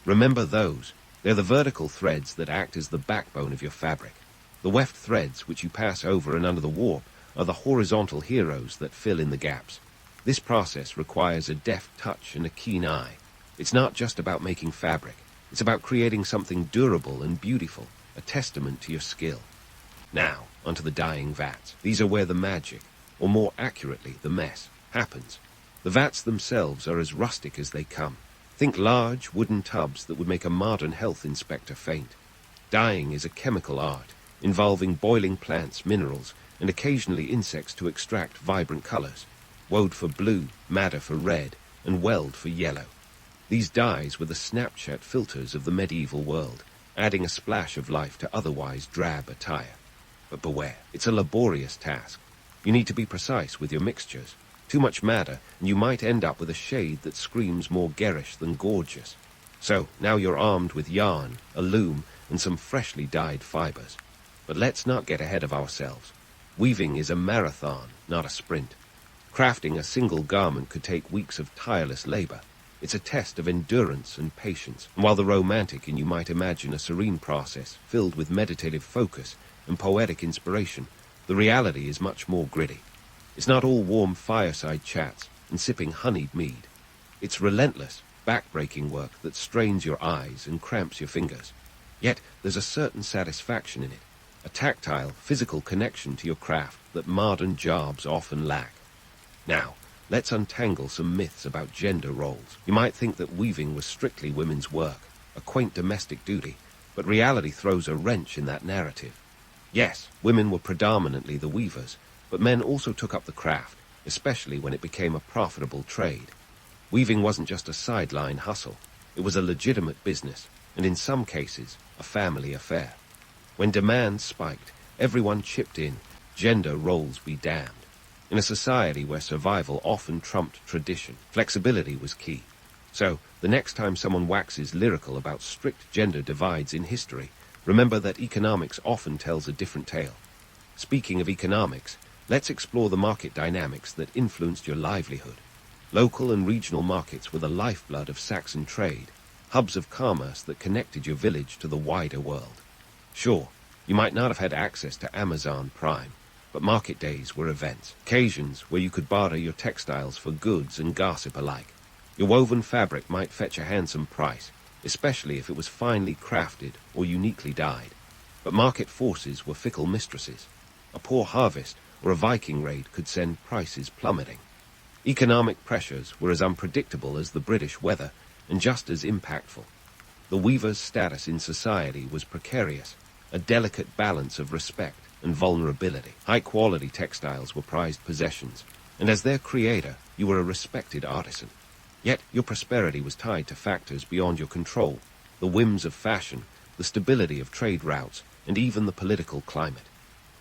Speaker 1: Remember those. They're the vertical threads that act as the backbone of your fabric. The weft threads, which you pass over and under the warp, are the horizontal heroes that fill in the gaps. This process requires a deft touch and a keen eye. It's not just about making fabric. It's about creating something durable and beautiful, a testament to your skill. Now, onto the dyeing vats. These are where the magic, or more accurately, the mess, happens. The vats themselves are as rustic as they come. Think large wooden tubs that would make a modern health inspector faint. Dyeing is a chemical art, involving boiling plants, minerals, and occasionally insects to extract vibrant colors. Woad for blue, madder for red, and weld for yellow. These dyes were the Snapchat filters of the medieval world, adding a splash of life to otherwise drab attire. But beware, it's a laborious task. You need to be precise with your mixtures. Too much madder, and you might end up with a shade that screams more garish than gorgeous. So, now you're armed with yarn, a loom, and some freshly dyed fibers. But let's not get ahead of ourselves. Weaving is a marathon, not a sprint. Crafting a single garment could take weeks of tireless labor. It's a test of endurance and patience. And while the romantic in you might imagine a serene process filled with meditative focus and poetic inspiration, the reality is much more gritty. It's not all warm fireside chats and sipping honeyed mead. It's relentless, back-breaking work that strains your eyes and cramps your fingers. Yet there's a certain satisfaction in it, a tactile, physical connection to your craft that modern jobs often lack. Now, let's untangle some myths about gender roles. You might think that weaving was strictly women's work, a quaint domestic duty, but reality throws a wrench in that narrative. Yes, women were predominantly the weavers, but men also took up the craft, especially when it became a profitable trade. Weaving wasn't just a sideline hustle. It was a legitimate business, and in some cases, a family affair. When demand spiked, everyone chipped in, gender roles be damned. In a society where survival often trumped tradition, flexibility was key. So, the next time someone waxes lyrical about strict gender divides in history, remember that economics often tells a different tale. Speaking of economics, Let's explore the market dynamics that influenced your livelihood. Local and regional markets were the lifeblood of Saxon trade, hubs of commerce that connected your village to the wider world. Sure, you might not have had access to Amazon Prime, but market days were events, occasions where you could barter your textiles for goods and gossip alike. Your woven fabric might fetch a handsome price, especially if it was finely crafted or uniquely dyed. But market forces were fickle mistresses. A poor harvest or a Viking raid could send prices plummeting. Economic pressures were as unpredictable as the British weather and just as impactful. The weaver's status in society was precarious, a delicate balance of respect and vulnerability. High-quality textiles were prized possessions, and as their creator, you were a respected artisan. Yet your prosperity was tied to factors beyond your control, the whims of fashion, the stability of trade routes, and even the political climate.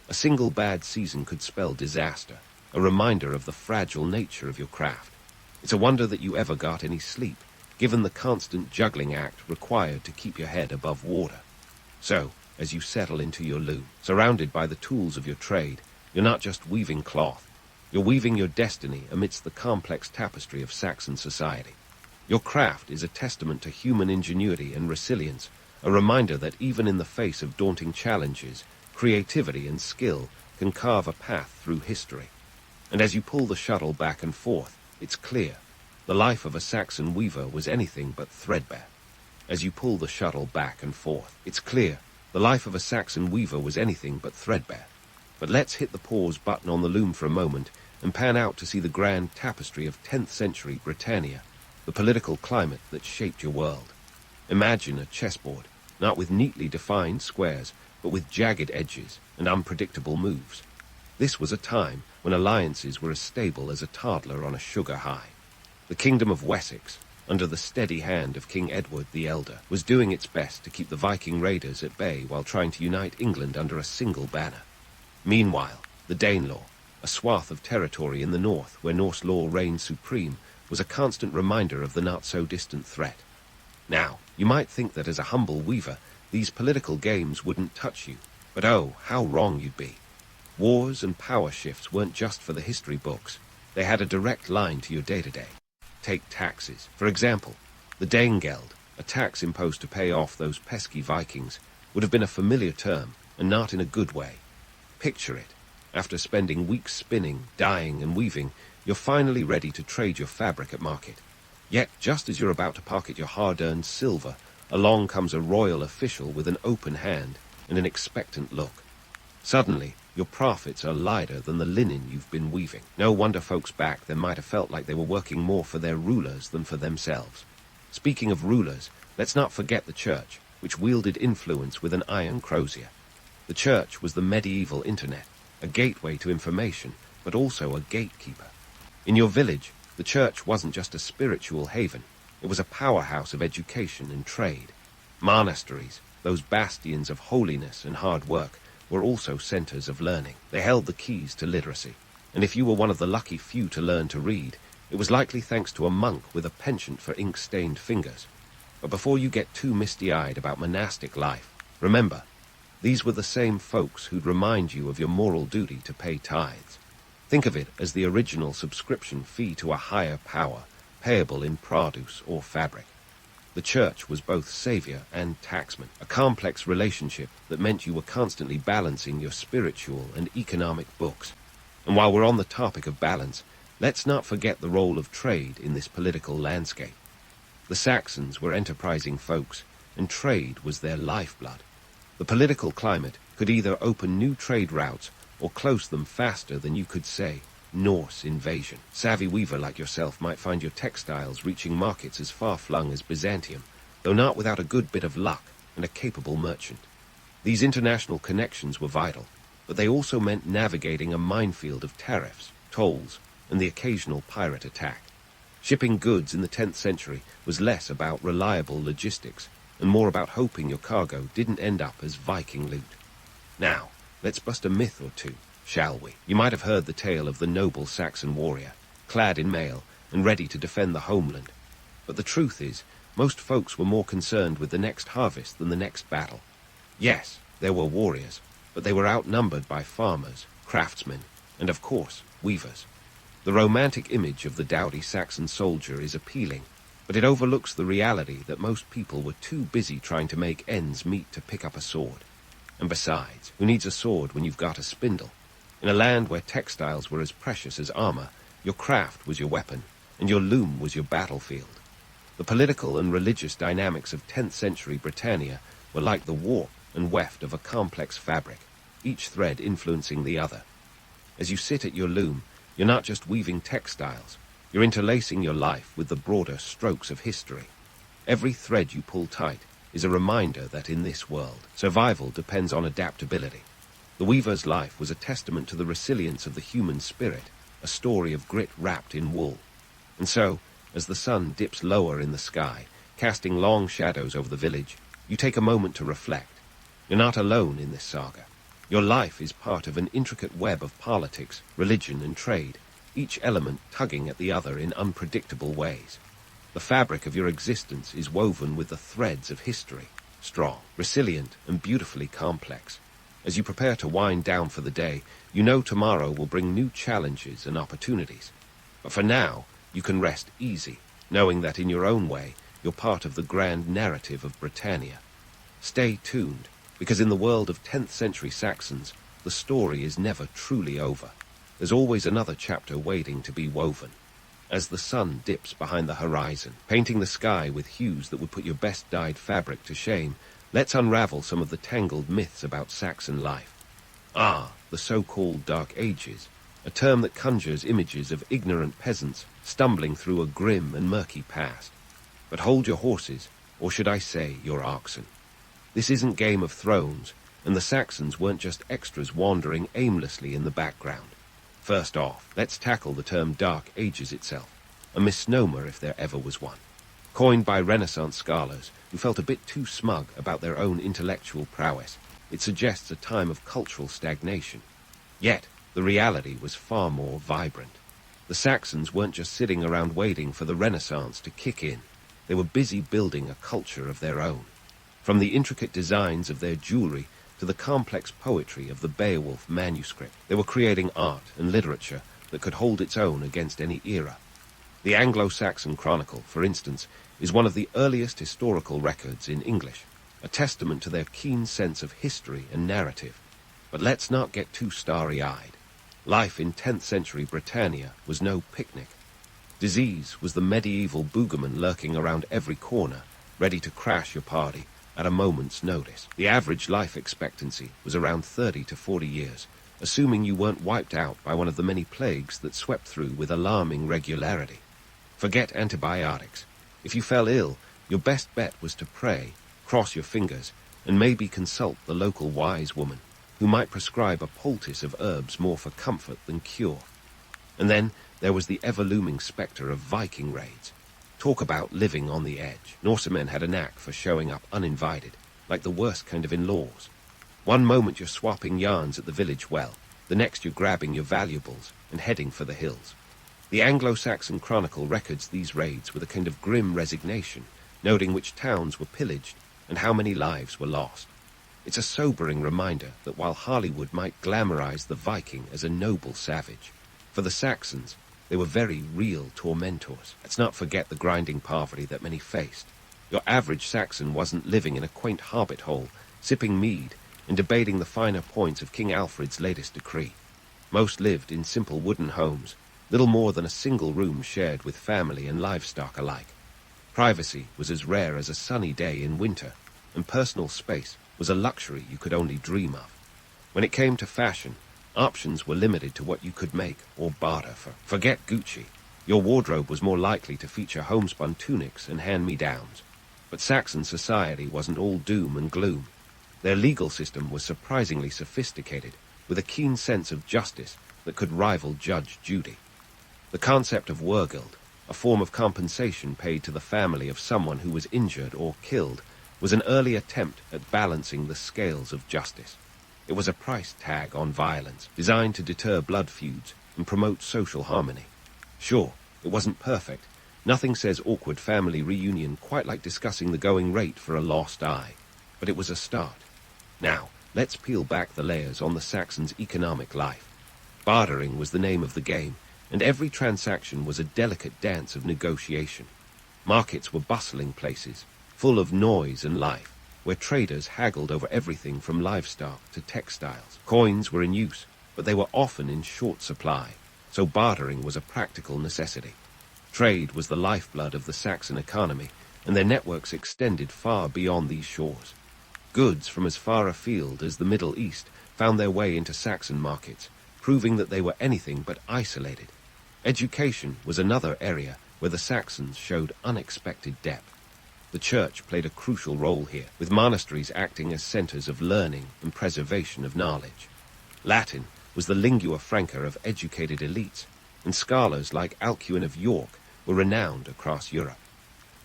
Speaker 1: A single bad season could spell disaster, a reminder of the fragile nature of your craft. It's a wonder that you ever got any sleep, given the constant juggling act required to keep your head above water. So, as you settle into your loom, surrounded by the tools of your trade, you're not just weaving cloth. You're weaving your destiny amidst the complex tapestry of Saxon society. Your craft is a testament to human ingenuity and resilience, a reminder that even in the face of daunting challenges, creativity and skill can carve a path through history. And as you pull the shuttle back and forth, it's clear. The life of a Saxon weaver was anything but threadbare. As you pull the shuttle back and forth, it's clear. The life of a Saxon weaver was anything but threadbare. But let's hit the pause button on the loom for a moment and pan out to see the grand tapestry of 10th century Britannia, the political climate that shaped your world. Imagine a chessboard, not with neatly defined squares, but with jagged edges and unpredictable moves. This was a time when alliances were as stable as a toddler on a sugar high. The kingdom of Wessex, under the steady hand of King Edward the Elder, was doing its best to keep the Viking raiders at bay while trying to unite England under a single banner. Meanwhile, the Danelaw, a swath of territory in the north where Norse law reigned supreme, was a constant reminder of the not-so-distant threat. Now, you might think that as a humble weaver, these political games wouldn't touch you, but oh, how wrong you'd be. Wars and power shifts weren't just for the history books. They had a direct line to your day-to-day. Take taxes. For example, the Danegeld, a tax imposed to pay off those pesky Vikings, would have been a familiar term, and not in a good way. Picture it. After spending weeks spinning, dyeing, and weaving, you're finally ready to trade your fabric at market. Yet, just as you're about to pocket your hard-earned silver, along comes a royal official with an open hand and an expectant look. Suddenly, your profits are lighter than the linen you've been weaving. No wonder folks back then might have felt like they were working more for their rulers than for themselves. Speaking of rulers, let's not forget the church, which wielded influence with an iron crozier. The church was the medieval internet, a gateway to information, but also a gatekeeper. In your village, the church wasn't just a spiritual haven. It was a powerhouse of education and trade. Monasteries, those bastions of holiness and hard work, were also centers of learning. They held the keys to literacy, and if you were one of the lucky few to learn to read, it was likely thanks to a monk with a penchant for ink-stained fingers. But before you get too misty-eyed about monastic life, remember, these were the same folks who'd remind you of your moral duty to pay tithes. Think of it as the original subscription fee to a higher power, payable in produce or fabric. The church was both savior and taxman, a complex relationship that meant you were constantly balancing your spiritual and economic books. And while we're on the topic of balance, let's not forget the role of trade in this political landscape. The Saxons were enterprising folks, and trade was their lifeblood. The political climate could either open new trade routes or close them faster than you could say Norse invasion. Savvy weaver like yourself might find your textiles reaching markets as far-flung as Byzantium, though not without a good bit of luck and a capable merchant. These international connections were vital, but they also meant navigating a minefield of tariffs, tolls, and the occasional pirate attack. Shipping goods in the 10th century was less about reliable logistics and more about hoping your cargo didn't end up as Viking loot. Now, let's bust a myth or two, shall we? You might have heard the tale of the noble Saxon warrior, clad in mail and ready to defend the homeland. But the truth is, most folks were more concerned with the next harvest than the next battle. Yes, there were warriors, but they were outnumbered by farmers, craftsmen, and of course, weavers. The romantic image of the dowdy Saxon soldier is appealing, but it overlooks the reality that most people were too busy trying to make ends meet to pick up a sword. And besides, who needs a sword when you've got a spindle? In a land where textiles were as precious as armor, your craft was your weapon, and your loom was your battlefield. The political and religious dynamics of 10th century Britannia were like the warp and weft of a complex fabric, each thread influencing the other. As you sit at your loom, you're not just weaving textiles, you're interlacing your life with the broader strokes of history. Every thread you pull tight is a reminder that in this world, survival depends on adaptability. The weaver's life was a testament to the resilience of the human spirit, a story of grit wrapped in wool. And so, as the sun dips lower in the sky, casting long shadows over the village, you take a moment to reflect. You're not alone in this saga. Your life is part of an intricate web of politics, religion, and trade, each element tugging at the other in unpredictable ways. The fabric of your existence is woven with the threads of history, strong, resilient, and beautifully complex. As you prepare to wind down for the day, you know tomorrow will bring new challenges and opportunities. But for now, you can rest easy, knowing that in your own way, you're part of the grand narrative of Britannia. Stay tuned, because in the world of 10th century Saxons, the story is never truly over. There's always another chapter waiting to be woven. As the sun dips behind the horizon, painting the sky with hues that would put your best dyed fabric to shame, let's unravel some of the tangled myths about Saxon life. The so-called Dark Ages, a term that conjures images of ignorant peasants stumbling through a grim and murky past. But hold your horses, or should I say your oxen. This isn't Game of Thrones, and the Saxons weren't just extras wandering aimlessly in the background. First off, let's tackle the term Dark Ages itself, a misnomer if there ever was one. Coined by Renaissance scholars who felt a bit too smug about their own intellectual prowess, it suggests a time of cultural stagnation. Yet, the reality was far more vibrant. The Saxons weren't just sitting around waiting for the Renaissance to kick in. They were busy building a culture of their own. From the intricate designs of their jewelry to the complex poetry of the Beowulf manuscript, they were creating art and literature that could hold its own against any era. The Anglo-Saxon Chronicle, for instance, is one of the earliest historical records in English, a testament to their keen sense of history and narrative. But let's not get too starry-eyed. Life in 10th century Britannia was no picnic. Disease was the medieval boogeyman lurking around every corner, ready to crash your party at a moment's notice. The average life expectancy was around 30 to 40 years, assuming you weren't wiped out by one of the many plagues that swept through with alarming regularity. Forget antibiotics. If you fell ill, your best bet was to pray, cross your fingers, and maybe consult the local wise woman, who might prescribe a poultice of herbs more for comfort than cure. And then there was the ever-looming spectre of Viking raids. Talk about living on the edge. Norsemen had a knack for showing up uninvited, like the worst kind of in-laws. One moment you're swapping yarns at the village well, the next you're grabbing your valuables and heading for the hills. The Anglo-Saxon Chronicle records these raids with a kind of grim resignation, noting which towns were pillaged and how many lives were lost. It's a sobering reminder that while Hollywood might glamorize the Viking as a noble savage, for the Saxons, they were very real tormentors. Let's not forget the grinding poverty that many faced. Your average Saxon wasn't living in a quaint hobbit hole, sipping mead and debating the finer points of King Alfred's latest decree. Most lived in simple wooden homes, little more than a single room shared with family and livestock alike. Privacy was as rare as a sunny day in winter, and personal space was a luxury you could only dream of. When it came to fashion, options were limited to what you could make or barter for. Forget Gucci. Your wardrobe was more likely to feature homespun tunics and hand-me-downs. But Saxon society wasn't all doom and gloom. Their legal system was surprisingly sophisticated, with a keen sense of justice that could rival Judge Judy. The concept of wergild, a form of compensation paid to the family of someone who was injured or killed, was an early attempt at balancing the scales of justice. It was a price tag on violence, designed to deter blood feuds and promote social harmony. Sure, it wasn't perfect. Nothing says awkward family reunion quite like discussing the going rate for a lost eye. But it was a start. Now, let's peel back the layers on the Saxons' economic life. Bartering was the name of the game, and every transaction was a delicate dance of negotiation. Markets were bustling places, full of noise and life, where traders haggled over everything from livestock to textiles. Coins were in use, but they were often in short supply, so bartering was a practical necessity. Trade was the lifeblood of the Saxon economy, and their networks extended far beyond these shores. Goods from as far afield as the Middle East found their way into Saxon markets, proving that they were anything but isolated. Education was another area where the Saxons showed unexpected depth. The church played a crucial role here, with monasteries acting as centers of learning and preservation of knowledge. Latin was the lingua franca of educated elites, and scholars like Alcuin of York were renowned across Europe.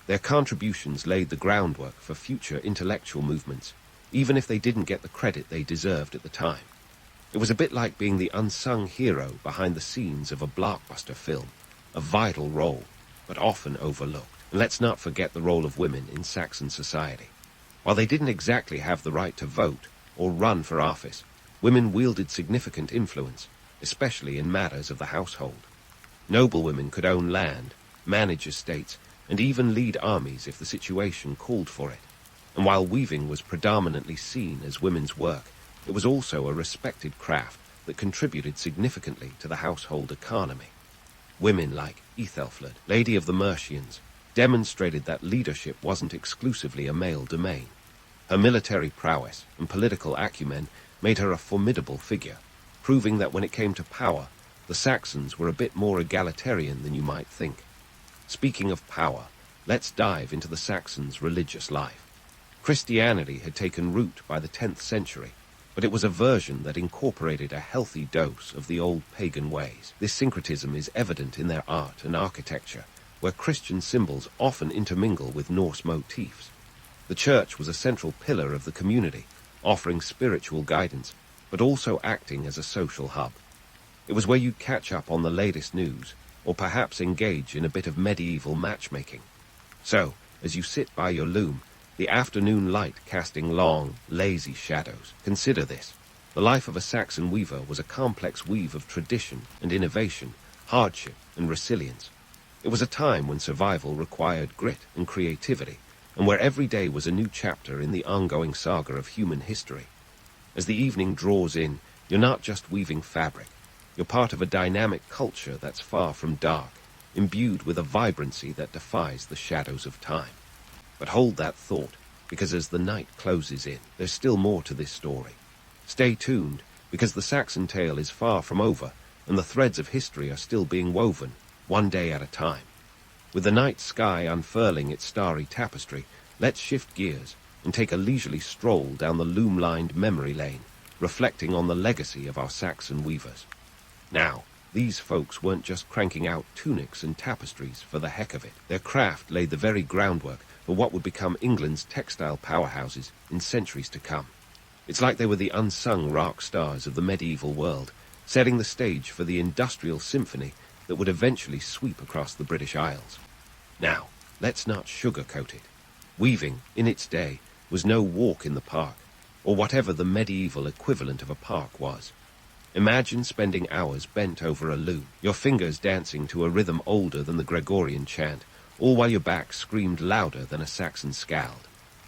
Speaker 1: Their contributions laid the groundwork for future intellectual movements, even if they didn't get the credit they deserved at the time. It was a bit like being the unsung hero behind the scenes of a blockbuster film, a vital role, but often overlooked. And let's not forget the role of women in Saxon society. While they didn't exactly have the right to vote or run for office, women wielded significant influence, especially in matters of the household. Noblewomen could own land, manage estates, and even lead armies if the situation called for it. And while weaving was predominantly seen as women's work, it was also a respected craft that contributed significantly to the household economy. Women like Ethelfled, Lady of the Mercians, demonstrated that leadership wasn't exclusively a male domain. Her military prowess and political acumen made her a formidable figure, proving that when it came to power, the Saxons were a bit more egalitarian than you might think. Speaking of power, let's dive into the Saxons' religious life. Christianity had taken root by the 10th century, but it was a version that incorporated a healthy dose of the old pagan ways. This syncretism is evident in their art and architecture, where Christian symbols often intermingle with Norse motifs. The church was a central pillar of the community, offering spiritual guidance, but also acting as a social hub. It was where you'd catch up on the latest news, or perhaps engage in a bit of medieval matchmaking. So, as you sit by your loom, the afternoon light casting long, lazy shadows, consider this. The life of a Saxon weaver was a complex weave of tradition and innovation, hardship and resilience. It was a time when survival required grit and creativity, and where every day was a new chapter in the ongoing saga of human history. As the evening draws in, you're not just weaving fabric. You're part of a dynamic culture that's far from dark, imbued with a vibrancy that defies the shadows of time. But hold that thought, because as the night closes in, there's still more to this story. Stay tuned, because the Saxon tale is far from over, and the threads of history are still being woven, one day at a time. With the night sky unfurling its starry tapestry, let's shift gears and take a leisurely stroll down the loom-lined memory lane, reflecting on the legacy of our Saxon weavers. Now, these folks weren't just cranking out tunics and tapestries for the heck of it. Their craft laid the very groundwork for what would become England's textile powerhouses in centuries to come. It's like they were the unsung rock stars of the medieval world, setting the stage for the industrial symphony that would eventually sweep across the British Isles. Now, let's not sugarcoat it. Weaving, in its day, was no walk in the park, or whatever the medieval equivalent of a park was. Imagine spending hours bent over a loom, your fingers dancing to a rhythm older than the Gregorian chant, all while your back screamed louder than a Saxon scald.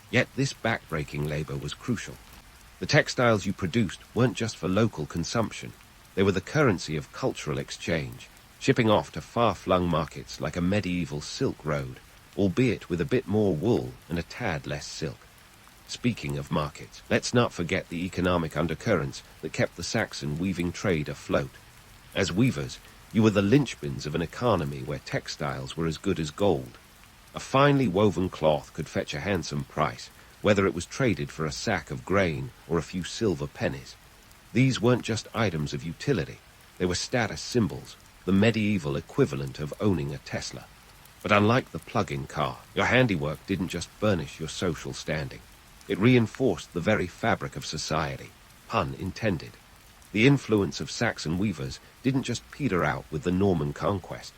Speaker 1: Yet this back-breaking labor was crucial. The textiles you produced weren't just for local consumption. They were the currency of cultural exchange, shipping off to far-flung markets like a medieval silk road, albeit with a bit more wool and a tad less silk. Speaking of markets, let's not forget the economic undercurrents that kept the Saxon weaving trade afloat. As weavers, you were the linchpins of an economy where textiles were as good as gold. A finely woven cloth could fetch a handsome price, whether it was traded for a sack of grain or a few silver pennies. These weren't just items of utility, they were status symbols, the medieval equivalent of owning a Tesla. But unlike the plug-in car, your handiwork didn't just burnish your social standing. It reinforced the very fabric of society, pun intended. The influence of Saxon weavers didn't just peter out with the Norman conquest.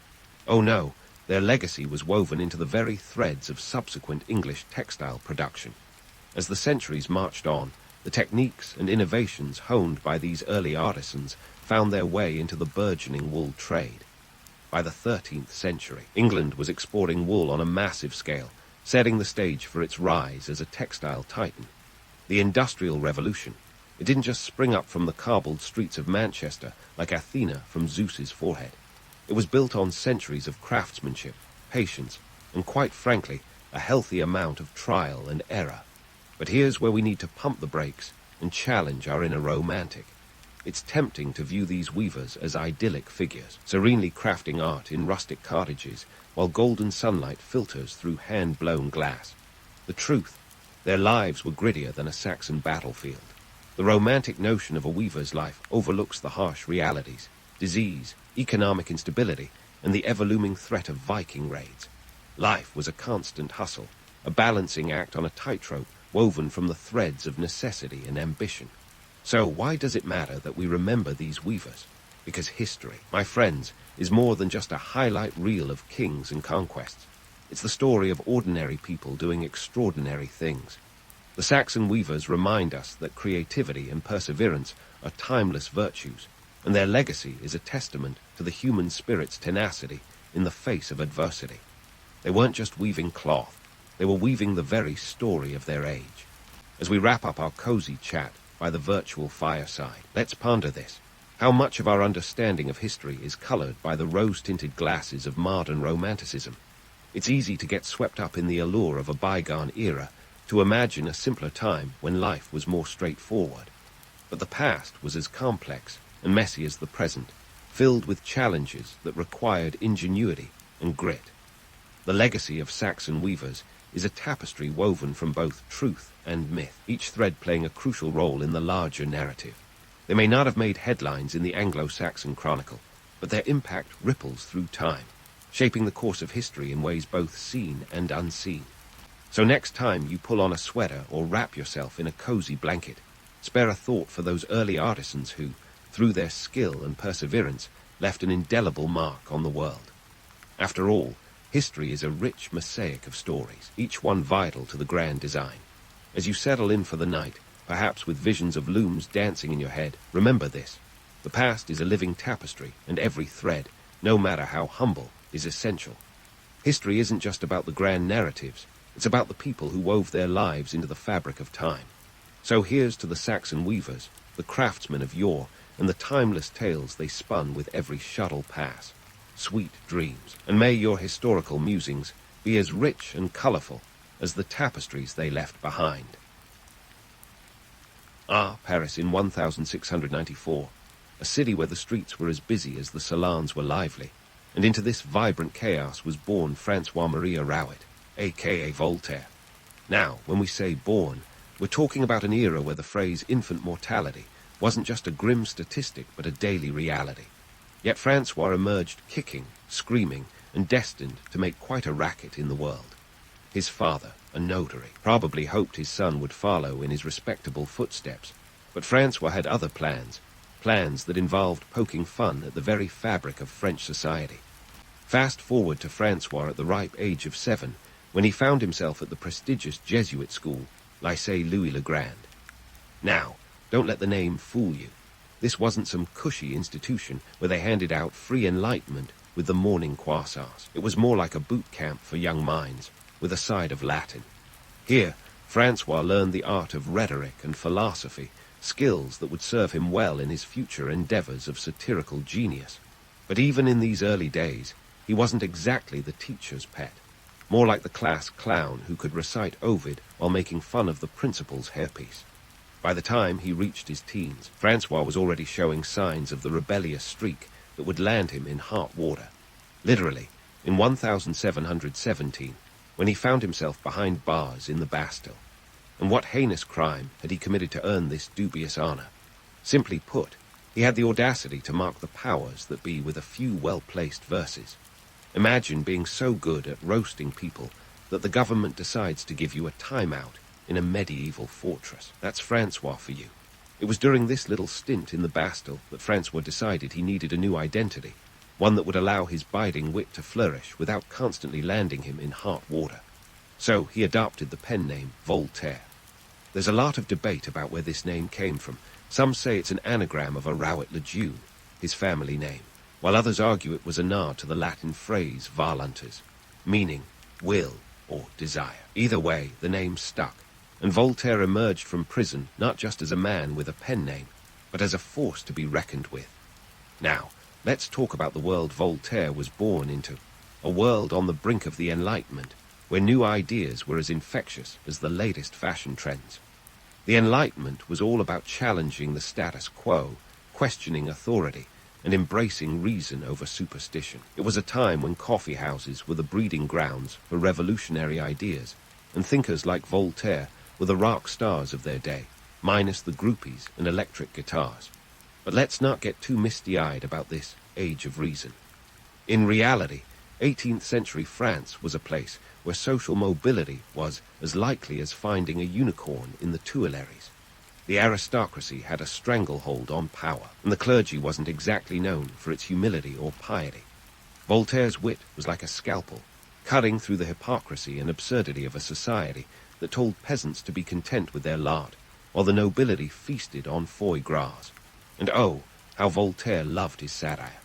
Speaker 1: Oh no, their legacy was woven into the very threads of subsequent English textile production. As the centuries marched on, The techniques and innovations honed by these early artisans found their way into the burgeoning wool trade. By the 13th century, England was exporting wool on a massive scale, setting the stage for its rise as a textile titan. The Industrial Revolution. It didn't just spring up from the cobbled streets of Manchester like Athena from Zeus's forehead. It was built on centuries of craftsmanship, patience, and quite frankly, a healthy amount of trial and error. But here's where we need to pump the brakes and challenge our inner romantic. It's tempting to view these weavers as idyllic figures, serenely crafting art in rustic cottages while golden sunlight filters through hand-blown glass. The truth, their lives were grittier than a Saxon battlefield. The romantic notion of a weaver's life overlooks the harsh realities, disease, economic instability, and the ever-looming threat of Viking raids. Life was a constant hustle, a balancing act on a tightrope woven from the threads of necessity and ambition. So why does it matter that we remember these weavers? Because history, my friends, is more than just a highlight reel of kings and conquests. It's the story of ordinary people doing extraordinary things. The Saxon weavers remind us that creativity and perseverance are timeless virtues, and their legacy is a testament to the human spirit's tenacity in the face of adversity. They weren't just weaving cloth, they were weaving the very story of their age. As we wrap up our cozy chat by the virtual fireside, let's ponder this. How much of our understanding of history is colored by the rose-tinted glasses of modern romanticism? It's easy to get swept up in the allure of a bygone era, to imagine a simpler time when life was more straightforward. But the past was as complex and messy as the present, filled with challenges that required ingenuity and grit. The legacy of Saxon weavers is a tapestry woven from both truth and myth, each thread playing a crucial role in the larger narrative. They may not have made headlines in the Anglo-Saxon Chronicle, but their impact ripples through time, shaping the course of history in ways both seen and unseen. So next time you pull on a sweater or wrap yourself in a cozy blanket, spare a thought for those early artisans who, through their skill and perseverance, left an indelible mark on the world. After all, history is a rich mosaic of stories, each one vital to the grand design. As you settle in for the night, perhaps with visions of looms dancing in your head, remember this. The past is a living tapestry, and every thread, no matter how humble, is essential. History isn't just about the grand narratives, it's about the people who wove their lives into the fabric of time. So here's to the Saxon weavers, the craftsmen of yore, and the timeless tales they spun with every shuttle pass. Sweet dreams, and may your historical musings be as rich and colorful as the tapestries they left behind. Paris in 1694, a city where the streets were as busy as the salons were lively, and into this vibrant chaos was born Francois-Marie Rowett, a.k.a. Voltaire. Now, when we say born, we're talking about an era where the phrase infant mortality wasn't just a grim statistic but a daily reality. Yet Francois emerged kicking, screaming, and destined to make quite a racket in the world. His father, a notary, probably hoped his son would follow in his respectable footsteps, but Francois had other plans that involved poking fun at the very fabric of French society. Fast forward to Francois at the ripe age of 7, when he found himself at the prestigious Jesuit school, Lycée Louis le Grand. Now, don't let the name fool you. This wasn't some cushy institution where they handed out free enlightenment with the morning croissants. It was more like a boot camp for young minds, with a side of Latin. Here, Francois learned the art of rhetoric and philosophy, skills that would serve him well in his future endeavors of satirical genius. But even in these early days, he wasn't exactly the teacher's pet, more like the class clown who could recite Ovid while making fun of the principal's hairpiece. By the time he reached his teens, Francois was already showing signs of the rebellious streak that would land him in hot water. Literally, in 1717, when he found himself behind bars in the Bastille. And what heinous crime had he committed to earn this dubious honor? Simply put, he had the audacity to mock the powers that be with a few well-placed verses. Imagine being so good at roasting people that the government decides to give you a timeout in a medieval fortress. That's Francois for you. It was during this little stint in the Bastille that Francois decided he needed a new identity, one that would allow his biting wit to flourish without constantly landing him in hot water. So he adopted the pen name Voltaire. There's a lot of debate about where this name came from. Some say it's an anagram of Arowat Lejeune, his family name, while others argue it was a nod to the Latin phrase voluntas, meaning will or desire. Either way, the name stuck, and Voltaire emerged from prison not just as a man with a pen name, but as a force to be reckoned with. Now, let's talk about the world Voltaire was born into, a world on the brink of the Enlightenment, where new ideas were as infectious as the latest fashion trends. The Enlightenment was all about challenging the status quo, questioning authority, and embracing reason over superstition. It was a time when coffee houses were the breeding grounds for revolutionary ideas, and thinkers like Voltaire were the rock stars of their day, minus the groupies and electric guitars. But let's not get too misty-eyed about this age of reason. In reality, 18th century France was a place where social mobility was as likely as finding a unicorn in the Tuileries. The aristocracy had a stranglehold on power, and the clergy wasn't exactly known for its humility or piety. Voltaire's wit was like a scalpel, cutting through the hypocrisy and absurdity of a society that told peasants to be content with their lot, while the nobility feasted on foie gras. And oh, how Voltaire loved his satire.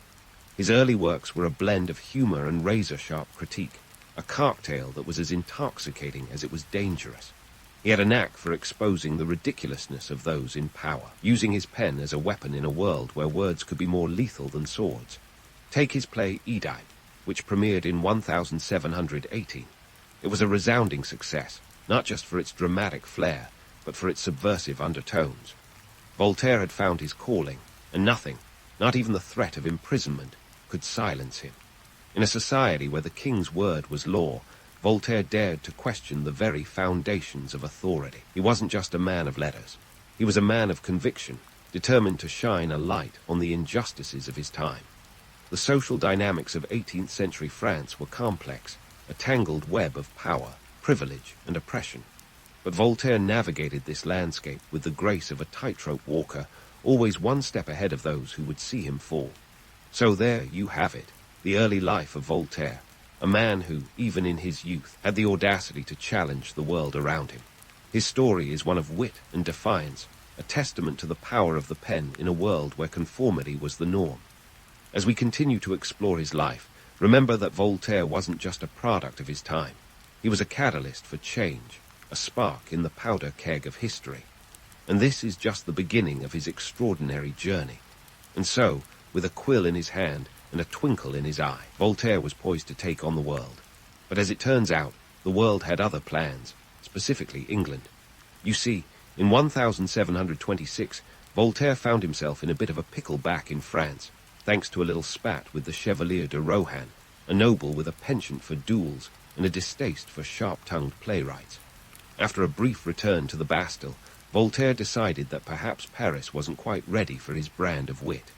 Speaker 1: His early works were a blend of humor and razor-sharp critique, a cocktail that was as intoxicating as it was dangerous. He had a knack for exposing the ridiculousness of those in power, using his pen as a weapon in a world where words could be more lethal than swords. Take his play Oedipe, which premiered in 1718. It was a resounding success, not just for its dramatic flair, but for its subversive undertones. Voltaire had found his calling, and nothing, not even the threat of imprisonment, could silence him. In a society where the king's word was law, Voltaire dared to question the very foundations of authority. He wasn't just a man of letters. He was a man of conviction, determined to shine a light on the injustices of his time. The social dynamics of 18th century France were complex, a tangled web of power, privilege, and oppression. But Voltaire navigated this landscape with the grace of a tightrope walker, always one step ahead of those who would see him fall. So there you have it, the early life of Voltaire, a man who, even in his youth, had the audacity to challenge the world around him. His story is one of wit and defiance, a testament to the power of the pen in a world where conformity was the norm. As we continue to explore his life, remember that Voltaire wasn't just a product of his time. He was a catalyst for change, a spark in the powder keg of history. And this is just the beginning of his extraordinary journey. And so, with a quill in his hand and a twinkle in his eye, Voltaire was poised to take on the world. But as it turns out, the world had other plans, specifically England. You see, in 1726, Voltaire found himself in a bit of a pickle back in France, thanks to a little spat with the Chevalier de Rohan, a noble with a penchant for duels and a distaste for sharp-tongued playwrights. After a brief return to the Bastille, Voltaire decided that perhaps Paris wasn't quite ready for his brand of wit.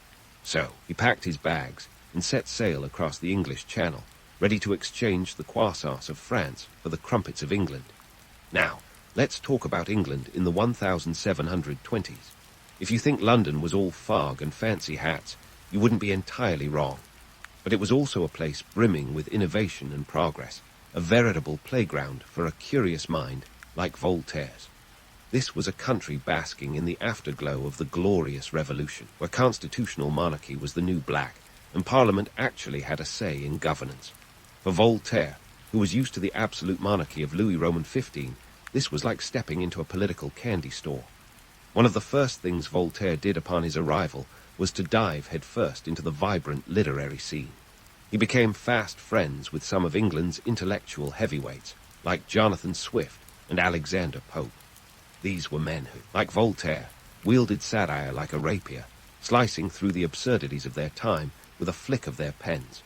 Speaker 1: So, he packed his bags and set sail across the English Channel, ready to exchange the croissants of France for the crumpets of England. Now, let's talk about England in the 1720s. If you think London was all fog and fancy hats, you wouldn't be entirely wrong. But it was also a place brimming with innovation and progress, a veritable playground for a curious mind like Voltaire's. This was a country basking in the afterglow of the glorious revolution, where constitutional monarchy was the new black, and Parliament actually had a say in governance. For Voltaire, who was used to the absolute monarchy of Louis Roman XV, this was like stepping into a political candy store. One of the first things Voltaire did upon his arrival was to dive headfirst into the vibrant literary scene. He became fast friends with some of England's intellectual heavyweights, like Jonathan Swift and Alexander Pope. These were men who, like Voltaire, wielded satire like a rapier, slicing through the absurdities of their time with a flick of their pens.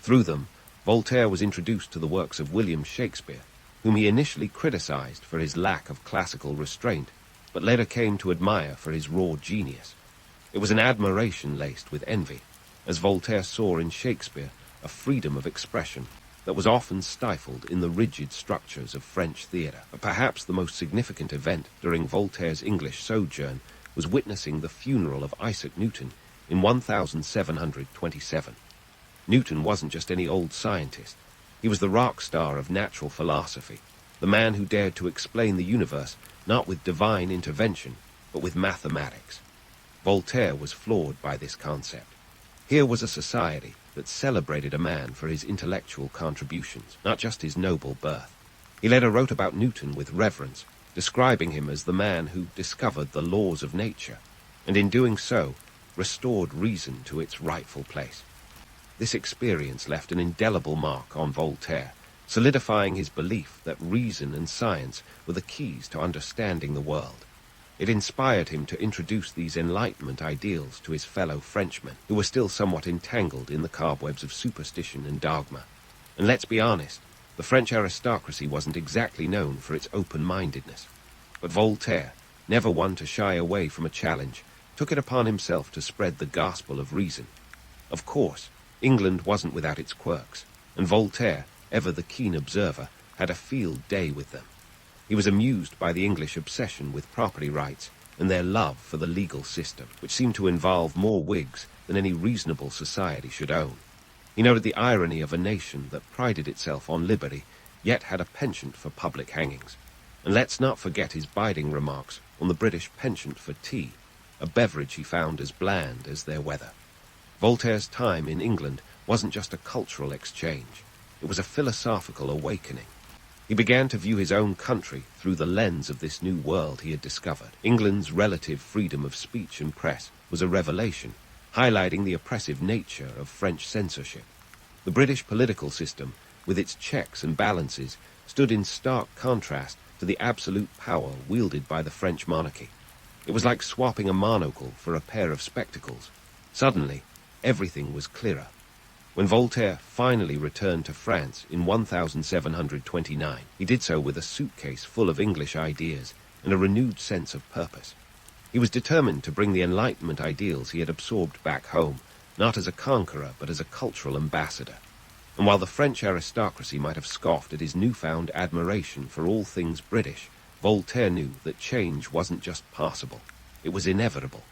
Speaker 1: Through them, Voltaire was introduced to the works of William Shakespeare, whom he initially criticized for his lack of classical restraint, but later came to admire for his raw genius. It was an admiration laced with envy, as Voltaire saw in Shakespeare a freedom of expression that was often stifled in the rigid structures of French theatre. But perhaps the most significant event during Voltaire's English sojourn was witnessing the funeral of Isaac Newton in 1727. Newton wasn't just any old scientist. He was the rock star of natural philosophy, the man who dared to explain the universe not with divine intervention, but with mathematics. Voltaire was floored by this concept. Here was a society that celebrated a man for his intellectual contributions, not just his noble birth. He later wrote about Newton with reverence, describing him as the man who discovered the laws of nature, and in doing so, restored reason to its rightful place. This experience left an indelible mark on Voltaire, solidifying his belief that reason and science were the keys to understanding the world. It inspired him to introduce these Enlightenment ideals to his fellow Frenchmen, who were still somewhat entangled in the cobwebs of superstition and dogma. And let's be honest, the French aristocracy wasn't exactly known for its open-mindedness. But Voltaire, never one to shy away from a challenge, took it upon himself to spread the gospel of reason. Of course, England wasn't without its quirks, and Voltaire, ever the keen observer, had a field day with them. He was amused by the English obsession with property rights and their love for the legal system, which seemed to involve more wigs than any reasonable society should own. He noted the irony of a nation that prided itself on liberty, yet had a penchant for public hangings. And let's not forget his biting remarks on the British penchant for tea, a beverage he found as bland as their weather. Voltaire's time in England wasn't just a cultural exchange. It was a philosophical awakening. He began to view his own country through the lens of this new world he had discovered. England's relative freedom of speech and press was a revelation, highlighting the oppressive nature of French censorship. The British political system, with its checks and balances, stood in stark contrast to the absolute power wielded by the French monarchy. It was like swapping a monocle for a pair of spectacles. Suddenly, everything was clearer. When Voltaire finally returned to France in 1729, he did so with a suitcase full of English ideas and a renewed sense of purpose. He was determined to bring the Enlightenment ideals he had absorbed back home, not as a conqueror but as a cultural ambassador. And while the French aristocracy might have scoffed at his newfound admiration for all things British, Voltaire knew that change wasn't just possible, it was inevitable.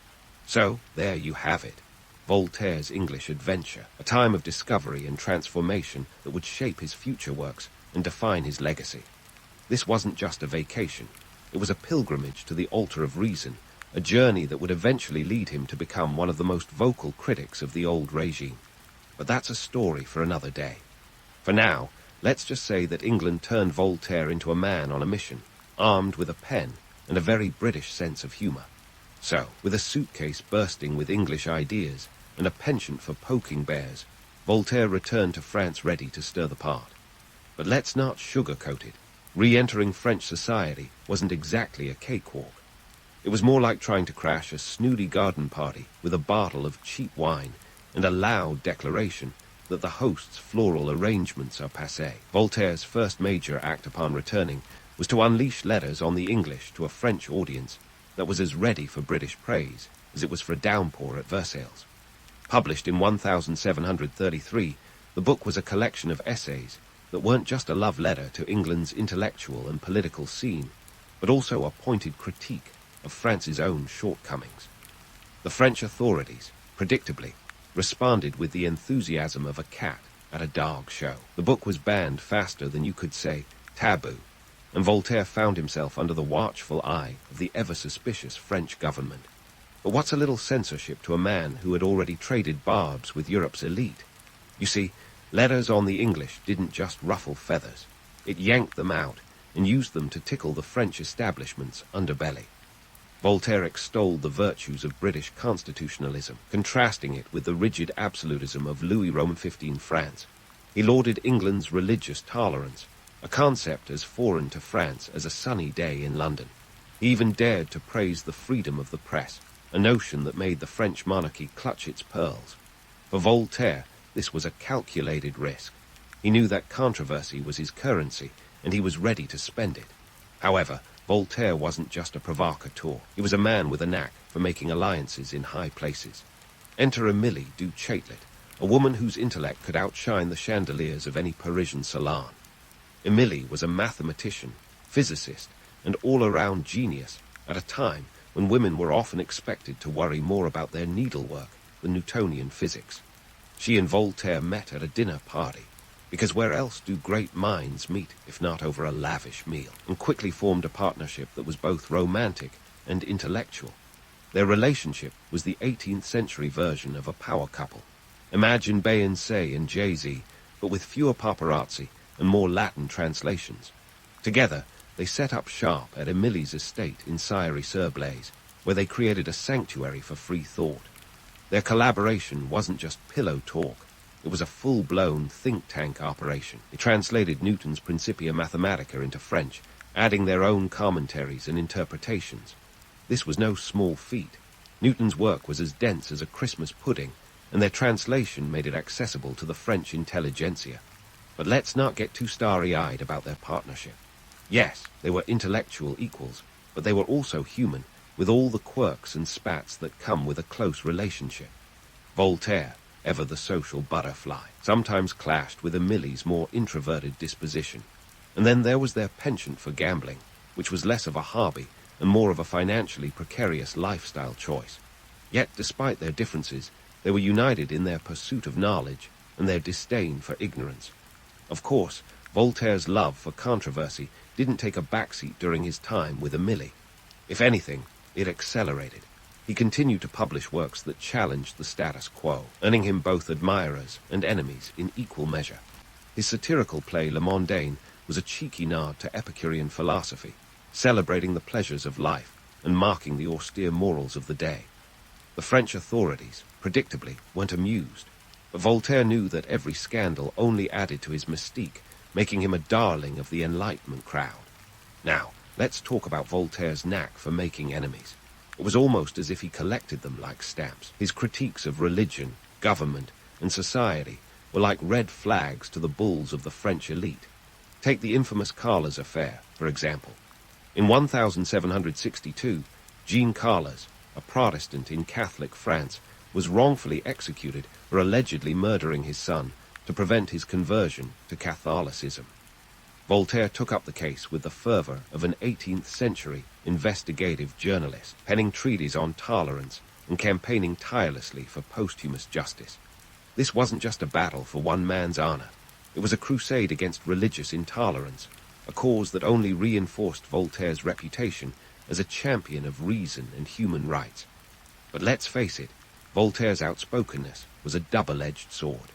Speaker 1: So, there you have it. Voltaire's English adventure, a time of discovery and transformation that would shape his future works and define his legacy. This wasn't just a vacation. It was a pilgrimage to the altar of reason, a journey that would eventually lead him to become one of the most vocal critics of the old regime. But that's a story for another day. For now, let's just say that England turned Voltaire into a man on a mission, armed with a pen and a very British sense of humour. So, with a suitcase bursting with English ideas, and a penchant for poking bears, Voltaire returned to France ready to stir the pot. But let's not sugarcoat it. Re-entering French society wasn't exactly a cakewalk. It was more like trying to crash a snooty garden party with a bottle of cheap wine and a loud declaration that the host's floral arrangements are passé. Voltaire's first major act upon returning was to unleash letters on the English to a French audience that was as ready for British praise as it was for a downpour at Versailles. Published in 1733, the book was a collection of essays that weren't just a love letter to England's intellectual and political scene, but also a pointed critique of France's own shortcomings. The French authorities, predictably, responded with the enthusiasm of a cat at a dog show. The book was banned faster than you could say taboo, and Voltaire found himself under the watchful eye of the ever-suspicious French government. But what's a little censorship to a man who had already traded barbs with Europe's elite? You see, letters on the English didn't just ruffle feathers. It yanked them out and used them to tickle the French establishment's underbelly. Voltaire extolled the virtues of British constitutionalism, contrasting it with the rigid absolutism of Louis Roman XV France. He lauded England's religious tolerance, a concept as foreign to France as a sunny day in London. He even dared to praise the freedom of the press, a notion that made the French monarchy clutch its pearls. For Voltaire, this was a calculated risk. He knew that controversy was his currency, and he was ready to spend it. However, Voltaire wasn't just a provocateur. He was a man with a knack for making alliances in high places. Enter Emilie du Châtelet, a woman whose intellect could outshine the chandeliers of any Parisian salon. Emilie was a mathematician, physicist, and all-around genius at a time when women were often expected to worry more about their needlework than Newtonian physics. She and Voltaire met at a dinner party. Because where else do great minds meet if not over a lavish meal? And quickly formed a partnership that was both romantic and intellectual. Their relationship was the 18th century version of a power couple. Imagine Beyoncé and Jay-Z, but with fewer paparazzi and more Latin translations. Together, they set up shop at Emily's estate in Sailly-sur-Blaise, where they created a sanctuary for free thought. Their collaboration wasn't just pillow talk. It was a full-blown think tank operation. They translated Newton's Principia Mathematica into French, adding their own commentaries and interpretations. This was no small feat. Newton's work was as dense as a Christmas pudding, and their translation made it accessible to the French intelligentsia. But let's not get too starry-eyed about their partnership. Yes, they were intellectual equals, but they were also human, with all the quirks and spats that come with a close relationship. Voltaire, ever the social butterfly, sometimes clashed with Emily's more introverted disposition. And then there was their penchant for gambling, which was less of a hobby and more of a financially precarious lifestyle choice. Yet, despite their differences, they were united in their pursuit of knowledge and their disdain for ignorance. Of course, Voltaire's love for controversy didn't take a backseat during his time with Emily. If anything, it accelerated. He continued to publish works that challenged the status quo, earning him both admirers and enemies in equal measure. His satirical play Le Mondaine was a cheeky nod to Epicurean philosophy, celebrating the pleasures of life and marking the austere morals of the day. The French authorities, predictably, weren't amused, but Voltaire knew that every scandal only added to his mystique, making him a darling of the Enlightenment crowd. Now, let's talk about Voltaire's knack for making enemies. It was almost as if he collected them like stamps. His critiques of religion, government, and society were like red flags to the bulls of the French elite. Take the infamous Carlas affair, for example. In 1762, Jean Carlas, a Protestant in Catholic France, was wrongfully executed for allegedly murdering his son to prevent his conversion to Catholicism. Voltaire took up the case with the fervor of an 18th century investigative journalist, penning treatises on tolerance and campaigning tirelessly for posthumous justice. This wasn't just a battle for one man's honor. It was a crusade against religious intolerance, a cause that only reinforced Voltaire's reputation as a champion of reason and human rights. But let's face it, Voltaire's outspokenness was a double-edged sword.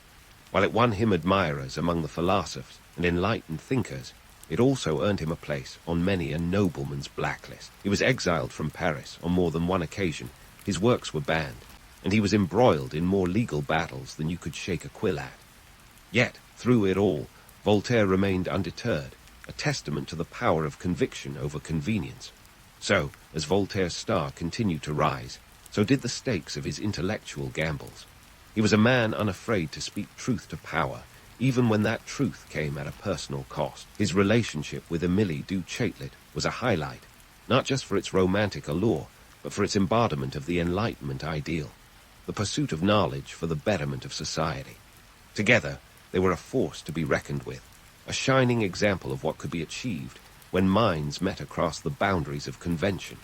Speaker 1: While it won him admirers among the philosophers and enlightened thinkers, it also earned him a place on many a nobleman's blacklist. He was exiled from Paris on more than one occasion, his works were banned, and he was embroiled in more legal battles than you could shake a quill at. Yet, through it all, Voltaire remained undeterred, a testament to the power of conviction over convenience. So, as Voltaire's star continued to rise, so did the stakes of his intellectual gambles. He was a man unafraid to speak truth to power, even when that truth came at a personal cost. His relationship with Emilie du Châtelet was a highlight, not just for its romantic allure, but for its embodiment of the Enlightenment ideal, the pursuit of knowledge for the betterment of society. Together, they were a force to be reckoned with, a shining example of what could be achieved when minds met across the boundaries of convention.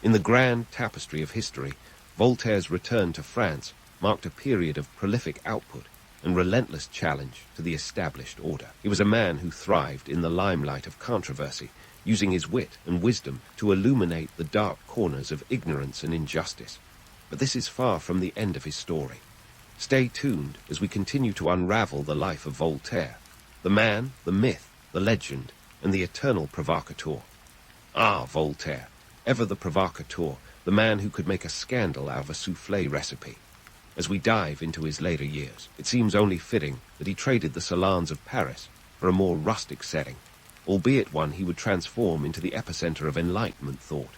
Speaker 1: In the grand tapestry of history, Voltaire's return to France marked a period of prolific output and relentless challenge to the established order. He was a man who thrived in the limelight of controversy, using his wit and wisdom to illuminate the dark corners of ignorance and injustice. But this is far from the end of his story. Stay tuned as we continue to unravel the life of Voltaire, the man, the myth, the legend, and the eternal provocateur. Ah, Voltaire, ever the provocateur, the man who could make a scandal out of a soufflé recipe. As we dive into his later years, it seems only fitting that he traded the salons of Paris for a more rustic setting, albeit one he would transform into the epicenter of Enlightenment thought.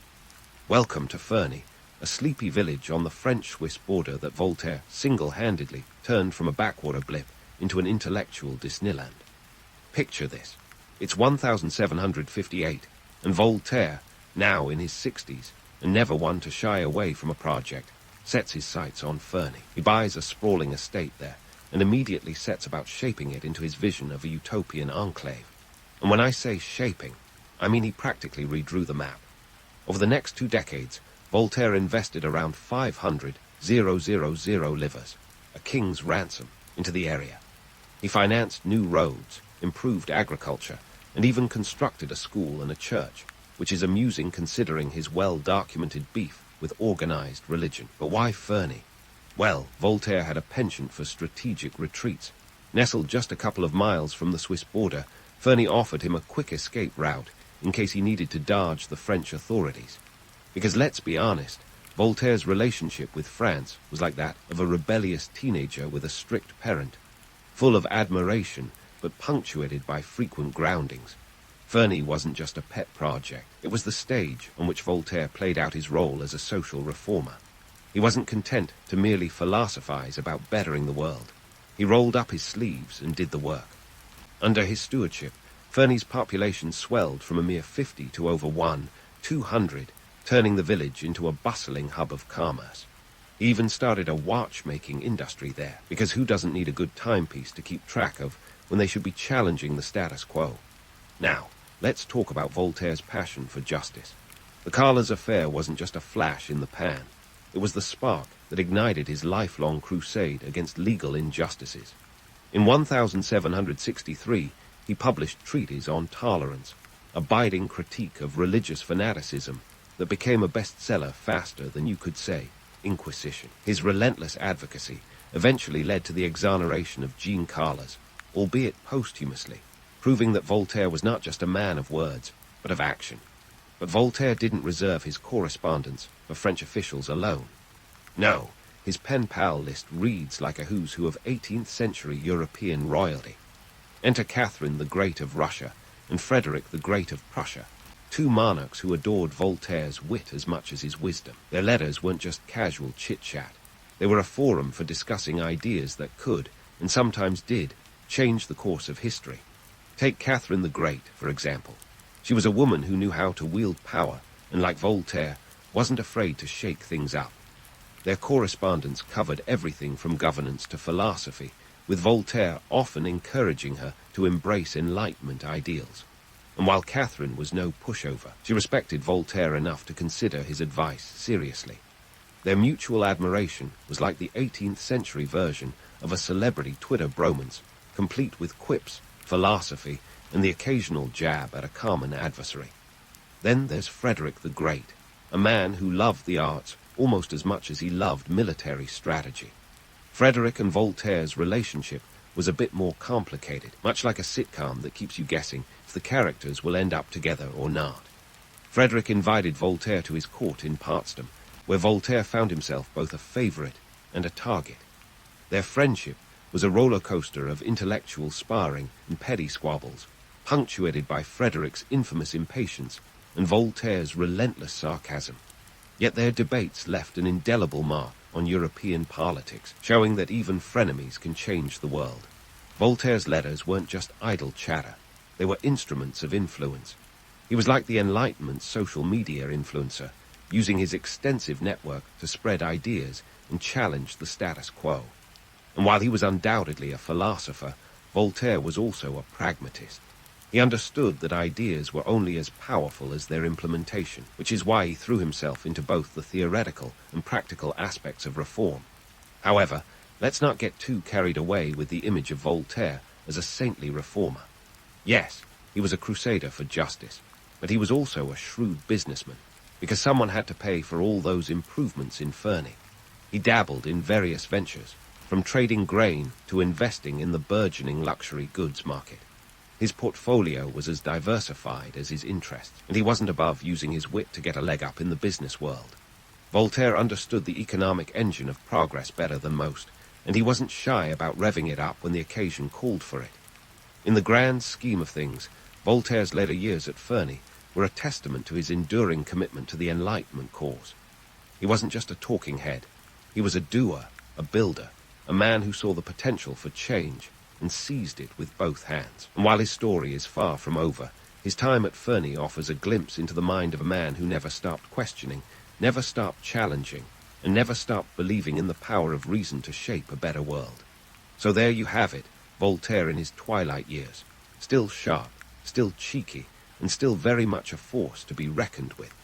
Speaker 1: Welcome to Ferney, a sleepy village on the French-Swiss border that Voltaire single-handedly turned from a backwater blip into an intellectual Disneyland. Picture this. It's 1758, and Voltaire, now in his 60s, and never one to shy away from a project, sets his sights on Ferney. He buys a sprawling estate there, and immediately sets about shaping it into his vision of a utopian enclave. And when I say shaping, I mean he practically redrew the map. Over the next 2 decades, Voltaire invested around 500,000 livres, a king's ransom, into the area. He financed new roads, improved agriculture, and even constructed a school and a church, which is amusing considering his well-documented beef with organized religion. But why Ferney? Well, Voltaire had a penchant for strategic retreats. Nestled just a couple of miles from the Swiss border, Ferney offered him a quick escape route in case he needed to dodge the French authorities. Because let's be honest, Voltaire's relationship with France was like that of a rebellious teenager with a strict parent, full of admiration but punctuated by frequent groundings. Ferney wasn't just a pet project. It was the stage on which Voltaire played out his role as a social reformer. He wasn't content to merely philosophize about bettering the world. He rolled up his sleeves and did the work. Under his stewardship, Ferney's population swelled from a mere 50 to over 200, turning the village into a bustling hub of commerce. He even started a watchmaking industry there, because who doesn't need a good timepiece to keep track of when they should be challenging the status quo? Now, let's talk about Voltaire's passion for justice. The Carlas affair wasn't just a flash in the pan. It was the spark that ignited his lifelong crusade against legal injustices. In 1763, he published treatises on tolerance, a biting critique of religious fanaticism that became a bestseller faster than you could say Inquisition. His relentless advocacy eventually led to the exoneration of Jean Carlas, albeit posthumously, proving that Voltaire was not just a man of words, but of action. But Voltaire didn't reserve his correspondence for French officials alone. No, his pen pal list reads like a who's who of 18th century European royalty. Enter Catherine the Great of Russia and Frederick the Great of Prussia, two monarchs who adored Voltaire's wit as much as his wisdom. Their letters weren't just casual chit-chat. They were a forum for discussing ideas that could, and sometimes did, change the course of history. Take Catherine the Great, for example. She was a woman who knew how to wield power, and like Voltaire, wasn't afraid to shake things up. Their correspondence covered everything from governance to philosophy, with Voltaire often encouraging her to embrace Enlightenment ideals. And while Catherine was no pushover, she respected Voltaire enough to consider his advice seriously. Their mutual admiration was like the 18th century version of a celebrity Twitter bromance, complete with quips, philosophy, and the occasional jab at a common adversary. Then there's Frederick the Great, a man who loved the arts almost as much as he loved military strategy. Frederick and Voltaire's relationship was a bit more complicated, much like a sitcom that keeps you guessing if the characters will end up together or not. Frederick invited Voltaire to his court in Potsdam, where Voltaire found himself both a favorite and a target. Their friendship was a roller coaster of intellectual sparring and petty squabbles, punctuated by Frederick's infamous impatience and Voltaire's relentless sarcasm. Yet their debates left an indelible mark on European politics, showing that even frenemies can change the world. Voltaire's letters weren't just idle chatter. They were instruments of influence. He was like the Enlightenment social media influencer, using his extensive network to spread ideas and challenge the status quo. And while he was undoubtedly a philosopher, Voltaire was also a pragmatist. He understood that ideas were only as powerful as their implementation, which is why he threw himself into both the theoretical and practical aspects of reform. However, let's not get too carried away with the image of Voltaire as a saintly reformer. Yes, he was a crusader for justice, but he was also a shrewd businessman, because someone had to pay for all those improvements in Ferney. He dabbled in various ventures, from trading grain to investing in the burgeoning luxury goods market. His portfolio was as diversified as his interests, and he wasn't above using his wit to get a leg up in the business world. Voltaire understood the economic engine of progress better than most, and he wasn't shy about revving it up when the occasion called for it. In the grand scheme of things, Voltaire's later years at Ferney were a testament to his enduring commitment to the Enlightenment cause. He wasn't just a talking head. He was a doer, a builder, a man who saw the potential for change and seized it with both hands. And while his story is far from over, his time at Ferney offers a glimpse into the mind of a man who never stopped questioning, never stopped challenging, and never stopped believing in the power of reason to shape a better world. So there you have it, Voltaire in his twilight years, still sharp, still cheeky, and still very much a force to be reckoned with.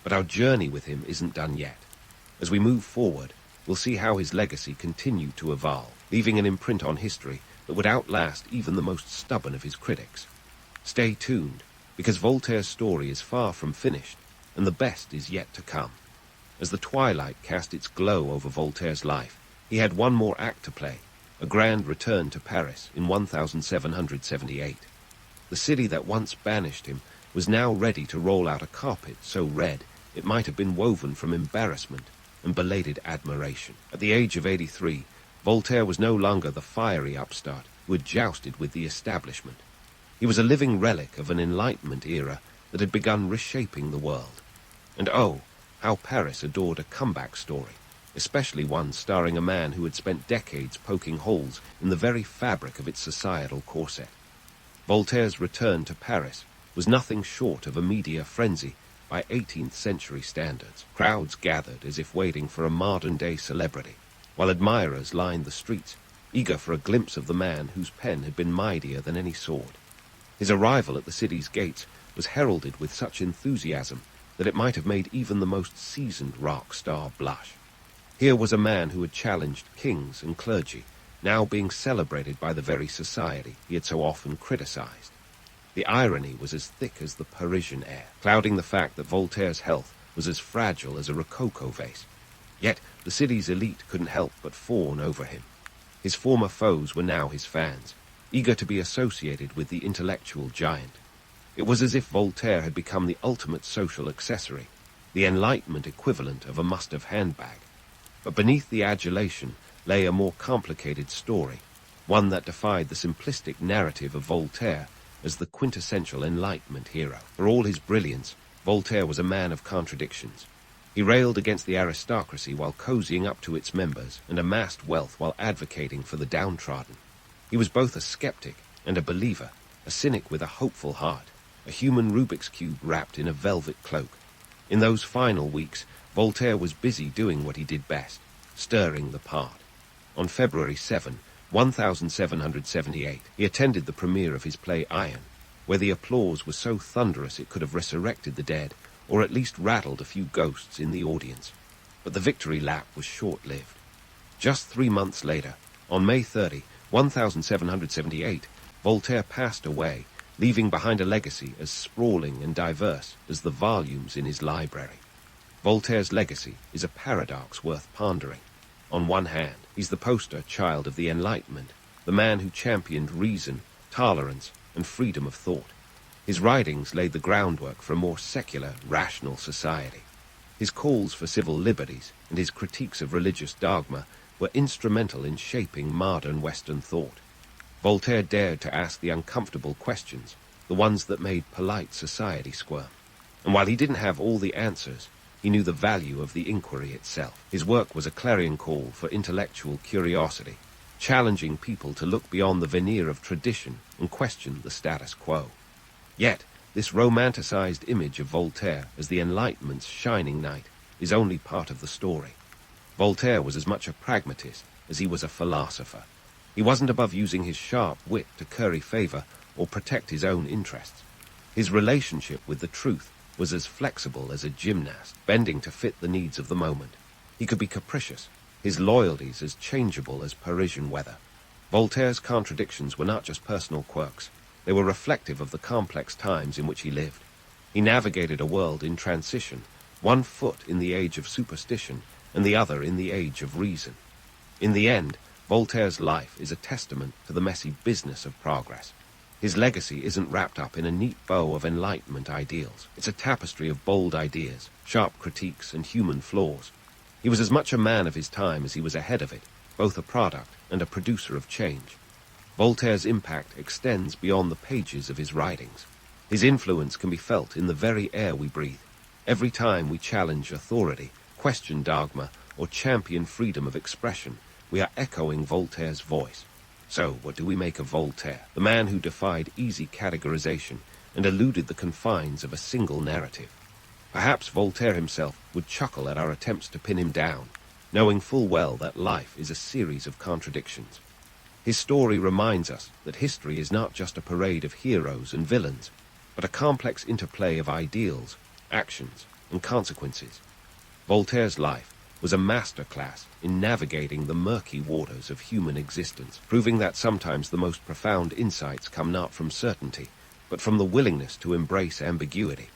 Speaker 1: But our journey with him isn't done yet. As we move forward, we'll see how his legacy continued to evolve, leaving an imprint on history that would outlast even the most stubborn of his critics. Stay tuned, because Voltaire's story is far from finished, and the best is yet to come. As the twilight cast its glow over Voltaire's life, he had one more act to play, a grand return to Paris in 1778. The city that once banished him was now ready to roll out a carpet so red it might have been woven from embarrassment and belated admiration. At the age of 83, Voltaire was no longer the fiery upstart who had jousted with the establishment. He was a living relic of an Enlightenment era that had begun reshaping the world. And oh, how Paris adored a comeback story, especially one starring a man who had spent decades poking holes in the very fabric of its societal corset. Voltaire's return to Paris was nothing short of a media frenzy by 18th century standards. Crowds gathered as if waiting for a modern-day celebrity, while admirers lined the streets, eager for a glimpse of the man whose pen had been mightier than any sword. His arrival at the city's gates was heralded with such enthusiasm that it might have made even the most seasoned rock star blush. Here was a man who had challenged kings and clergy, now being celebrated by the very society he had so often criticized. The irony was as thick as the Parisian air, clouding the fact that Voltaire's health was as fragile as a rococo vase. Yet the city's elite couldn't help but fawn over him. His former foes were now his fans, eager to be associated with the intellectual giant. It was as if Voltaire had become the ultimate social accessory, the Enlightenment equivalent of a must-have handbag. But beneath the adulation lay a more complicated story, one that defied the simplistic narrative of Voltaire as the quintessential Enlightenment hero. For all his brilliance, Voltaire was a man of contradictions. He railed against the aristocracy while cozying up to its members, and amassed wealth while advocating for the downtrodden. He was both a skeptic and a believer, a cynic with a hopeful heart, a human Rubik's Cube wrapped in a velvet cloak. In those final weeks, Voltaire was busy doing what he did best, stirring the pot. On February 7, 1778, he attended the premiere of his play Iron, where the applause was so thunderous it could have resurrected the dead, or at least rattled a few ghosts in the audience. But the victory lap was short-lived. Just 3 months later, on May 30, 1778, Voltaire passed away, leaving behind a legacy as sprawling and diverse as the volumes in his library. Voltaire's legacy is a paradox worth pondering. On one hand, he's the poster child of the Enlightenment, the man who championed reason, tolerance, and freedom of thought. His writings laid the groundwork for a more secular, rational society. His calls for civil liberties and his critiques of religious dogma were instrumental in shaping modern Western thought. Voltaire dared to ask the uncomfortable questions, the ones that made polite society squirm. And while he didn't have all the answers, he knew the value of the inquiry itself. His work was a clarion call for intellectual curiosity, challenging people to look beyond the veneer of tradition and question the status quo. Yet, this romanticized image of Voltaire as the Enlightenment's shining knight is only part of the story. Voltaire was as much a pragmatist as he was a philosopher. He wasn't above using his sharp wit to curry favor or protect his own interests. His relationship with the truth was as flexible as a gymnast, bending to fit the needs of the moment. He could be capricious, his loyalties as changeable as Parisian weather. Voltaire's contradictions were not just personal quirks. They were reflective of the complex times in which he lived. He navigated a world in transition, one foot in the age of superstition and the other in the age of reason. In the end, Voltaire's life is a testament to the messy business of progress. His legacy isn't wrapped up in a neat bow of Enlightenment ideals. It's a tapestry of bold ideas, sharp critiques, and human flaws. He was as much a man of his time as he was ahead of it, both a product and a producer of change. Voltaire's impact extends beyond the pages of his writings. His influence can be felt in the very air we breathe. Every time we challenge authority, question dogma, or champion freedom of expression, we are echoing Voltaire's voice. So, what do we make of Voltaire, the man who defied easy categorization and eluded the confines of a single narrative? Perhaps Voltaire himself would chuckle at our attempts to pin him down, knowing full well that life is a series of contradictions. His story reminds us that history is not just a parade of heroes and villains, but a complex interplay of ideals, actions, and consequences. Voltaire's life was a masterclass in navigating the murky waters of human existence, proving that sometimes the most profound insights come not from certainty, but from the willingness to embrace ambiguity.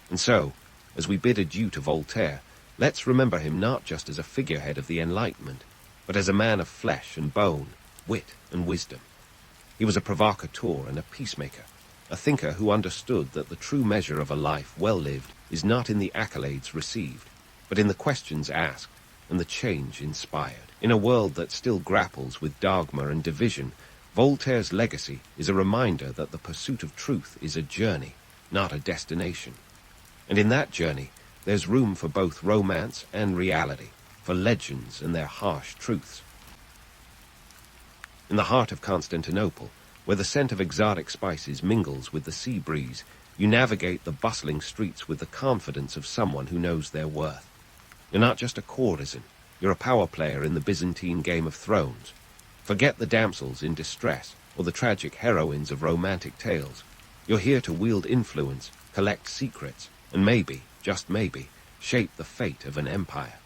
Speaker 1: And so, as we bid adieu to Voltaire, let's remember him not just as a figurehead of the Enlightenment, but as a man of flesh and bone, wit and wisdom. He was a provocateur and a peacemaker, a thinker who understood that the true measure of a life well lived is not in the accolades received, but in the questions asked and the change inspired. In a world that still grapples with dogma and division, Voltaire's legacy is a reminder that the pursuit of truth is a journey, not a destination. And in that journey, there's room for both romance and reality, for legends and their harsh truths. In the heart of Constantinople, where the scent of exotic spices mingles with the sea breeze, you navigate the bustling streets with the confidence of someone who knows their worth. You're not just a courtesan, you're a power player in the Byzantine Game of Thrones. Forget the damsels in distress or the tragic heroines of romantic tales. You're here to wield influence, collect secrets, and maybe, just maybe, shape the fate of an empire.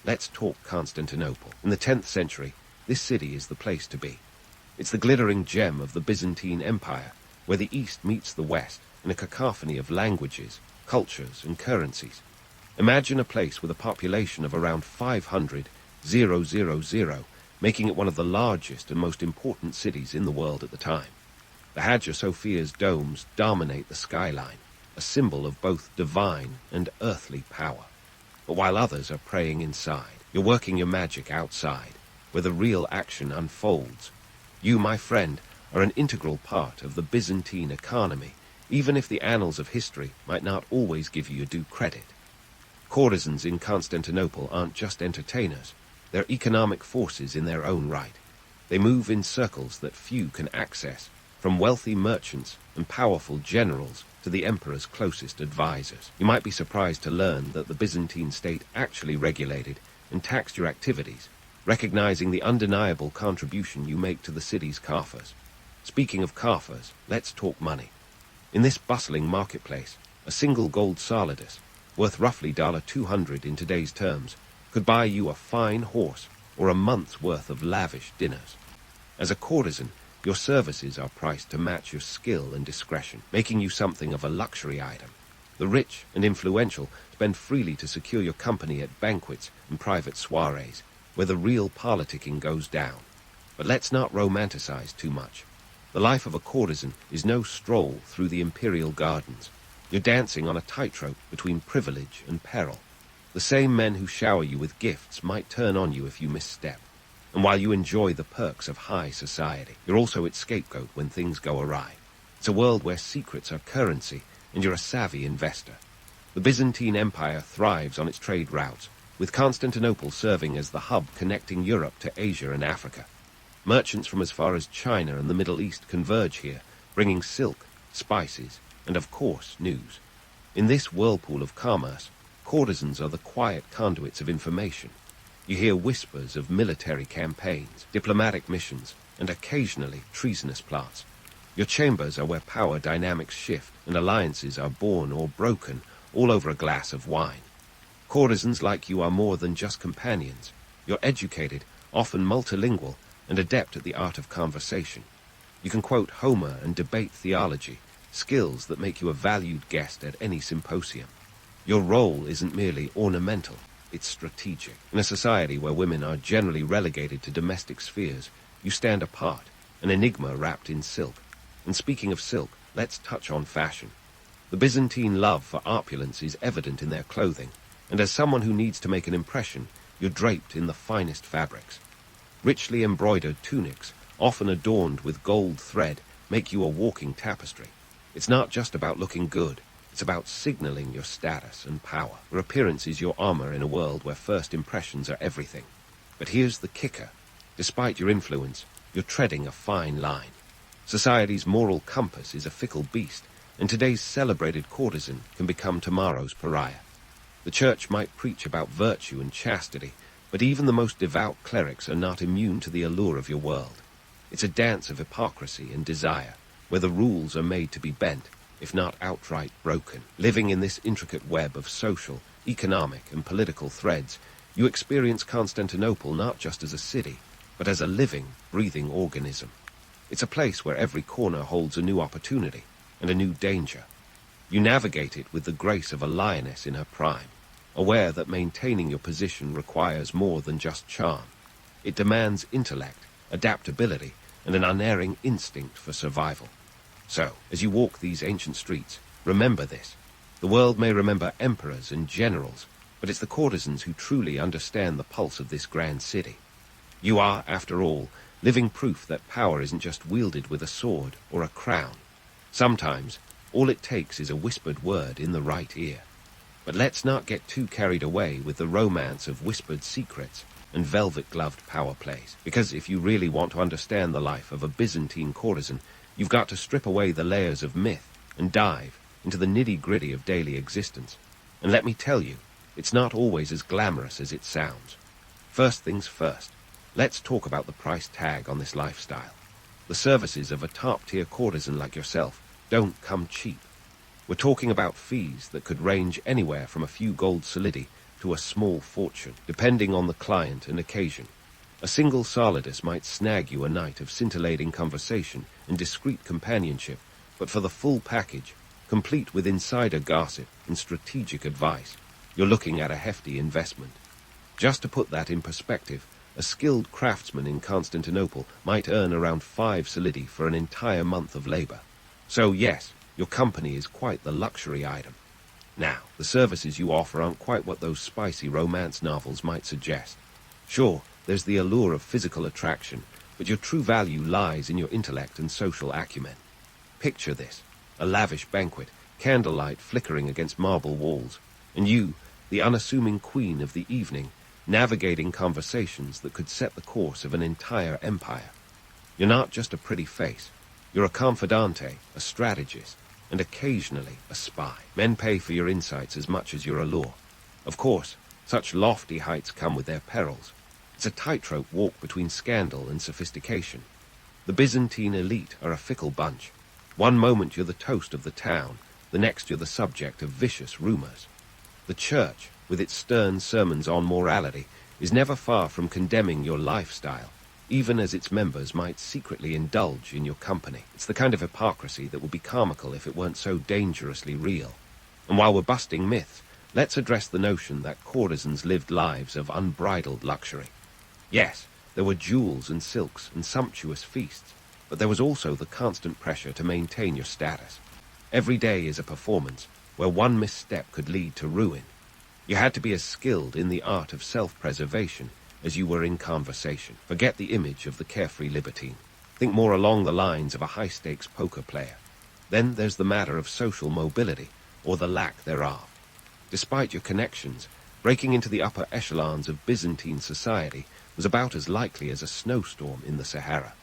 Speaker 1: Let's talk Constantinople. In the 10th century, this city is the place to be. It's the glittering gem of the Byzantine Empire, where the East meets the West in a cacophony of languages, cultures, and currencies. Imagine a place with a population of around 500,000, making it one of the largest and most important cities in the world at the time. The Hagia Sophia's domes dominate the skyline, a symbol of both divine and earthly power. But while others are praying inside, you're working your magic outside, where the real action unfolds. You, my friend, are an integral part of the Byzantine economy, even if the annals of history might not always give you due credit. Courtesans in Constantinople aren't just entertainers, they're economic forces in their own right. They move in circles that few can access, from wealthy merchants and powerful generals to the emperor's closest advisors. You might be surprised to learn that the Byzantine state actually regulated and taxed your activities, recognizing the undeniable contribution you make to the city's coffers. Speaking of coffers, let's talk money. In this bustling marketplace, a single gold solidus, worth roughly $200 in today's terms, could buy you a fine horse or a month's worth of lavish dinners. As a courtesan, your services are priced to match your skill and discretion, making you something of a luxury item. The rich and influential spend freely to secure your company at banquets and private soirees, where the real politicking goes down. But let's not romanticize too much. The life of a courtesan is no stroll through the imperial gardens. You're dancing on a tightrope between privilege and peril. The same men who shower you with gifts might turn on you if you misstep. And while you enjoy the perks of high society, you're also its scapegoat when things go awry. It's a world where secrets are currency, and you're a savvy investor. The Byzantine Empire thrives on its trade routes, with Constantinople serving as the hub connecting Europe to Asia and Africa. Merchants from as far as China and the Middle East converge here, bringing silk, spices, and of course, news. In this whirlpool of commerce, courtesans are the quiet conduits of information. You hear whispers of military campaigns, diplomatic missions, and occasionally treasonous plots. Your chambers are where power dynamics shift and alliances are born or broken all over a glass of wine. Courtesans like you are more than just companions. You're educated, often multilingual, and adept at the art of conversation. You can quote Homer and debate theology, skills that make you a valued guest at any symposium. Your role isn't merely ornamental, it's strategic. In a society where women are generally relegated to domestic spheres, you stand apart, an enigma wrapped in silk. And speaking of silk, let's touch on fashion. The Byzantine love for opulence is evident in their clothing, and as someone who needs to make an impression, you're draped in the finest fabrics. Richly embroidered tunics, often adorned with gold thread, make you a walking tapestry. It's not just about looking good, it's about signaling your status and power. Your appearance is your armor in a world where first impressions are everything. But here's the kicker. Despite your influence, you're treading a fine line. Society's moral compass is a fickle beast, and today's celebrated courtesan can become tomorrow's pariah. The church might preach about virtue and chastity, but even the most devout clerics are not immune to the allure of your world. It's a dance of hypocrisy and desire, where the rules are made to be bent, if not outright broken. Living in this intricate web of social, economic, and political threads, You experience Constantinople not just as a city, but as a living, breathing organism. It's a place where every corner holds a new opportunity and a new danger. You navigate it with the grace of a lioness in her prime, aware that maintaining your position requires more than just charm. It demands intellect, adaptability, and an unerring instinct for survival. So, as you walk these ancient streets, remember this. The world may remember emperors and generals, but it's the courtesans who truly understand the pulse of this grand city. You are, after all, living proof that power isn't just wielded with a sword or a crown. Sometimes, all it takes is a whispered word in the right ear. But let's not get too carried away with the romance of whispered secrets and velvet-gloved power plays, because if you really want to understand the life of a Byzantine courtesan, you've got to strip away the layers of myth and dive into the nitty-gritty of daily existence. And let me tell you, it's not always as glamorous as it sounds. First things first, let's talk about the price tag on this lifestyle. The services of a top-tier courtesan like yourself don't come cheap. We're talking about fees that could range anywhere from a few gold solidi to a small fortune, depending on the client and occasion. A single solidus might snag you a night of scintillating conversation and discreet companionship, but for the full package, complete with insider gossip and strategic advice, you're looking at a hefty investment. Just to put that in perspective, a skilled craftsman in Constantinople might earn around 5 solidi for an entire month of labor. So yes, your company is quite the luxury item. Now, the services you offer aren't quite what those spicy romance novels might suggest. Sure, there's the allure of physical attraction, but your true value lies in your intellect and social acumen. Picture this, a lavish banquet, candlelight flickering against marble walls, and you, the unassuming queen of the evening, navigating conversations that could set the course of an entire empire. You're not just a pretty face. You're a confidante, a strategist, and occasionally a spy. Men pay for your insights as much as your allure. Of course, such lofty heights come with their perils. It's a tightrope walk between scandal and sophistication. The Byzantine elite are a fickle bunch. One moment you're the toast of the town, the next you're the subject of vicious rumors. The church, with its stern sermons on morality, is never far from condemning your lifestyle, even as its members might secretly indulge in your company. It's the kind of hypocrisy that would be comical if it weren't so dangerously real. And while we're busting myths, let's address the notion that courtesans lived lives of unbridled luxury. Yes, there were jewels and silks and sumptuous feasts, but there was also the constant pressure to maintain your status. Every day is a performance where one misstep could lead to ruin. You had to be as skilled in the art of self-preservation as you were in conversation. Forget the image of the carefree libertine. Think more along the lines of a high-stakes poker player. Then there's the matter of social mobility, or the lack thereof. Despite your connections, breaking into the upper echelons of Byzantine society was about as likely as a snowstorm in the Sahara.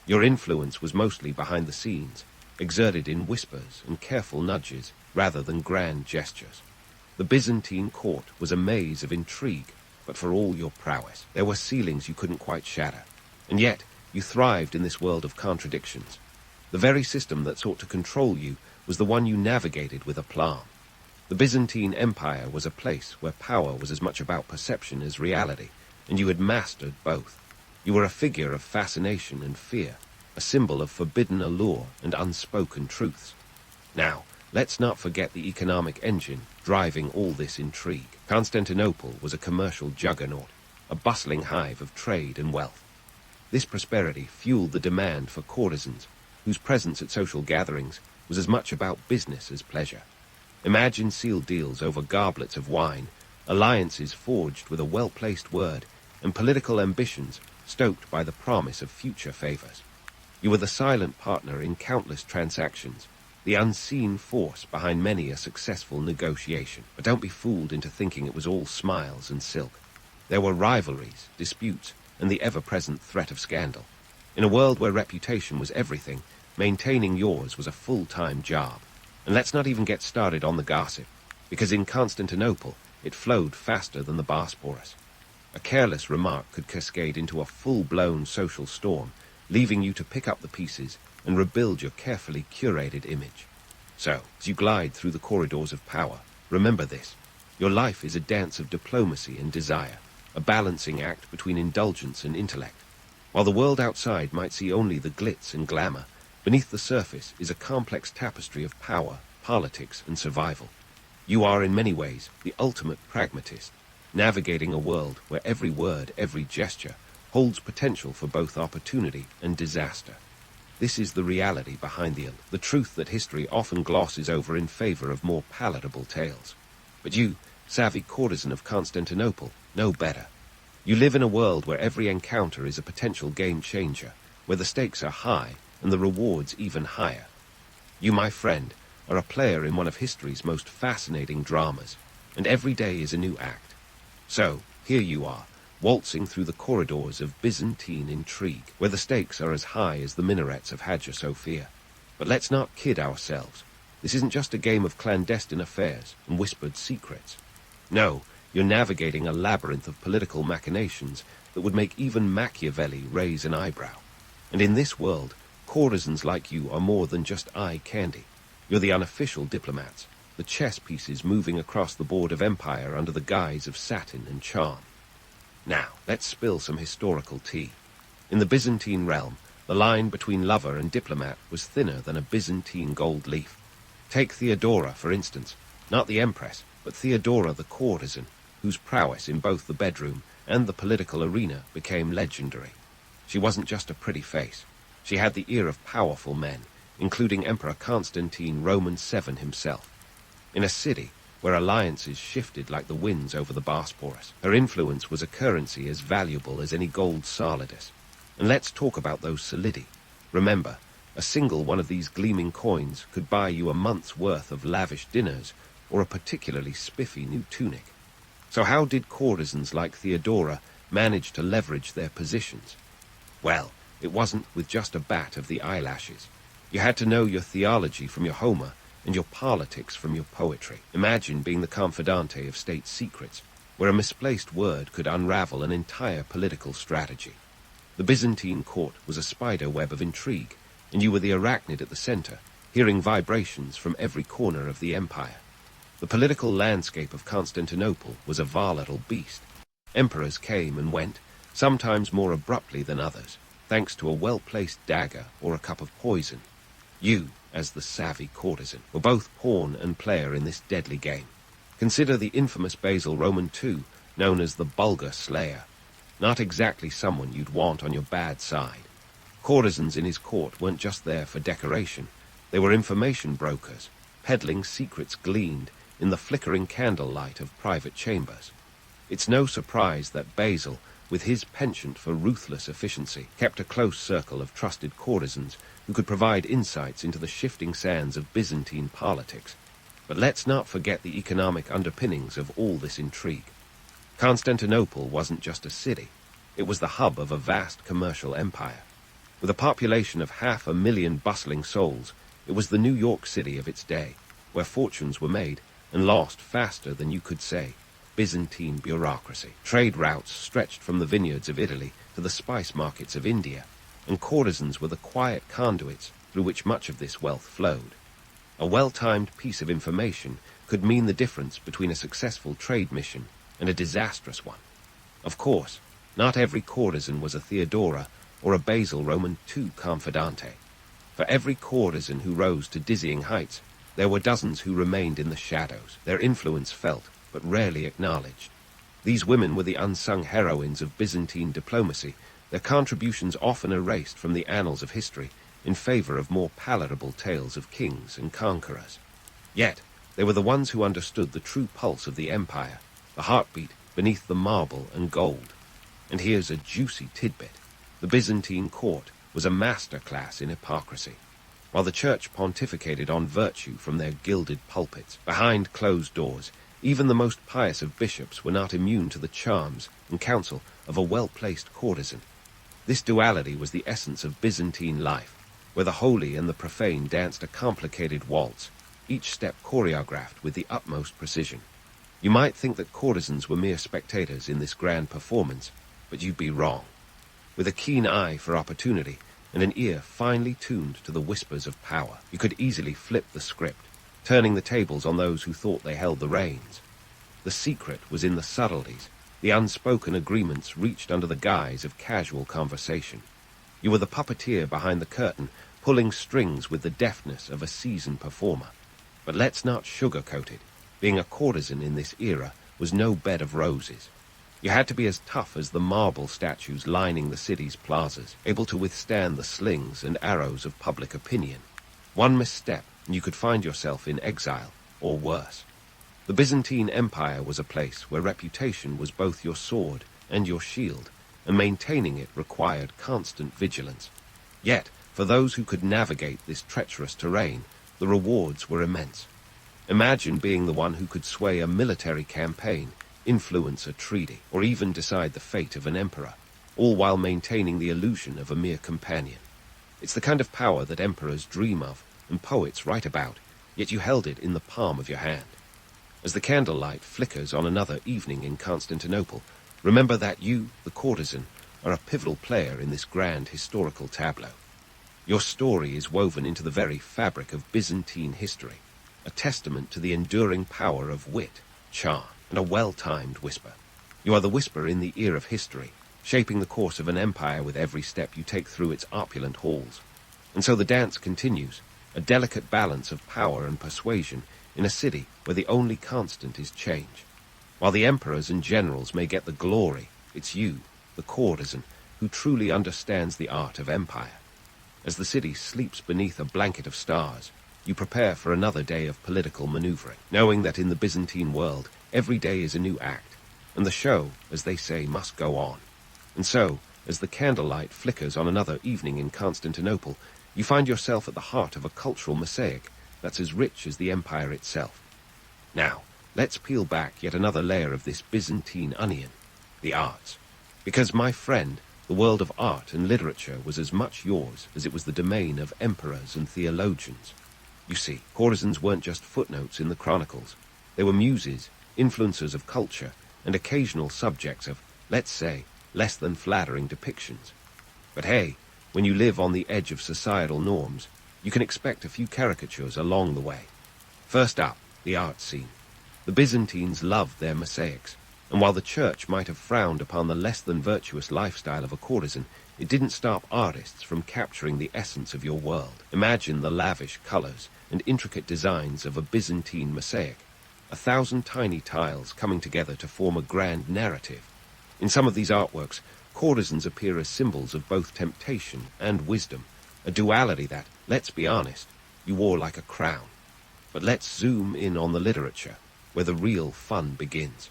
Speaker 1: Your influence was mostly behind the scenes, exerted in whispers and careful nudges rather than grand gestures. The Byzantine court was a maze of intrigue, but for all your prowess, there were ceilings you couldn't quite shatter. And yet, you thrived in this world of contradictions. The very system that sought to control you was the one you navigated with aplomb. The Byzantine Empire was a place where power was as much about perception as reality, and you had mastered both. You were a figure of fascination and fear, a symbol of forbidden allure and unspoken truths. Now, let's not forget the economic engine driving all this intrigue. Constantinople was a commercial juggernaut, a bustling hive of trade and wealth. This prosperity fueled the demand for courtesans, whose presence at social gatherings was as much about business as pleasure. Imagine sealed deals over goblets of wine, alliances forged with a well-placed word, and political ambitions stoked by the promise of future favors. You were the silent partner in countless transactions, the unseen force behind many a successful negotiation. But don't be fooled into thinking it was all smiles and silk. There were rivalries, disputes, and the ever-present threat of scandal. In a world where reputation was everything, maintaining yours was a full-time job. And let's not even get started on the gossip, because in Constantinople it flowed faster than the Bosporus. A careless remark could cascade into a full-blown social storm, leaving you to pick up the pieces and rebuild your carefully curated image. So, as you glide through the corridors of power, remember this. Your life is a dance of diplomacy and desire. a balancing act between indulgence and intellect. While the world outside might see only the glitz and glamour, beneath the surface is a complex tapestry of power, politics, and survival. You are in many ways the ultimate pragmatist, navigating a world where every word, every gesture, holds potential for both opportunity and disaster. This is the reality behind the truth that history often glosses over in favor of more palatable tales. But you, savvy courtesan of Constantinople, know better. You live in a world where every encounter is a potential game changer, where the stakes are high and the rewards even higher. You, my friend, are a player in one of history's most fascinating dramas, and every day is a new act. So, here you are, waltzing through the corridors of Byzantine intrigue, where the stakes are as high as the minarets of Hagia Sophia. But let's not kid ourselves. This isn't just a game of clandestine affairs and whispered secrets. No, you're navigating a labyrinth of political machinations that would make even Machiavelli raise an eyebrow. And in this world, courtesans like you are more than just eye candy. You're the unofficial diplomats, the chess pieces moving across the board of empire under the guise of satin and charm. Now, let's spill some historical tea. In the Byzantine realm, the line between lover and diplomat was thinner than a Byzantine gold leaf. Take Theodora, for instance, not the empress, but Theodora the courtesan, whose prowess in both the bedroom and the political arena became legendary. She wasn't just a pretty face. She had the ear of powerful men, including Emperor Constantine Roman VII himself. In a city where alliances shifted like the winds over the Bosporus, her influence was a currency as valuable as any gold solidus. And let's talk about those solidi. Remember, a single one of these gleaming coins could buy you a month's worth of lavish dinners or a particularly spiffy new tunic. So how did courtesans like Theodora manage to leverage their positions? Well, it wasn't with just a bat of the eyelashes. You had to know your theology from your Homer and your politics from your poetry. Imagine being the confidante of state secrets, where a misplaced word could unravel an entire political strategy. The Byzantine court was a spider web of intrigue, and you were the arachnid at the center, hearing vibrations from every corner of the empire. The political landscape of Constantinople was a volatile beast. Emperors came and went, sometimes more abruptly than others, thanks to a well-placed dagger or a cup of poison. You, as the savvy courtesan, were both pawn and player in this deadly game. Consider the infamous Basil Roman II, known as the Bulgar Slayer. Not exactly someone you'd want on your bad side. Courtesans in his court weren't just there for decoration. They were information brokers, peddling secrets gleaned in the flickering candlelight of private chambers. It's no surprise that Basil, with his penchant for ruthless efficiency, kept a close circle of trusted courtesans who could provide insights into the shifting sands of Byzantine politics. But let's not forget the economic underpinnings of all this intrigue. Constantinople wasn't just a city. It was the hub of a vast commercial empire. With a population of 500,000 bustling souls, it was the New York City of its day, where fortunes were made and lost faster than you could say. Byzantine bureaucracy. Trade routes stretched from the vineyards of Italy to the spice markets of India, and courtesans were the quiet conduits through which much of this wealth flowed. A well-timed piece of information could mean the difference between a successful trade mission and a disastrous one. Of course, not every courtesan was a Theodora or a Basil Roman II confidante. For every courtesan who rose to dizzying heights, there were dozens who remained in the shadows, their influence felt, but rarely acknowledged. These women were the unsung heroines of Byzantine diplomacy, their contributions often erased from the annals of history in favor of more palatable tales of kings and conquerors. Yet, they were the ones who understood the true pulse of the empire, the heartbeat beneath the marble and gold. And here's a juicy tidbit. The Byzantine court was a masterclass in hypocrisy. While the church pontificated on virtue from their gilded pulpits, behind closed doors, even the most pious of bishops were not immune to the charms and counsel of a well-placed courtesan. This duality was the essence of Byzantine life, where the holy and the profane danced a complicated waltz, each step choreographed with the utmost precision. You might think that courtesans were mere spectators in this grand performance, but you'd be wrong. With a keen eye for opportunity and an ear finely tuned to the whispers of power, you could easily flip the script, turning the tables on those who thought they held the reins. The secret was in the subtleties, The unspoken agreements reached under the guise of casual conversation. You were the puppeteer behind the curtain, pulling strings with the deftness of a seasoned performer. But let's not sugarcoat it. Being a courtesan in this era was no bed of roses. You had to be as tough as the marble statues lining the city's plazas, able to withstand the slings and arrows of public opinion. One misstep, and you could find yourself in exile, or worse. The Byzantine Empire was a place where reputation was both your sword and your shield, and maintaining it required constant vigilance. Yet, for those who could navigate this treacherous terrain, the rewards were immense. Imagine being the one who could sway a military campaign, influence a treaty, or even decide the fate of an emperor, all while maintaining the illusion of a mere companion. It's the kind of power that emperors dream of, and poets write about, yet you held it in the palm of your hand. As the candlelight flickers on another evening in Constantinople, remember that you, the courtesan, are a pivotal player in this grand historical tableau. Your story is woven into the very fabric of Byzantine history, a testament to the enduring power of wit, charm, and a well-timed whisper. You are the whisper in the ear of history, shaping the course of an empire with every step you take through its opulent halls. And so the dance continues, a delicate balance of power and persuasion in a city where the only constant is change. While the emperors and generals may get the glory, it's you, the courtesan, who truly understands the art of empire. As the city sleeps beneath a blanket of stars, you prepare for another day of political maneuvering, knowing that in the Byzantine world, every day is a new act, and the show, as they say, must go on. And so, as the candlelight flickers on another evening in Constantinople, you find yourself at the heart of a cultural mosaic that's as rich as the empire itself. Now, let's peel back yet another layer of this Byzantine onion, the arts. Because, my friend, the world of art and literature was as much yours as it was the domain of emperors and theologians. You see, courtesans weren't just footnotes in the chronicles. They were muses, influencers of culture, and occasional subjects of, let's say, less than flattering depictions. But hey, when you live on the edge of societal norms, you can expect a few caricatures along the way. First up, the art scene. The Byzantines loved their mosaics, and while the church might have frowned upon the less than virtuous lifestyle of a courtesan, it didn't stop artists from capturing the essence of your world. Imagine the lavish colors and intricate designs of a Byzantine mosaic, 1,000 tiny tiles coming together to form a grand narrative. In some of these artworks, courtesans appear as symbols of both temptation and wisdom, a duality that, let's be honest, you wore like a crown. But let's zoom in on the literature, where the real fun begins.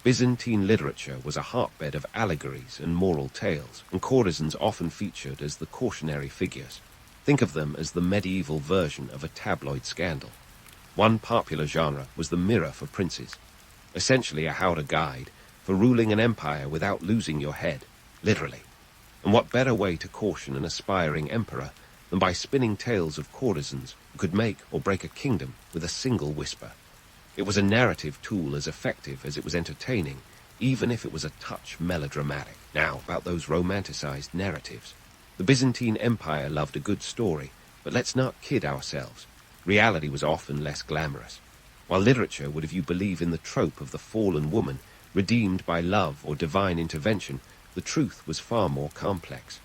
Speaker 1: Byzantine literature was a hotbed of allegories and moral tales, and courtesans often featured as the cautionary figures. Think of them as the medieval version of a tabloid scandal. One popular genre was the mirror for princes, essentially a how-to guide for ruling an empire without losing your head, literally. And what better way to caution an aspiring emperor than by spinning tales of courtesans who could make or break a kingdom with a single whisper? It was a narrative tool as effective as it was entertaining, even if it was a touch melodramatic. Now, about those romanticized narratives. The Byzantine Empire loved a good story, but let's not kid ourselves. Reality was often less glamorous. While literature would have you believe in the trope of the fallen woman, redeemed by love or divine intervention, the truth was far more complex.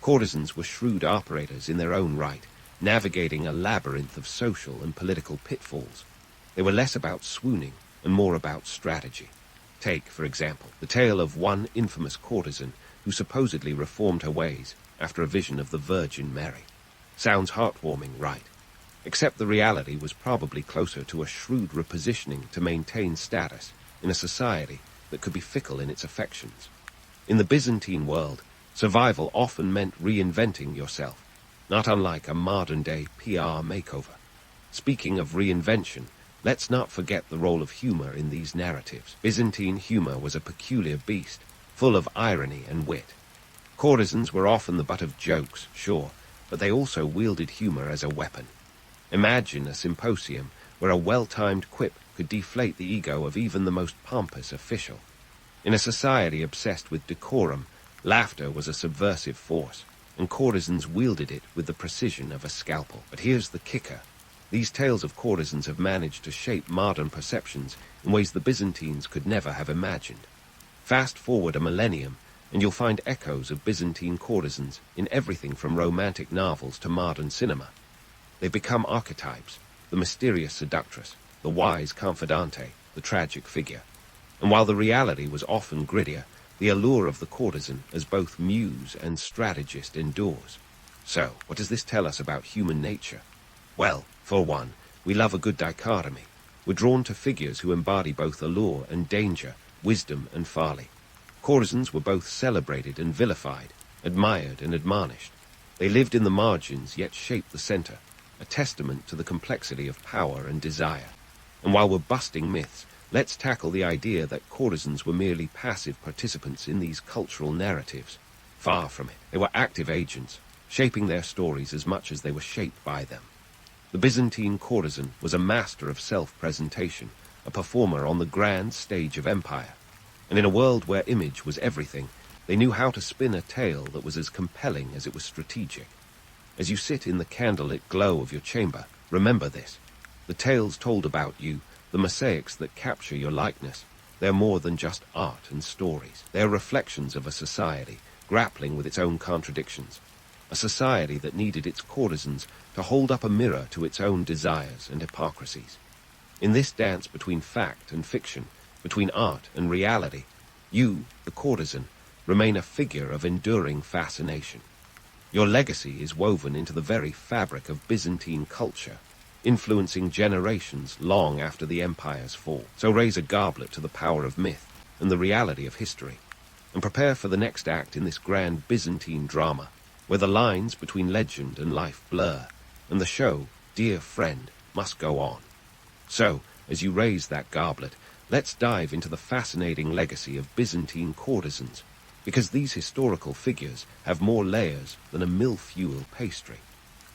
Speaker 1: Courtesans were shrewd operators in their own right, navigating a labyrinth of social and political pitfalls. They were less about swooning and more about strategy. Take, for example, the tale of one infamous courtesan who supposedly reformed her ways after a vision of the Virgin Mary. Sounds heartwarming, right? Except the reality was probably closer to a shrewd repositioning to maintain status in a society that could be fickle in its affections. In the Byzantine world, survival often meant reinventing yourself, not unlike a modern-day PR makeover. Speaking of reinvention, let's not forget the role of humor in these narratives. Byzantine humor was a peculiar beast, full of irony and wit. Courtesans were often the butt of jokes, sure, but they also wielded humor as a weapon. Imagine a symposium where a well-timed quip could deflate the ego of even the most pompous official. In a society obsessed with decorum, laughter was a subversive force, and courtesans wielded it with the precision of a scalpel. But here's the kicker. These tales of courtesans have managed to shape modern perceptions in ways the Byzantines could never have imagined. Fast forward a millennium, and you'll find echoes of Byzantine courtesans in everything from romantic novels to modern cinema. They've become archetypes, the mysterious seductress, the wise confidante, the tragic figure. And while the reality was often grittier, the allure of the courtesan as both muse and strategist endures. So, what does this tell us about human nature? Well, for one, we love a good dichotomy. We're drawn to figures who embody both allure and danger, wisdom and folly. Courtesans were both celebrated and vilified, admired and admonished. They lived in the margins yet shaped the center, a testament to the complexity of power and desire. And while we're busting myths, let's tackle the idea that courtesans were merely passive participants in these cultural narratives. Far from it. They were active agents, shaping their stories as much as they were shaped by them. The Byzantine courtesan was a master of self-presentation, a performer on the grand stage of empire. And in a world where image was everything, they knew how to spin a tale that was as compelling as it was strategic. As you sit in the candlelit glow of your chamber, remember this. The tales told about you, the mosaics that capture your likeness, they're more than just art and stories. They're reflections of a society grappling with its own contradictions. A society that needed its courtesans to hold up a mirror to its own desires and hypocrisies. In this dance between fact and fiction, between art and reality, you, the courtesan, remain a figure of enduring fascination. Your legacy is woven into the very fabric of Byzantine culture, influencing generations long after the empire's fall. So raise a goblet to the power of myth and the reality of history, and prepare for the next act in this grand Byzantine drama, where the lines between legend and life blur, and the show, dear friend, must go on. So, as you raise that goblet, let's dive into the fascinating legacy of Byzantine courtesans, because these historical figures have more layers than a milfoil pastry.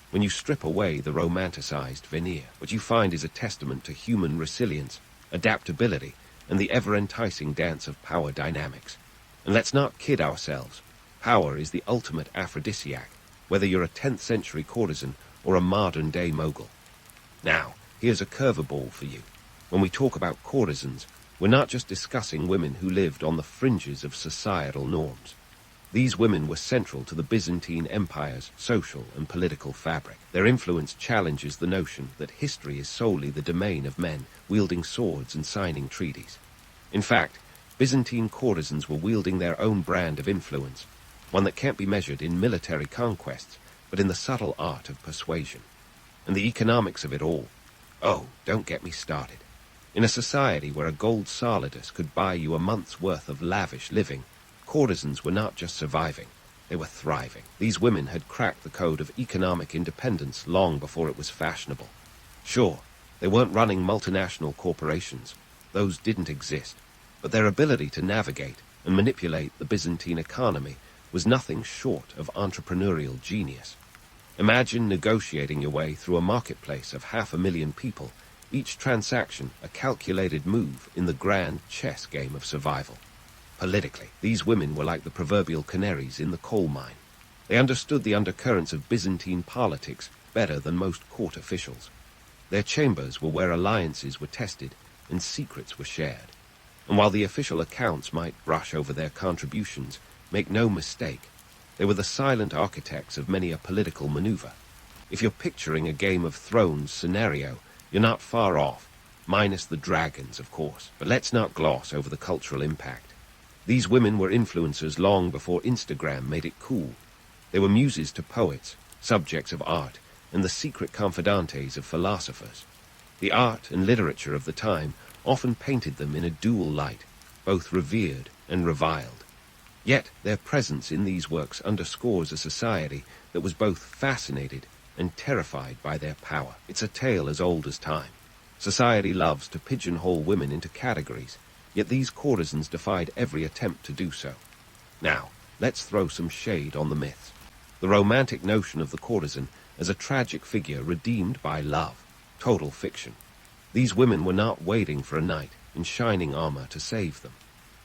Speaker 1: When you strip away the romanticized veneer, what you find is a testament to human resilience, adaptability, and the ever-enticing dance of power dynamics. And let's not kid ourselves. Power is the ultimate aphrodisiac, whether you're a 10th century courtesan or a modern-day mogul. Now, here's a curveball for you. When we talk about courtesans, we're not just discussing women who lived on the fringes of societal norms. These women were central to the Byzantine Empire's social and political fabric. Their influence challenges the notion that history is solely the domain of men wielding swords and signing treaties. In fact, Byzantine courtesans were wielding their own brand of influence, one that can't be measured in military conquests, but in the subtle art of persuasion. And the economics of it all. Oh, don't get me started. In a society where a gold solidus could buy you a month's worth of lavish living, courtesans were not just surviving, they were thriving. These women had cracked the code of economic independence long before it was fashionable. Sure, they weren't running multinational corporations. Those didn't exist. But their ability to navigate and manipulate the Byzantine economy was nothing short of entrepreneurial genius. Imagine negotiating your way through a marketplace of 500,000 people, each transaction a calculated move in the grand chess game of survival. Politically, these women were like the proverbial canaries in the coal mine. They understood the undercurrents of Byzantine politics better than most court officials. Their chambers were where alliances were tested and secrets were shared. And while the official accounts might brush over their contributions, make no mistake, they were the silent architects of many a political maneuver. If you're picturing a Game of Thrones scenario, you're not far off, minus the dragons, of course. But let's not gloss over the cultural impact. These women were influencers long before Instagram made it cool. They were muses to poets, subjects of art, and the secret confidantes of philosophers. The art and literature of the time often painted them in a dual light, both revered and reviled. Yet their presence in these works underscores a society that was both fascinated and terrified by their power. It's a tale as old as time. Society loves to pigeonhole women into categories, yet these courtesans defied every attempt to do so. Now, let's throw some shade on the myths. The romantic notion of the courtesan as a tragic figure redeemed by love, total fiction. These women were not waiting for a knight in shining armor to save them.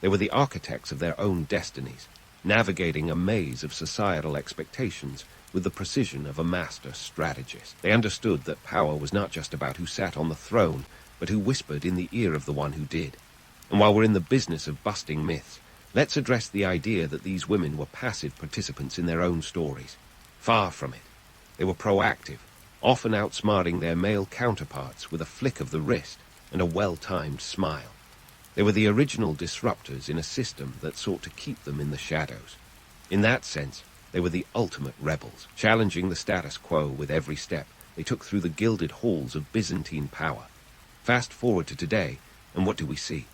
Speaker 1: They were the architects of their own destinies, navigating a maze of societal expectations with the precision of a master strategist. They understood that power was not just about who sat on the throne, but who whispered in the ear of the one who did. And while we're in the business of busting myths, Let's address the idea that these women were passive participants in their own stories. Far from it. They were proactive, often outsmarting their male counterparts with a flick of the wrist and a well-timed smile. They were the original disruptors in a system that sought to keep them in the shadows. In that sense, they were the ultimate rebels, challenging the status quo with every step they took through the gilded halls of Byzantine power. Fast forward to today, and what do we see?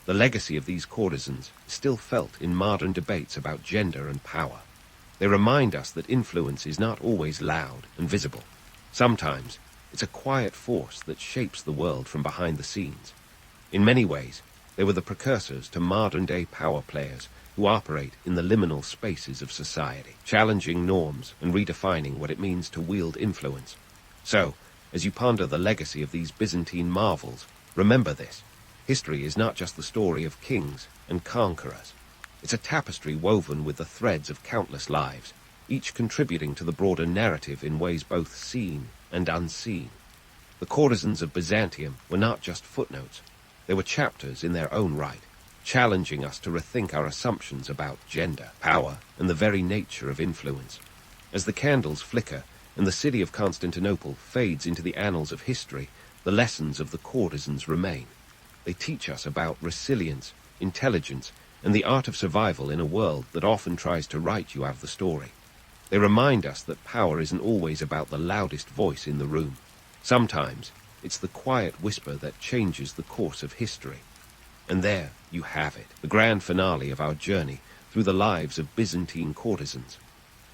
Speaker 1: The legacy of these courtesans is still felt in modern debates about gender and power. They remind us that influence is not always loud and visible. Sometimes, it's a quiet force that shapes the world from behind the scenes. In many ways, they were the precursors to modern-day power players who operate in the liminal spaces of society, challenging norms and redefining what it means to wield influence. So, as you ponder the legacy of these Byzantine marvels, remember this. History is not just the story of kings and conquerors. It's a tapestry woven with the threads of countless lives, each contributing to the broader narrative in ways both seen and unseen. The courtesans of Byzantium were not just footnotes. They were chapters in their own right, challenging us to rethink our assumptions about gender, power, and the very nature of influence. As the candles flicker and the city of Constantinople fades into the annals of history, the lessons of the courtesans remain. They teach us about resilience, intelligence, and the art of survival in a world that often tries to write you out of the story. They remind us that power isn't always about the loudest voice in the room. Sometimes, it's the quiet whisper that changes the course of history. And there you have it, the grand finale of our journey through the lives of Byzantine courtesans.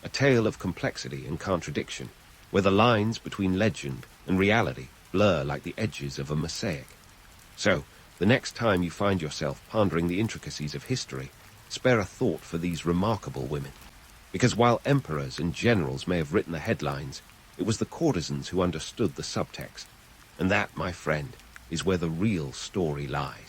Speaker 1: A tale of complexity and contradiction, where the lines between legend and reality blur like the edges of a mosaic. So, the next time you find yourself pondering the intricacies of history, spare a thought for these remarkable women. Because while emperors and generals may have written the headlines, it was the courtesans who understood the subtext. And that, my friend, is where the real story lies.